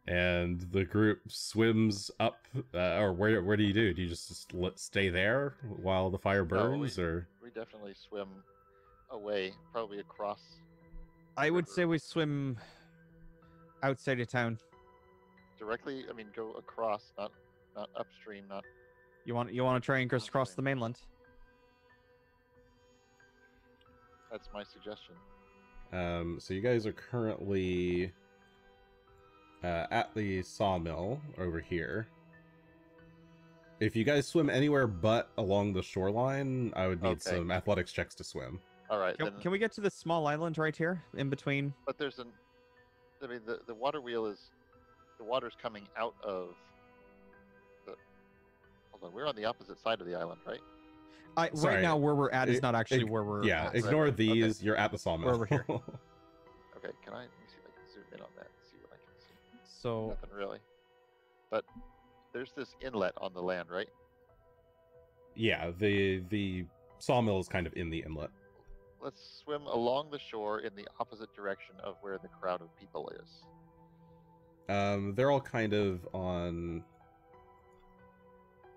And the group swims up, or where do you do? Do you just stay there while the fire burns, or? We definitely swim away, probably across. I would say we swim outside of town. Directly, I mean, go across, not upstream, not. You want to try and crisscross the mainland? That's my suggestion. So you guys are currently at the sawmill over here. If you guys swim anywhere but along the shoreline, I would need Okay. some athletics checks to swim. All right, then. Can we get to this small island right here in between? But there's an. I mean, the water wheel is. The water's coming out of. Hold on, we're on the opposite side of the island, right? Right Sorry. now, where we're at is It- not actually it- where we're Yeah, at. ignore right. these. You're at the sawmill. We're over here. Okay, let me see if I can zoom in on that and see what I can see. So Nothing really. But there's this inlet on the land, right? Yeah, the sawmill is kind of in the inlet. Let's swim along the shore in the opposite direction of where the crowd of people is. They're all kind of on.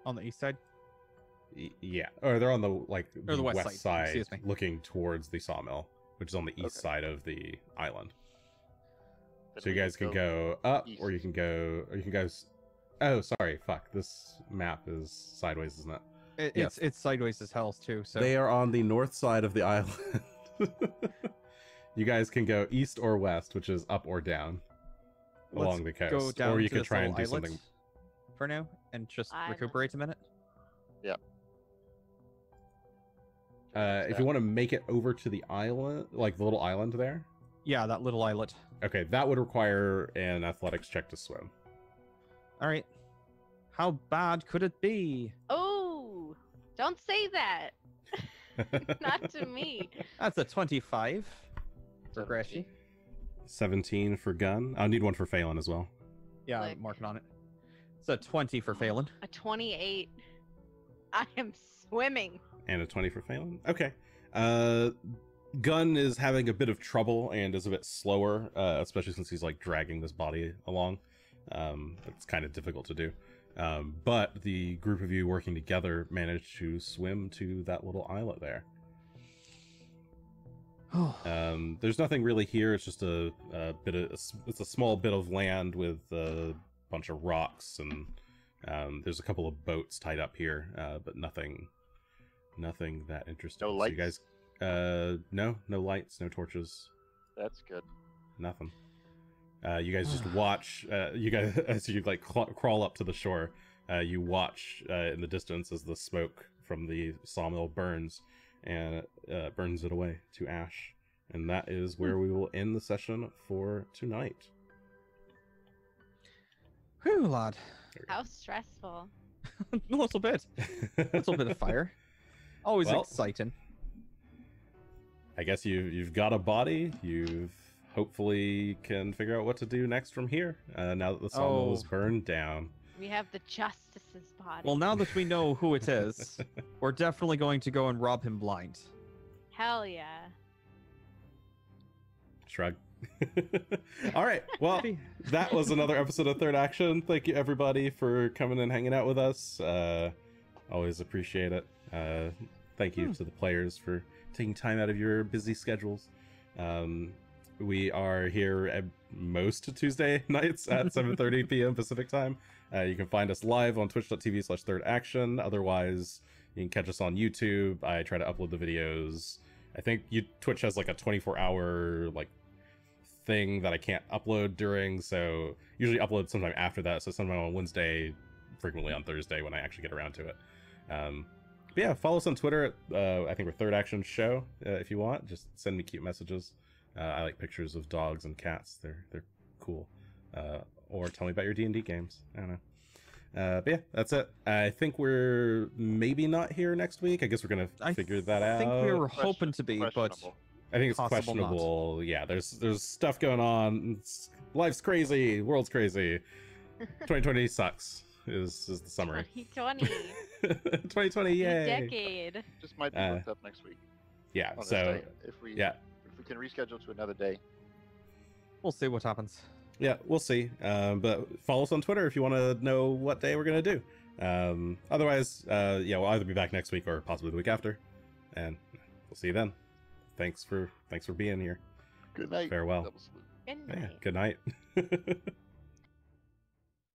on the east side. Yeah, or they're on the Or the west west side, side, excuse me. looking towards the sawmill, which is on the east Okay. side of the island. Then So you we guys can go up, or you can go, Oh, sorry, fuck. This map is sideways, isn't it? Yeah. It's sideways as hell too. So They are on the north side of the island. You guys can go east or west, which is up or down let's along the coast, go down or you to could this try and do little islet something. for now and just Island. recuperate a minute. If you want to make it over to the island, like the little island there, Yeah, that little islet. okay, that would require an athletics check to swim. All right. How bad could it be? Oh, don't say that. Not to me. That's a 25 for Greshy. 17 for Gunn. I'll need one for Phelan as well. Yeah, Click. I'm marking on it. It's a 20 for Phelan. A 28. I am swimming. And a 20 for Phelan. Okay. Gunn is having a bit of trouble and is a bit slower, especially since he's like dragging this body along. It's kind of difficult to do. But the group of you working together managed to swim to that little islet there. There's nothing really here. It's just a small bit of land with a bunch of rocks, and there's a couple of boats tied up here, but nothing that interesting. No lights? So you guys, no lights, no torches, That's good. nothing. You guys just watch. You guys, as you like crawl up to the shore, you watch in the distance as the smoke from the sawmill burns, and burns it away to ash. And that is where we will end the session for tonight. Whew, lad. How stressful. A little bit. A little bit of fire. Always Well, exciting. I guess you've got a body. You've hopefully can figure out what to do next from here. Now that the sawmill is burned down. We have the justice's body. Well, now that we know who it is, we're definitely going to go and rob him blind. Hell yeah. Shrug. All right. Well, that was another episode of Third Action. Thank you everybody for coming and hanging out with us. Always appreciate it. Thank you to the players for taking time out of your busy schedules. We are here at most Tuesday nights at 7:30 p.m. Pacific time. You can find us live on twitch.tv/thirdaction. Otherwise, you can catch us on YouTube. I try to upload the videos. I think Twitch has like a 24-hour like thing that I can't upload during, so usually upload sometime after that. So sometime on Wednesday, frequently on Thursday when I actually get around to it. But yeah, follow us on Twitter at I think we're Third Action Show. If you want, just send me cute messages. I like pictures of dogs and cats. They're cool. Or tell me about your D&D games. I don't know. But yeah, that's it. I think we're maybe not here next week. I guess we're gonna figure that out. I think we were hoping to be, but Questionable. I think it's possible not. questionable. Yeah, there's stuff going on. Life's crazy. World's crazy. 2020 sucks. Is the summary. 2020. 2020, yay! Decade. Just might be booked up next week. Yeah. on this So day. If we can reschedule to another day. we'll see what happens. yeah, we'll see. But follow us on Twitter if you want to know what day we're gonna do. Otherwise, yeah, we'll either be back next week or possibly the week after, and we'll see you then. Thanks for being here. Good night. Farewell. Double salute. Good Yeah, night. good night.